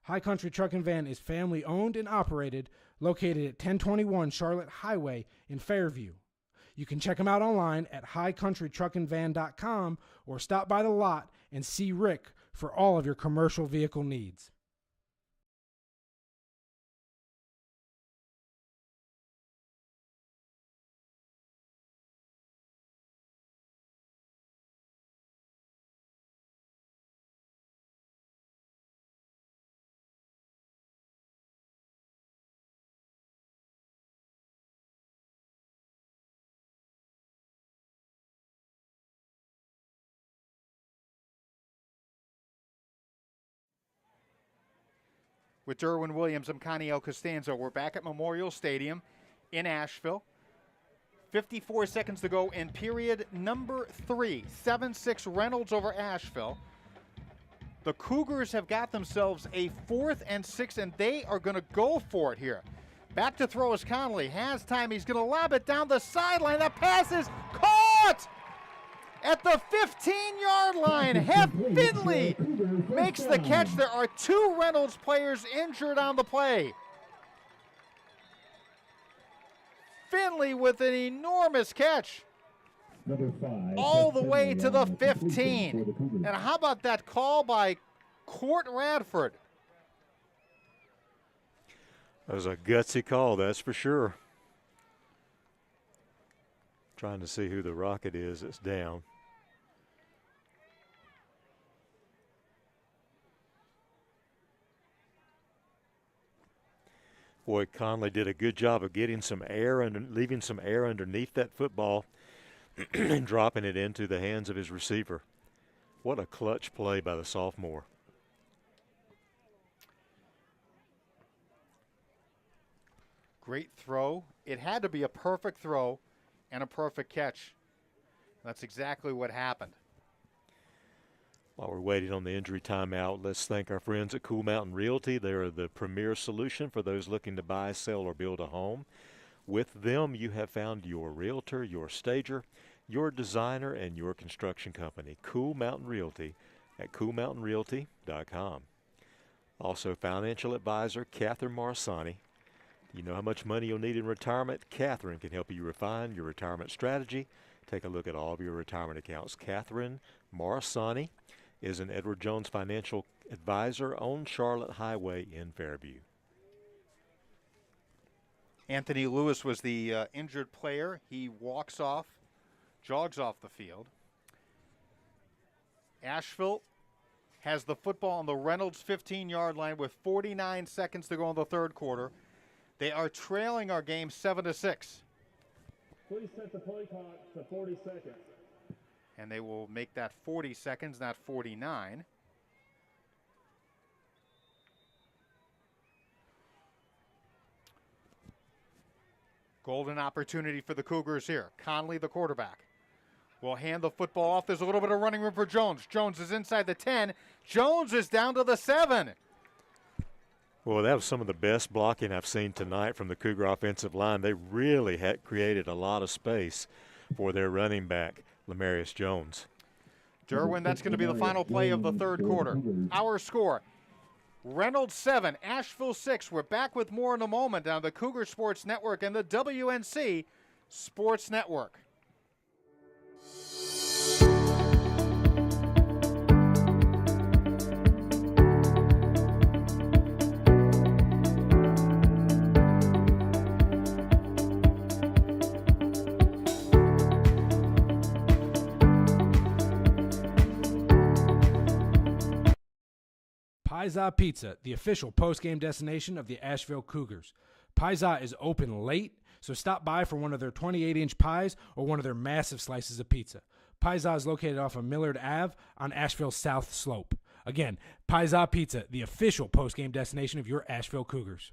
High Country Truck and Van is family-owned and operated, located at 1021 Charlotte Highway in Fairview. You can check them out online at highcountrytruckandvan.com or stop by the lot and see Rick for all of your commercial vehicle needs.
With Derwin Williams, I'm Connie El Costanzo. We're back at Memorial Stadium in Asheville. 54 seconds to go in period number 3. 7-6 Reynolds over Asheville. The Cougars have got themselves a 4th and 6, and they are going to go for it here. Back to throw is Conley. Has time. He's going to lob it down the sideline. That pass is caught at the 15-yard line. Hef Finley makes the catch. There are 2 Reynolds players injured on the play. Finley with an enormous catch. All the way to the 15. And how about that call by Court Radford?
That was a gutsy call, that's for sure. Trying to see who the Rocket is that's down. Boy, Conley did a good job of getting some air and leaving some air underneath that football and dropping it into the hands of his receiver. What a clutch play by the sophomore.
Great throw. It had to be a perfect throw and a perfect catch. That's exactly what happened.
While we're waiting on the injury timeout, let's thank our friends at Cool Mountain Realty. They are the premier solution for those looking to buy, sell, or build a home. With them, you have found your realtor, your stager, your designer and your construction company, Cool Mountain Realty at coolmountainrealty.com. Also, financial advisor Catherine Morisani. You know how much money you'll need in retirement? Catherine can help you refine your retirement strategy. Take a look at all of your retirement accounts. Catherine Morisani is an Edward Jones financial advisor on Charlotte Highway in Fairview.
Anthony Lewis was the injured player. He jogs off the field. Asheville has the football on the Reynolds 15-yard line with 49 seconds to go in the third quarter. They are trailing our game 7-6.
Please set the play clock to 40 seconds.
And they will make that 40 seconds, not 49. Golden opportunity for the Cougars here. Conley, the quarterback, will hand the football off. There's a little bit of running room for Jones. Jones is inside the 10. Jones is down to the 7.
Well, that was some of the best blocking I've seen tonight from the Cougar offensive line. They really had created a lot of space for their running back, Lamarius Jones.
Derwin, that's going to be the final play of the third quarter. Our score, Reynolds 7, Asheville 6. We're back with more in a moment on the Cougar Sports Network and the WNC Sports Network.
Pizza Pizza, the official post-game destination of the Asheville Cougars. Pizza is open late, so stop by for one of their 28-inch pies or one of their massive slices of pizza. Pizza is located off of Millard Ave on Asheville's South Slope. Again, Pizza Pizza, the official post-game destination of your Asheville Cougars.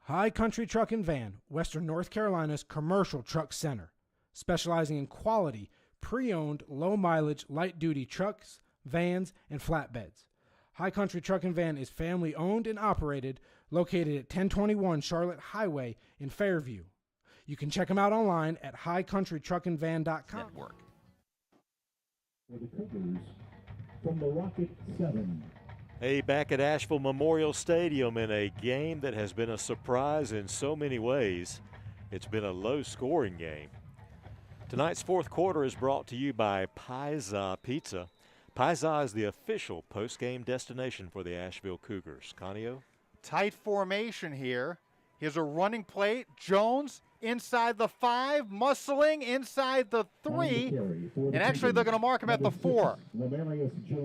High Country Truck and Van, Western North Carolina's commercial truck center, specializing in quality, pre-owned, low-mileage, light-duty trucks, vans, and flatbeds. High Country Truck and Van is family owned and operated, located at 1021 Charlotte Highway in Fairview. You can check them out online at highcountrytruckandvan.com.
Network. For the Cougars, from the Rocket 7.
Hey, back at Asheville Memorial Stadium in a game that has been a surprise in so many ways. It's been a low-scoring game. Tonight's fourth quarter is brought to you by Pizza Pizza. Pizza is the official post-game destination for the Asheville Cougars. Conio?
Tight formation here. Here's a running play. Jones inside the 5, muscling inside the 3. And actually they're going to mark him at the 4.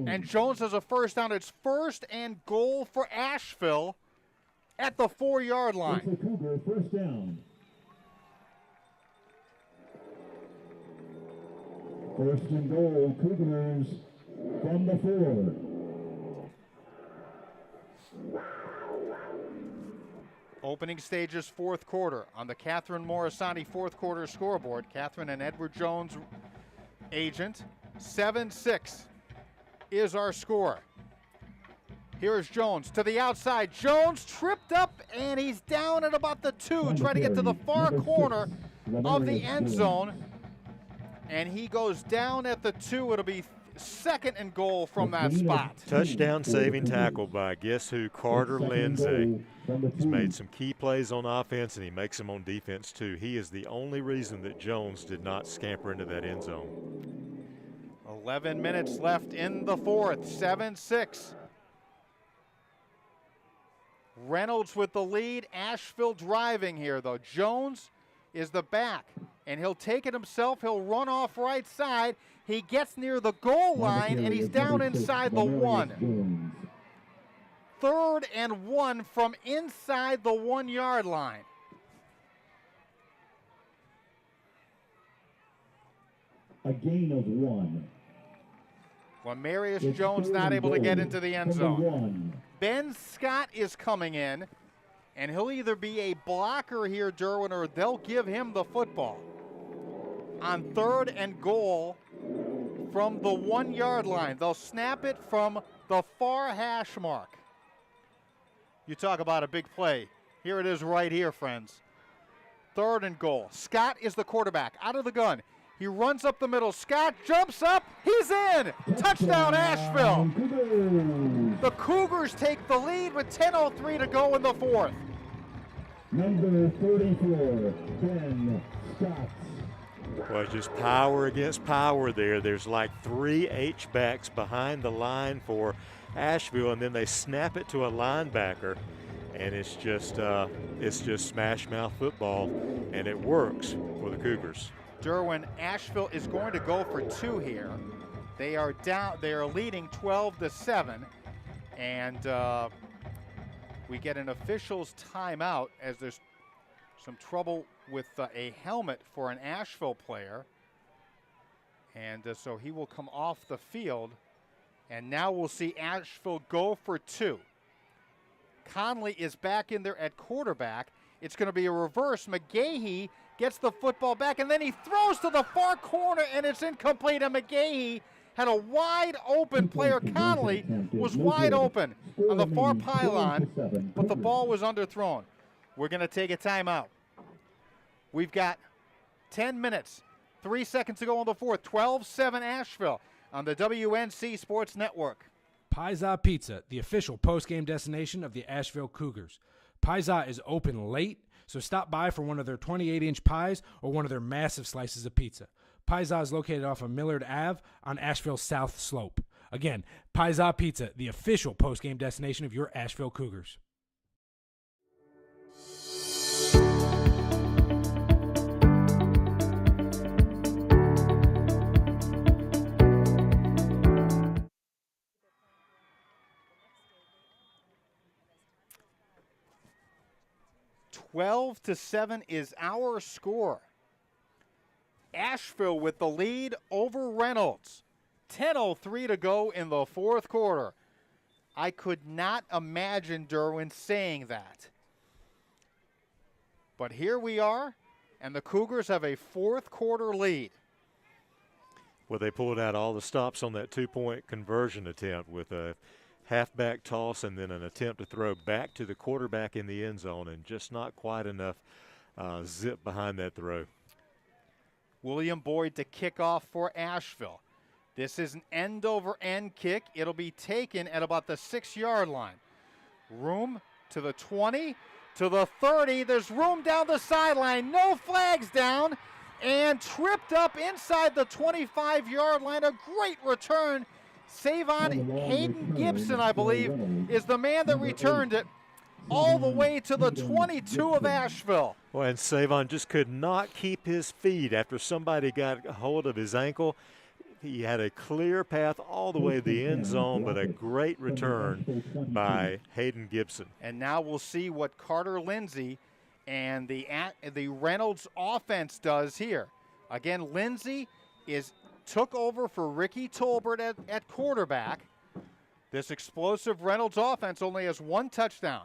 And Jones has a first down. It's 1st and goal for Asheville at the 4-yard line.
It's a Cougar first down. First and goal, Cougars from the 4.
Opening stages, fourth quarter. On the Catherine Morisani fourth quarter scoreboard, Catherine and Edward Jones agent, 7-6 is our score. Here's Jones to the outside. Jones tripped up, and he's down at about the 2, trying to get to the far corner of the end zone. And he goes down at the 2. It'll be 2nd and goal from that spot.
Touchdown saving tackle by guess who? Carter Lindsay. He's made some key plays on offense, and he makes them on defense too. He is the only reason that Jones did not scamper into that end zone.
11 minutes left in the fourth, 7-6. Reynolds with the lead. Asheville driving here, though. Jones is the back, and he'll take it himself. He'll run off right side. He gets near the goal line, and he's down inside the 1. 3rd and 1 from inside the 1-yard line.
A gain of 1.
Lamarius Jones not able to get into the end zone. Ben Scott is coming in, and he'll either be a blocker here, Derwin, or they'll give him the football. On 3rd and goal from the 1-yard line. They'll snap it from the far hash mark. You talk about a big play. Here it is right here, friends. 3rd and goal. Scott is the quarterback, out of the gun. He runs up the middle. Scott jumps up. He's in. Touchdown, Asheville. The Cougars take the lead with 10:03 to go in the 4th.
Number 34, Ben Scott.
Well, just power against power there. There's like 3 H-backs behind the line for Asheville, and then they snap it to a linebacker, and it's just smash mouth football, and it works for the Cougars.
Derwin, Asheville is going to go for 2 here. They are down. They are leading 12-7, and we get an official's timeout as there's some trouble with a helmet for an Asheville player, and so he will come off the field. And now we'll see Asheville go for 2. Conley is back in there at quarterback. It's going to be a reverse. McGahee gets the football back, and then he throws to the far corner, and it's incomplete. And McGahee had a wide open player. Conley was wide open on the far pylon, but the ball was underthrown. We're going to take a timeout. We've got 10 minutes, 3 seconds to go in the 4th. 12-7 Asheville on the WNC Sports Network.
Pizza Pizza, the official post-game destination of the Asheville Cougars. Pizza is open late, so stop by for one of their 28-inch pies or one of their massive slices of pizza. Pizza is located off of Millard Ave on Asheville's South Slope. Again, Pizza Pizza, the official post-game destination of your Asheville Cougars.
(12-7) is our score. Asheville with the lead over Reynolds. 10:03 to go in the 4th quarter. I could not imagine Derwin saying that. But here we are, and the Cougars have a 4th quarter lead.
Well, they pulled out all the stops on that 2-point conversion attempt with a halfback toss and then an attempt to throw back to the quarterback in the end zone, and just not quite enough zip behind that throw.
William Boyd to kick off for Asheville. This is an end-over-end kick. It'll be taken at about the 6-yard line. Room to the 20, to the 30. There's room down the sideline. No flags down, and tripped up inside the 25-yard line. A great return. Savon Hayden Gibson, I believe, is the man that returned it all the way to the 22 of Asheville.
Well, and Savon just could not keep his feet after somebody got a hold of his ankle. He had a clear path all the way to the end zone, but a great return by Hayden Gibson.
And now we'll see what Carter Lindsay and the Reynolds offense does here. Again, Lindsay took over for Ricky Tolbert at quarterback. This explosive Reynolds offense only has 1 touchdown.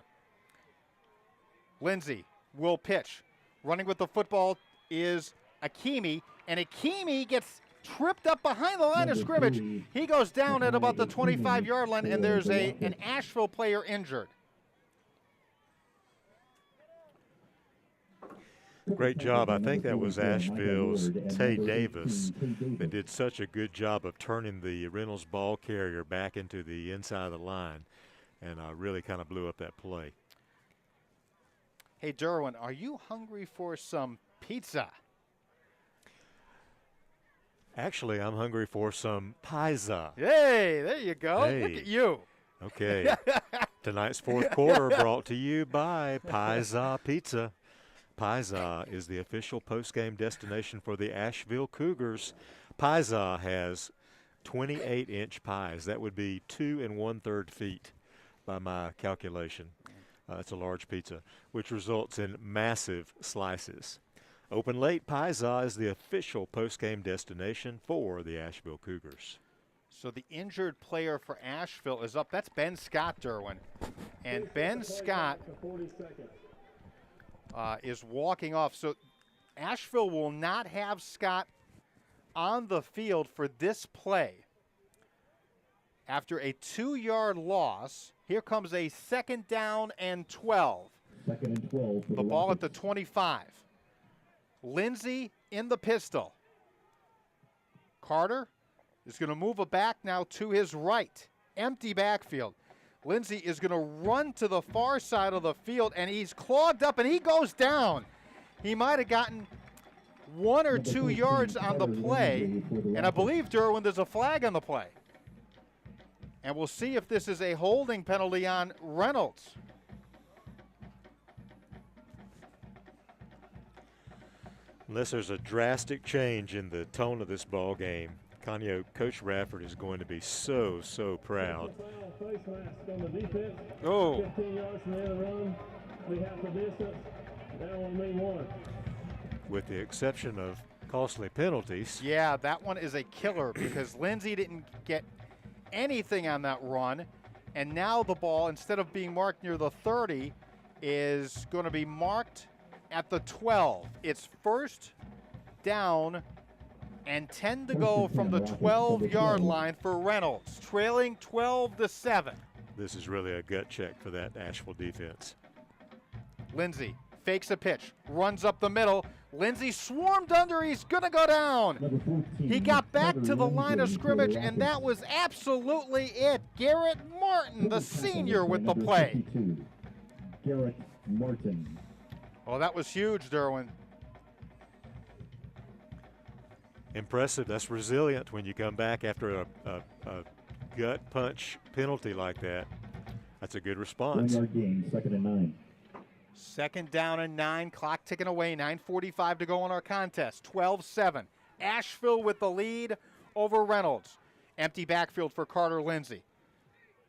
Lindsay will pitch. Running with the football is Akimi, and Akimi gets tripped up behind the line of scrimmage. He goes down at about the 25-yard line, and there's an Asheville player injured.
Great job. I think that was Asheville's Tay Davis that did such a good job of turning the Reynolds ball carrier back into the inside of the line, and really kind of blew up that play.
Hey, Derwin, are you hungry for some pizza?
Actually, I'm hungry for some pizza.
Hey, there you go.
Hey.
Look at you.
Okay. Tonight's 4th quarter brought to you by Pizza Pizza. Pizza is the official post-game destination for the Asheville Cougars. Pizza has 28-inch pies. That would be 2 1/3 feet by my calculation. It's a large pizza, which results in massive slices. Open late, Pizza is the official post-game destination for the Asheville Cougars.
So the injured player for Asheville is up. That's Ben Scott, Derwin. And Ben Scott is walking off. So Asheville will not have Scott on the field for this play. After a 2-yard loss, here comes a 2nd down and 12.
2nd and 12.
The ball at the 25. Lindsay in the pistol. Carter is going to move it back now to his right. Empty backfield. Lindsay is going to run to the far side of the field, and he's clogged up, and he goes down. He might have gotten 1 or 2 yards on the play, and I believe, Derwin, there's a flag on the play. And we'll see if this is a holding penalty on Reynolds.
Unless there's a drastic change in the tone of this ball game, Conyo, Coach Rafford is going to be so proud.
Oh.
15 yards from the end of the run. We have the distance. That will mean 1.
With the exception of costly penalties.
Yeah, that one is a killer because Lindsay didn't get anything on that run, and now the ball, instead of being marked near the 30, is going to be marked at the 12. It's first down and 10 to go from the 12-yard line for Reynolds, trailing 12-7.
This is really a gut check for that Asheville defense.
Lindsay fakes a pitch, runs up the middle. Lindsay swarmed under, he's gonna go down. He got back to the line of scrimmage, and that was absolutely it. Garrett Martin, the senior, with the play.
Garrett Martin.
Well, that was huge, Derwin.
Impressive. That's resilient when you come back after a gut punch penalty like that. That's a good response.
1 yard gain, 2nd and 9.
2nd down and 9, clock ticking away, 9:45 to go in our contest, 12-7. Asheville with the lead over Reynolds. Empty backfield for Carter Lindsay.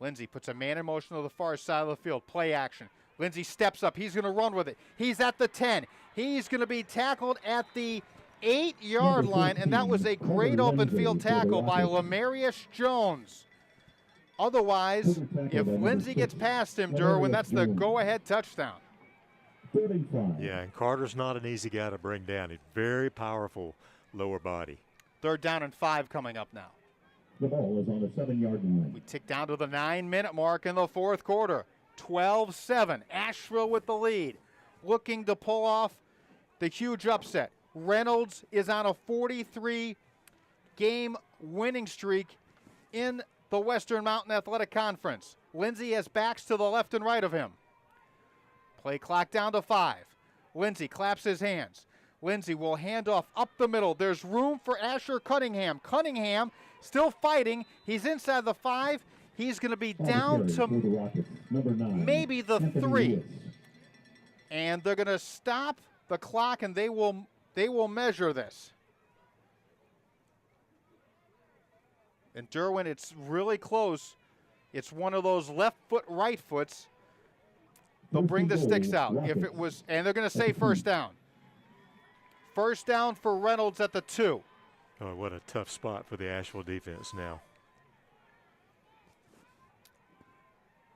Lindsay puts a man in motion to the far side of the field, play action. Lindsay steps up, he's gonna run with it. He's at the 10, he's gonna be tackled at the 8-yard line, and that was a great open field tackle by Lamarius Jones. Otherwise, if Lindsay gets past him, Derwin, that's the go-ahead touchdown.
35.
Yeah, and Carter's not an easy guy to bring down. He's very powerful lower body.
3rd down and 5 coming up now.
The ball is on the 7-yard line.
We tick down to the 9-minute mark in the 4th quarter. 12-7. Asheville with the lead, looking to pull off the huge upset. Reynolds is on a 43-game winning streak in the Western Mountain Athletic Conference. Lindsay has backs to the left and right of him. Play clock down to 5. Lindsay claps his hands. Lindsay will hand off up the middle. There's room for Asher Cunningham. Cunningham still fighting. He's inside the 5. He's going to be down to maybe the 3. And they're going to stop the clock, and they will measure this. And Derwin, it's really close. It's one of those left foot, right foots. They'll bring the sticks out. If it was, and they're going to say 1st down. 1st down for Reynolds at the 2.
Oh, what a tough spot for the Asheville defense now.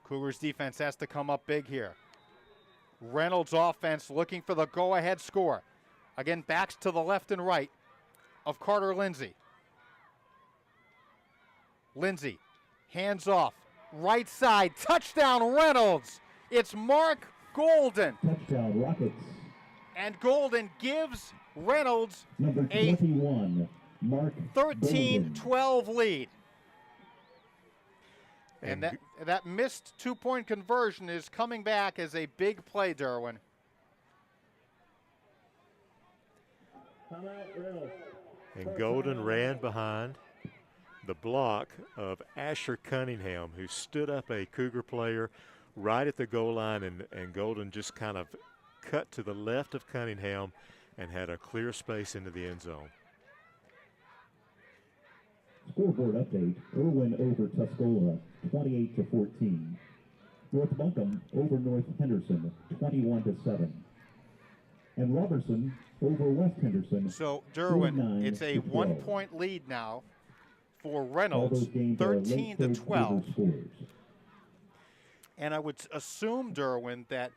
Cougars defense has to come up big here. Reynolds offense looking for the go-ahead score. Again, backs to the left and right of Carter Lindsay. Lindsay, hands off, right side, touchdown Reynolds. It's Mark Golden.
Touchdown Rockets.
And Golden gives Reynolds
Number 21, Mark
13-12 lead. And that missed 2-point conversion is coming back as a big play, Derwin.
And Golden ran behind the block of Asher Cunningham, who stood up a Cougar player right at the goal line, and Golden just kind of cut to the left of Cunningham and had a clear space into the end zone.
Scoreboard update: Irwin over Tuscola, 28-14. North Buncombe over North Henderson, 21-7. And Robertson over West Henderson.
So Derwin, it's a 1-point lead now for Reynolds, 13-12. And I would assume, Derwin, that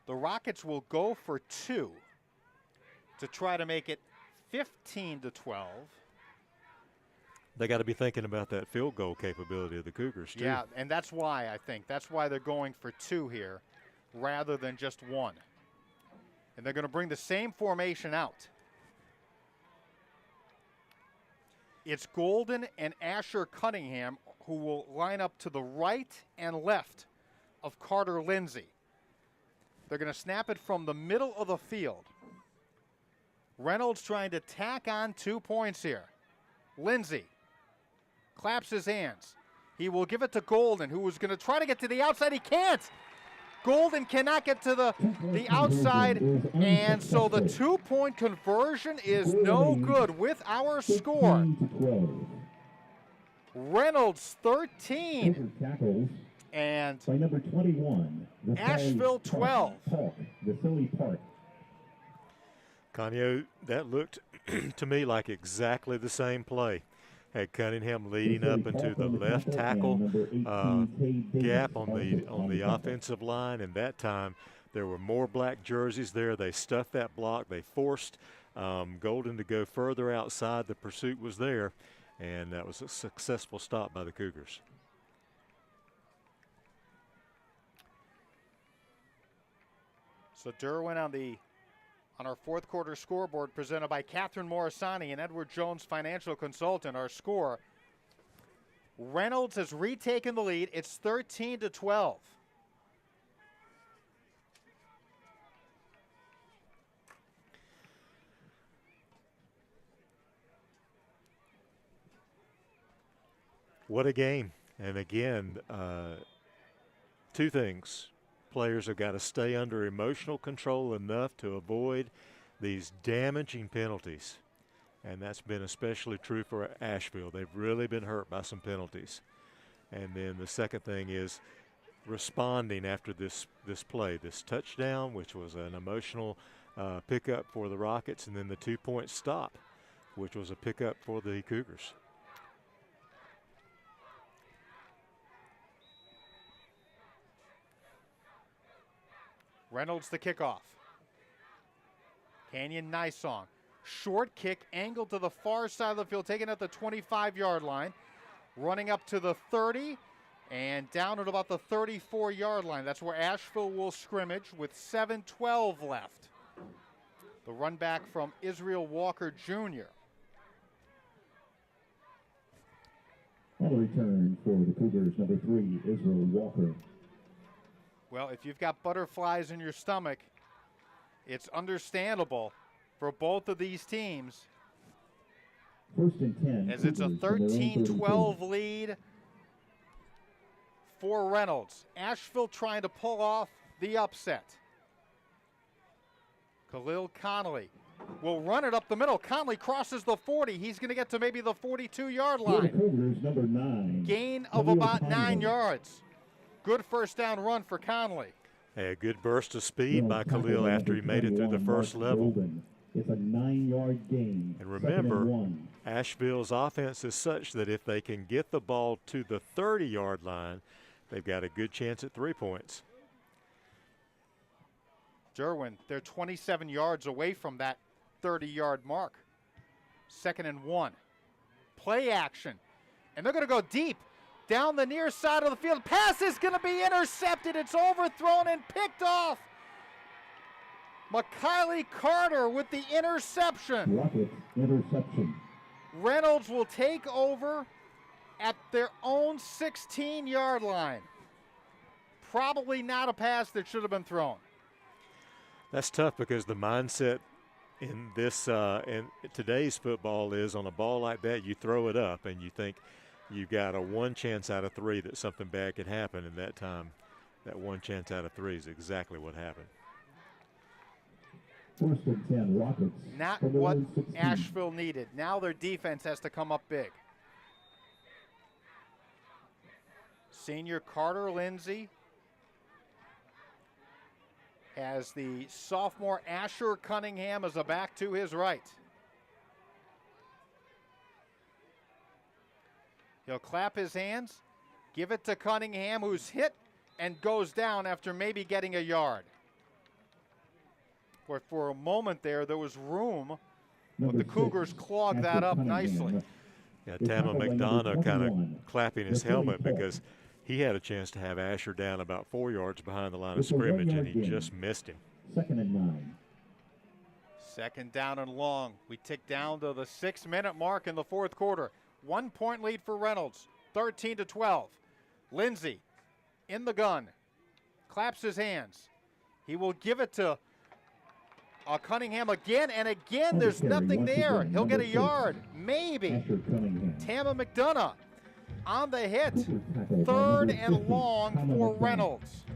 the Rockets will go for 2 to try to make it 15-12.
They got to be thinking about that field goal capability of the Cougars, too.
Yeah, and that's why I think. That's why they're going for 2 here rather than just 1. And they're going to bring the same formation out. It's Golden and Asher Cunningham who will line up to the right and left of Carter Lindsay. They're going to snap it from the middle of the field. Reynolds trying to tack on 2 points here. Lindsay claps his hands. He will give it to Golden, who is going to try to get to the outside. He can't. Golden cannot get to the outside, and so the 2-point conversion is no good with our score. Reynolds 13 and
by number 21,
Asheville 12.
Vasily Park.
Conyo, that looked to me like exactly the same play. Had Cunningham leading up into the left tackle gap on the offensive line, and that time there were more black jerseys there. They stuffed that block. They forced Golden to go further outside. The pursuit was there, and that was a successful stop by the Cougars.
So Derwin on our fourth quarter scoreboard, presented by Catherine Morisani and Edward Jones Financial Consultant. Our score, Reynolds has retaken the lead. It's 13-12.
What a game. And again, two things. Players have got to stay under emotional control enough to avoid these damaging penalties. And that's been especially true for Asheville. They've really been hurt by some penalties. And then the second thing is responding after this play, this touchdown, which was an emotional pickup for the Rockets, and then the 2-point stop, which was a pickup for the Cougars.
Reynolds the kickoff. Canyon Nysong. Short kick, angled to the far side of the field, taken at the 25-yard line. Running up to the 30 and down at about the 34-yard line. That's where Asheville will scrimmage with 7:12 left. The run back from Israel Walker Jr.
On the return for the Cougars, number 3, Israel Walker.
Well, if you've got butterflies in your stomach, it's understandable for both of these teams.
First and 10.
As it's a 13-12 lead for Reynolds. Asheville trying to pull off the upset. Khalil Connolly will run it up the middle. Connolly crosses the 40. He's going to get to maybe the 42-yard line.
Cougars, number 9.
Gain of about 9 yards. Good first down run for Connolly.
A good burst of speed by Khalil after he made it through the first level.
It's a 9-yard gain.
And remember, Asheville's offense is such that if they can get the ball to the 30-yard line, they've got a good chance at 3 points.
Derwin, they're 27 yards away from that 30-yard mark. 2nd and 1. Play action. And they're going to go deep down the near side of the field. Pass is going to be intercepted. It's overthrown and picked off. McKiley Carter with the interception.
Rockets, interception.
Reynolds will take over at their own 16-yard line. Probably not a pass that should have been thrown.
That's tough because the mindset in this in today's football is on a ball like that, you throw it up and you think you've got a 1 chance out of 3 that something bad could happen. And that time, that 1 chance out of 3 is exactly what happened.
First and 10, Rockets.
Not what Asheville needed. Now their defense has to come up big. Senior Carter Lindsay has the sophomore Asher Cunningham as a back to his right. He'll clap his hands, give it to Cunningham, who's hit and goes down after maybe getting a yard. Where for a moment there was room, but the Cougars clogged that up nicely.
Yeah, Tama McDonough kind of clapping his helmet because he had a chance to have Asher down about 4 yards behind the line of scrimmage, and he just missed him.
2nd and 9.
Second down and long. We tick down to the 6-minute mark in the fourth quarter. 1 point lead for Reynolds, 13-12. Lindsey in the gun, claps his hands. He will give it to Cunningham again, and again there's nothing there. He'll get a yard, maybe. Tama McDonough on the hit. Third and long for Reynolds.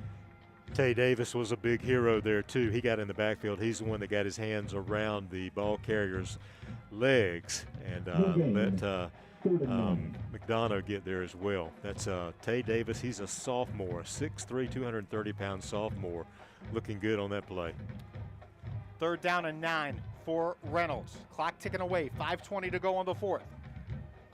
Tay Davis was a big hero there too. He got in the backfield. He's the one that got his hands around the ball carrier's legs and let McDonough get there as well. That's Tay Davis. He's a sophomore, 6'3", 230-pound sophomore, looking good on that play.
Third down and 9 for Reynolds. Clock ticking away, 5:20 to go on the fourth.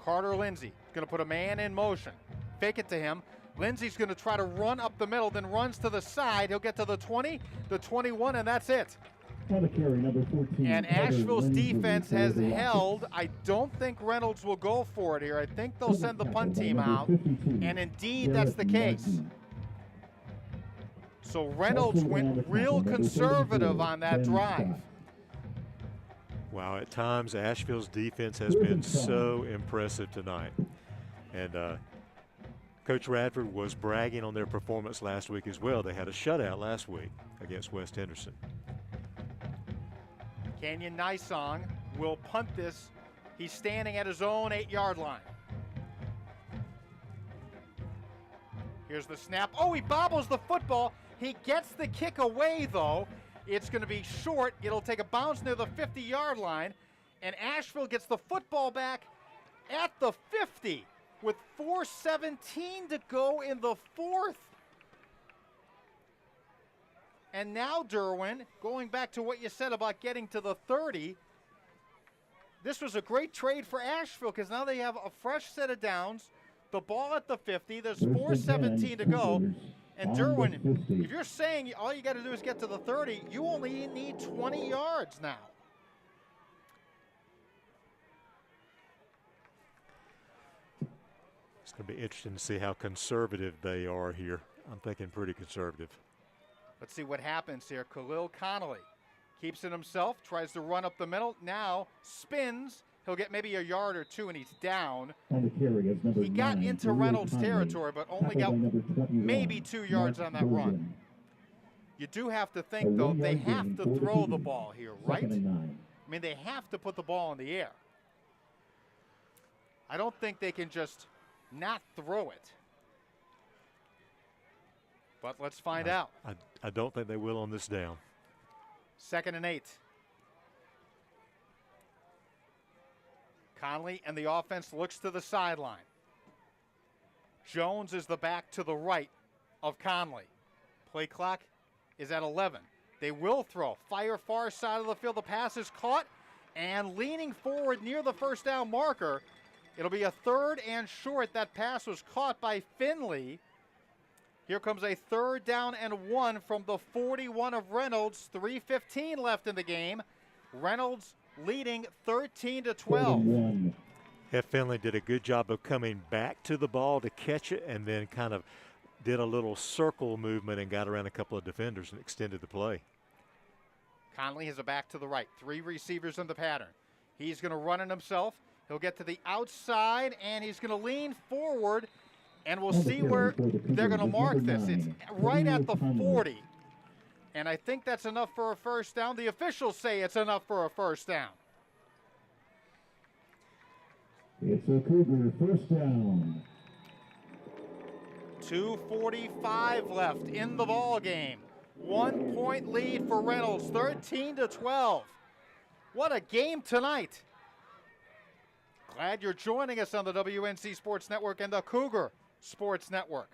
Carter Lindsey going to put a man in motion. Fake it to him. Lindsey's going to try to run up the middle, then runs to the side. He'll get to the 20, the 21, and that's it.
On the carry, number 14.
And Asheville's defense has held. I don't think Reynolds will go for it here. I think they'll send the punt team out, and indeed that's the case. So Reynolds went real conservative on that drive.
Wow, at times Asheville's defense has been so impressive tonight. And Coach Radford was bragging on their performance last week as well. They had a shutout last week against West Henderson.
Kenyon Nysong will punt this. He's standing at his own 8-yard line. Here's the snap. Oh, he bobbles the football. He gets the kick away, though. It's going to be short. It'll take a bounce near the 50-yard line, and Asheville gets the football back at the 50 with 4:17 to go in the fourth. And now, Derwin, going back to what you said about getting to the 30, this was a great trade for Asheville because now they have a fresh set of downs, the ball at the 50, there's 4:17 to go. And Derwin, if you're saying all you got to do is get to the 30, you only need 20 yards now.
It's going to be interesting to see how conservative they are here. I'm thinking pretty conservative.
Let's see what happens here. Khalil Connolly keeps it himself, tries to run up the middle, now spins. He'll get maybe a yard or two, and he's down.
On the carry is number
He got
9,
into
Khalil
Reynolds'
Conley.
territory, but only got
Tackled by number 21,
maybe 2 yards on that
Mark
run.
Golden.
You do have to think, though, they
1-yard
have
gain,
to
4 to
throw
2.
the ball here, right?
Second and 9.
I mean, they have to put the ball in the air. I don't think they can just not throw it. But let's find out.
I don't think they will on this down.
2nd and 8. Conley and the offense looks to the sideline. Jones is the back to the right of Conley. Play clock is at 11. They will throw. Fire far side of the field. The pass is caught and leaning forward near the first down marker. It'll be a 3rd and short. That pass was caught by Finley. Here comes a 3rd down and 1 from the 41 of Reynolds. 3:15 left in the game. Reynolds leading 13-12.
F. Finley did a good job of coming back to the ball to catch it and then kind of did a little circle movement and got around a couple of defenders and extended the play.
Conley has a back to the right. 3 receivers in the pattern. He's going to run it himself. He'll get to the outside, and he's going to lean forward, and we'll see where they're going to mark this. It's right at the 40. And I think that's enough for a first down. The officials say it's enough for a first down.
It's a Cougar first down.
2:45 left in the ball game. 1 point lead for Reynolds, 13-12. What a game tonight. Glad you're joining us on the WNC Sports Network and the Cougar Sports Network.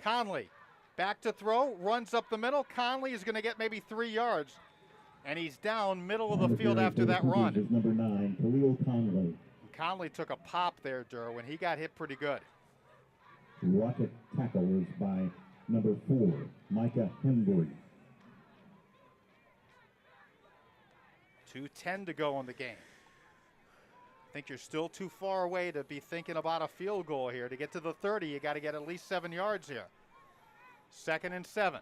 Conley back to throw, runs up the middle. Conley is going to get maybe 3 yards, and he's down middle of the field after that run.
Is number 9, Khalil Conley.
Conley took a pop there, Derwin. He got hit pretty good.
Rocket tackle is by number 4, Micah Hembry.
2:10 to go in the game. I think you're still too far away to be thinking about a field goal here. To get to the 30, you got to get at least 7 yards here. 2nd and 7.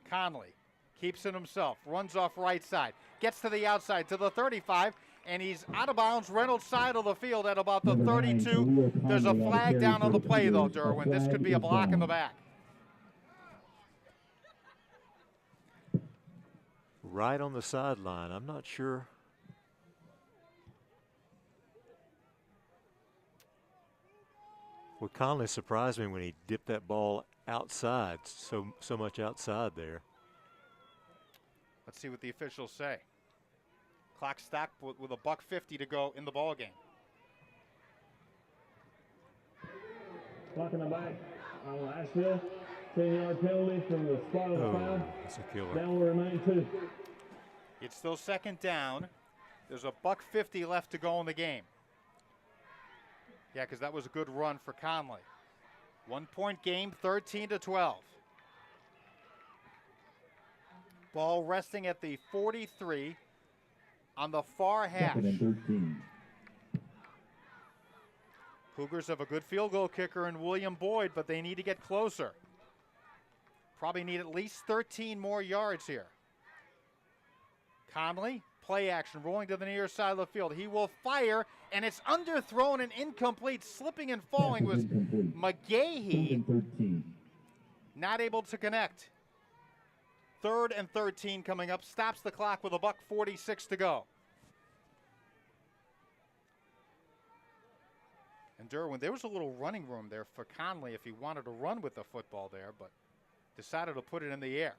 Conley keeps it himself, runs off right side, gets to the outside to the 35, and he's out of bounds, Reynolds side of the field at about the 32. There's a flag down on the play, though, Derwin. This could be a block in the back.
Right on the sideline. I'm not sure. Well, Conley surprised me when he dipped that ball outside, so much outside there.
Let's see what the officials say. Clock stopped with a $1:50 to go in the ball game.
Clock in the back on Asheville. 10-yard penalty from the spot of the foul.
That's a killer.
Down will remain 2.
It's still second down. There's a $1:50 left to go in the game. Yeah, because that was a good run for Conley. 1-point game, 13-12. Ball resting at the 43 on the far hash.
2nd and 13.
Cougars have a good field goal kicker in William Boyd, but they need to get closer. Probably need at least 13 more yards here. Conley, play action, rolling to the near side of the field. He will fire, and it's underthrown and incomplete. Slipping and falling was McGahee.
13.
Not able to connect. 3rd and 13 coming up. Stops the clock with a $1:46 to go. And Derwin, there was a little running room there for Conley if he wanted to run with the football there, but decided to put it in the air.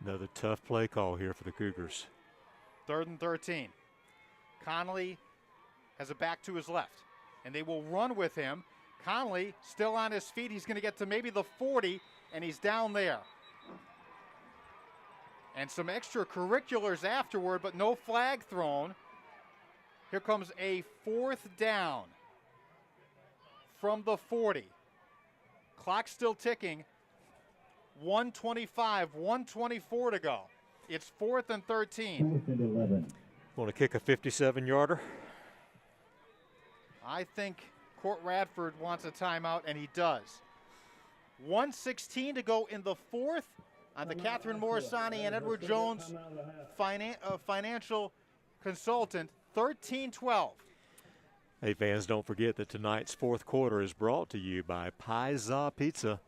Another tough play call here for the Cougars.
3rd and 13. Conley has a back to his left, and they will run with him. Conley still on his feet. He's going to get to maybe the 40, and he's down there. And some extracurriculars afterward, but no flag thrown. Here comes a 4th down from the 40. Clock still ticking. 1:25, 1:24 to go. It's 4th and 13.
4th and 11.
Want to kick a 57-yarder?
I think Court Radford wants a timeout, and he does. 1:16 to go in the 4th on the Catherine Morisani and Edward Jones financial consultant. 13-12.
Hey, fans, don't forget that tonight's 4th quarter is brought to you by Pizza Pizza.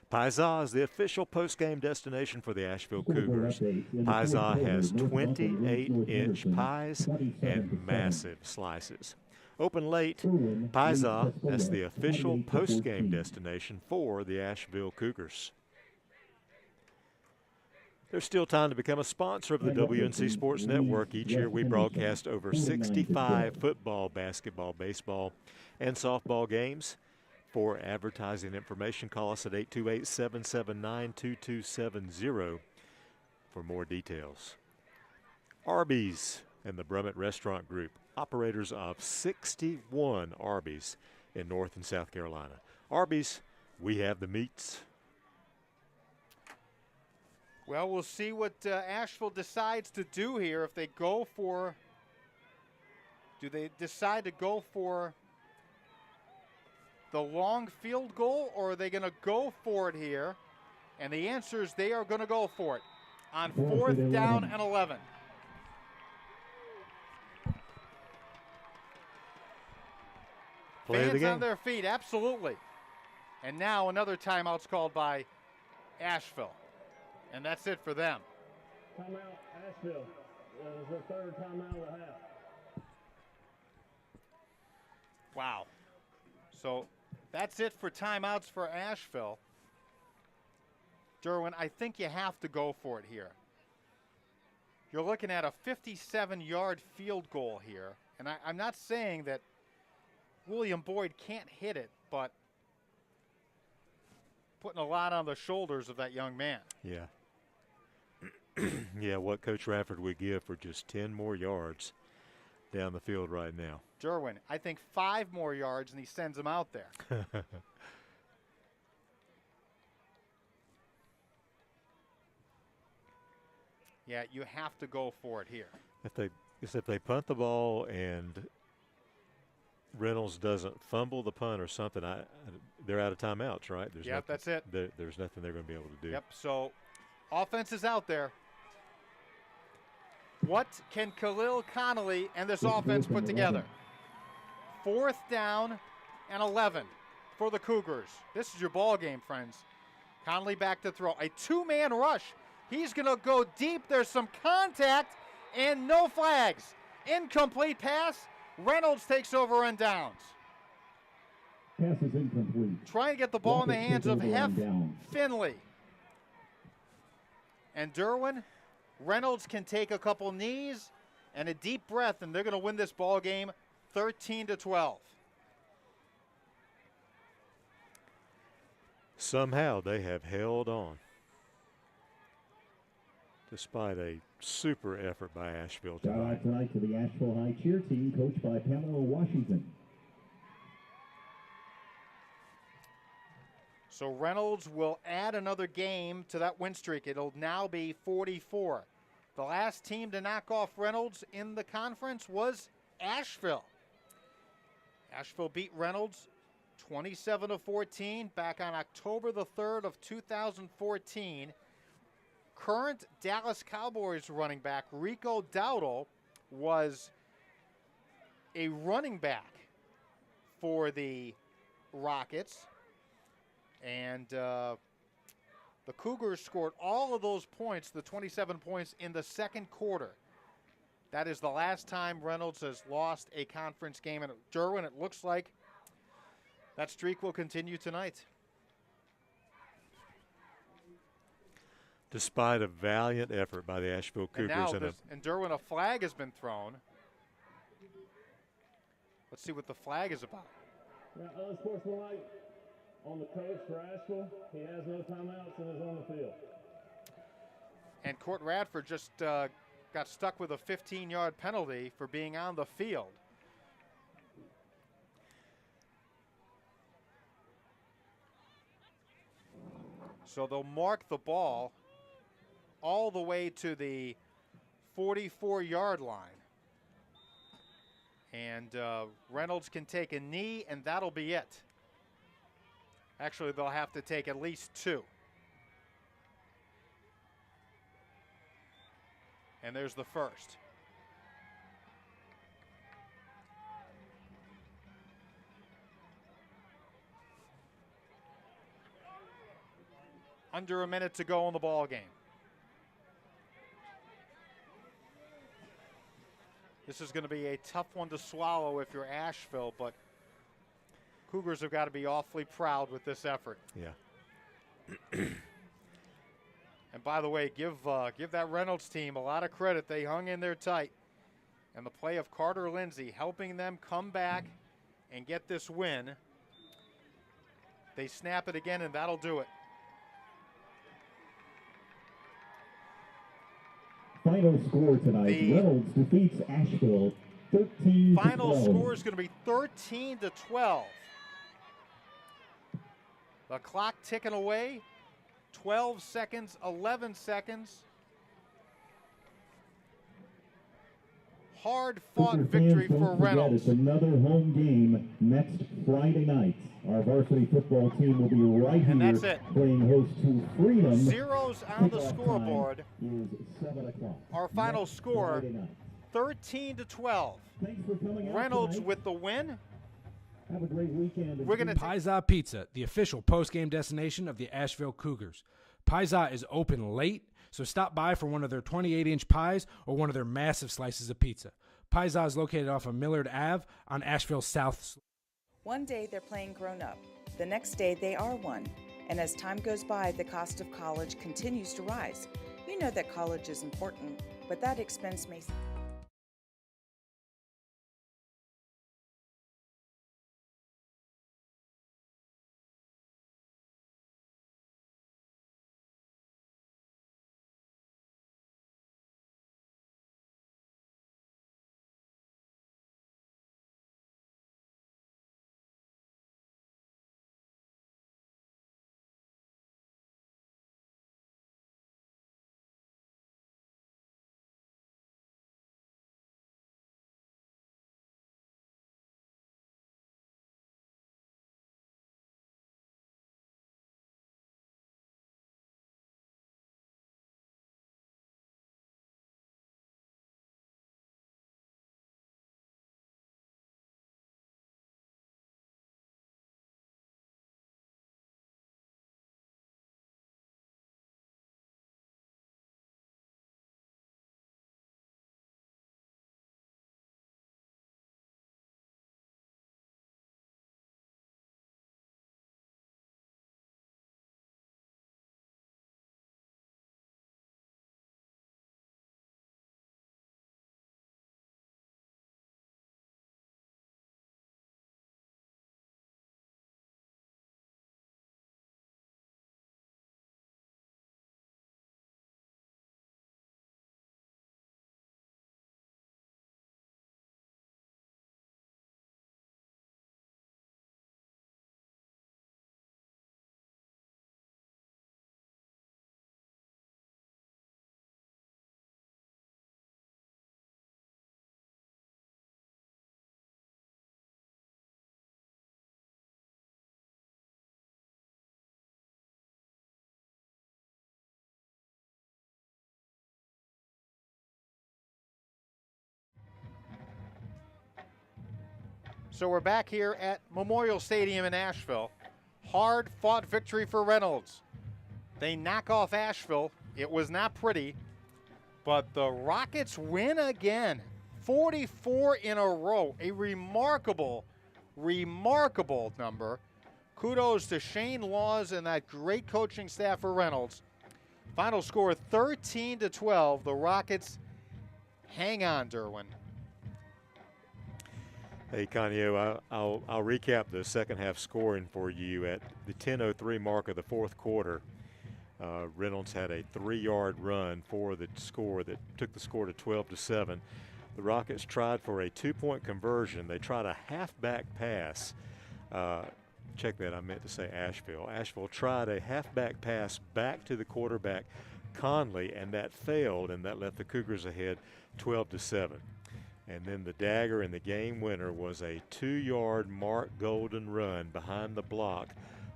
Pizza is the official post-game destination for the Asheville Cougars. Pizza has 28-inch pies and massive slices. Open late, Pizza, that's the official post-game destination for the Asheville Cougars. There's still time to become a sponsor of the WNC Sports Network. Each year we broadcast over 65 football, basketball, baseball, and softball games. For advertising information, call us at 828-779-2270 for more details. Arby's and the Brummett Restaurant Group, operators of 61 Arby's in North and South Carolina. Arby's, we have the meats.
Well, we'll see what Asheville decides to do here. If they go for, do they decide to go for the long field goal, or are they going to go for it here? And the answer is they are going to go for it on 4th down and 11.
Play of the
Fans
game.
on their feet, absolutely. And now another timeout's called by Asheville. And that's it for them.
Timeout, Asheville. This is the 3rd timeout of the half.
Wow. So that's it for timeouts for Asheville. Derwin, I think you have to go for it here. You're looking at a 57-yard field goal here. And I'm not saying that William Boyd can't hit it, but putting a lot on the shoulders of that young man.
Yeah. Yeah, what Coach Radford would give for just 10 more yards down the field right now.
Derwin, I think 5 more yards, and he sends him out there. Yeah, you have to go for it here.
If they punt the ball and Reynolds doesn't fumble the punt or something, they're out of timeouts, right?
Yep, that's it.
There's nothing they're going to be able to do.
Yep, so offense is out there. What can Khalil Connolly and this offense put together? 4th down and 11 for the Cougars. This is your ball game, friends. Connolly back to throw. A 2-man rush. He's going to go deep. There's some contact and no flags. Incomplete pass. Reynolds takes over and downs.
Pass is incomplete.
Trying to get the ball in the hands of Hef Finley. And Derwin, Reynolds can take a couple knees and a deep breath, and they're going to win this ball game 13-12.
Somehow they have held on, despite a super effort by Asheville
Shout
tonight.
out tonight to the Asheville High cheer team, coached by Pamela Washington.
So Reynolds will add another game to that win streak. It'll now be 44. The last team to knock off Reynolds in the conference was Asheville. Asheville beat Reynolds 27-14 back on October the 3rd of 2014. Current Dallas Cowboys running back Rico Dowdle was a running back for the Rockets. And the Cougars scored all of those points, the 27 points, in the second quarter. That is the last time Reynolds has lost a conference game. And Derwin, it looks like that streak will continue tonight.
Despite a valiant effort by the Asheville Cougars.
And Derwin, a flag has been thrown. Let's see what the flag is about.
Unsportsmanlike on the coach for Asheville. He has no timeouts and is on the field.
And Court Radford just got stuck with a 15-yard penalty for being on the field. So they'll mark the ball all the way to the 44-yard line. And Reynolds can take a knee, and that'll be it. Actually, they'll have to take at least 2. And there's the first. Under a minute to go in the ball game. This is going to be a tough one to swallow if you're Asheville, but Cougars have got to be awfully proud with this effort.
Yeah.
And by the way, give that Reynolds team a lot of credit. They hung in there tight. And the play of Carter Lindsay helping them come back and get this win. They snap it again, and that'll do it.
Final score tonight, Reynolds defeats Asheville 13-12.
Final score is going to be 13-12. The clock ticking away. 12 seconds, 11 seconds. Hard-fought victory for Reynolds.
It's another home game next Friday night. Our varsity football team will be right here playing host to Freeman.
Zeros on the scoreboard.
Is 7 o'clock.
Our final score, 13-12.
Thanks for coming out
Reynolds
tonight.
with the win.
Have a great weekend.
We're going to Paiza Pizza, the official post-game destination of the Asheville Cougars. Paiza is open late, so stop by for one of their 28-inch pies or one of their massive slices of pizza. Paiza is located off of Millard Ave on Asheville's south.
One day they're playing grown-up. The next day they are one. And as time goes by, the cost of college continues to rise. You know that college is important, but that expense may...
So we're back here at Memorial Stadium in Asheville. Hard-fought victory for Reynolds. They knock off Asheville. It was not pretty, but the Rockets win again. 44 in a row. A remarkable, remarkable number. Kudos to Shane Laws and that great coaching staff for Reynolds. Final score 13-12. The Rockets hang on, Derwin.
Hey, Conyo, I'll recap the second half scoring for you. At the 10:03 mark of the fourth quarter, Reynolds had a 3-yard run for the score that took the score to 12-7. The Rockets tried for a 2-point conversion. They tried a halfback pass. Check that, I meant to say Asheville. Asheville tried a halfback pass back to the quarterback, Conley, and that failed, and that left the Cougars ahead 12-7. And then the dagger and the game winner was a 2-yard Mark Golden run behind the block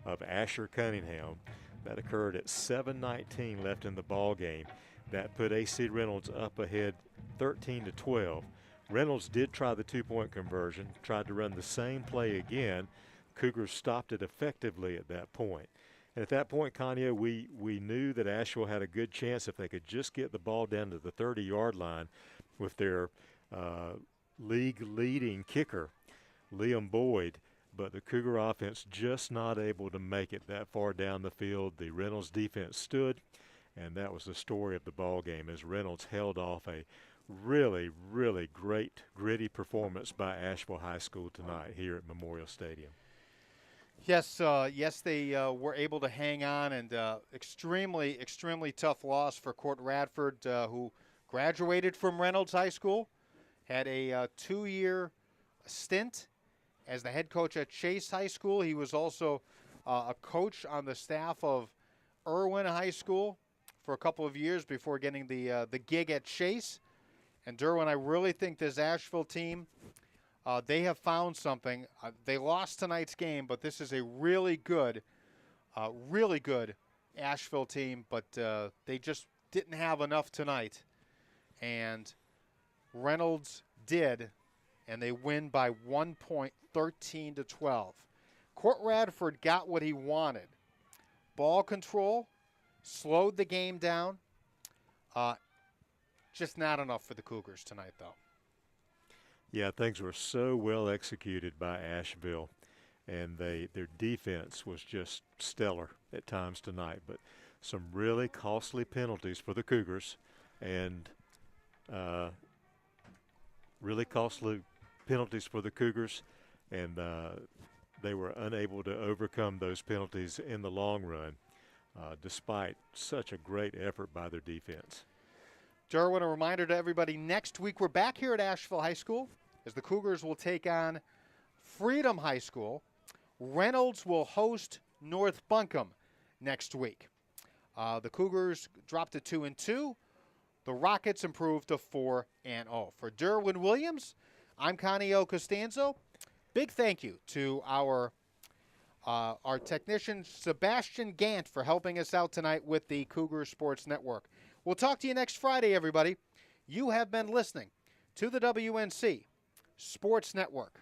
of Asher Cunningham. That occurred at 7:19 left in the ball game. That put AC Reynolds up ahead 13-12. Reynolds did try the 2-point conversion, tried to run the same play again. Cougars stopped it effectively at that point. And at that point, Kanye, we knew that Asheville had a good chance if they could just get the ball down to the 30-yard line with their league-leading kicker, Liam Boyd. But the Cougar offense just not able to make it that far down the field. The Reynolds defense stood, and that was the story of the ball game as Reynolds held off a really, really great, gritty performance by Asheville High School tonight here at Memorial Stadium.
Yes, they were able to hang on, and extremely, extremely tough loss for Court Radford, who graduated from Reynolds High School, had a 2-year stint as the head coach at Chase High School. He was also a coach on the staff of Irwin High School for a couple of years before getting the gig at Chase. And Derwin, I really think this Asheville team, they have found something. They lost tonight's game, but this is a really good Asheville team. But they just didn't have enough tonight, and Reynolds did, and they win by 1 point, 13-12. Court Radford got what he wanted. Ball control, slowed the game down. Just not enough for the Cougars tonight, though.
Yeah, things were so well executed by Asheville, and their defense was just stellar at times tonight. But some really costly penalties for the Cougars, and they were unable to overcome those penalties in the long run, despite such a great effort by their defense.
Derwin, a reminder to everybody, next week we're back here at Asheville High School as the Cougars will take on Freedom High School. Reynolds will host North Buncombe next week. The Cougars dropped to 2-2. The Rockets improved to 4-0. For Derwin Williams, I'm Connie Costanzo. Big thank you to our technician, Sebastian Gant, for helping us out tonight with the Cougar Sports Network. We'll talk to you next Friday, everybody. You have been listening to the WNC Sports Network.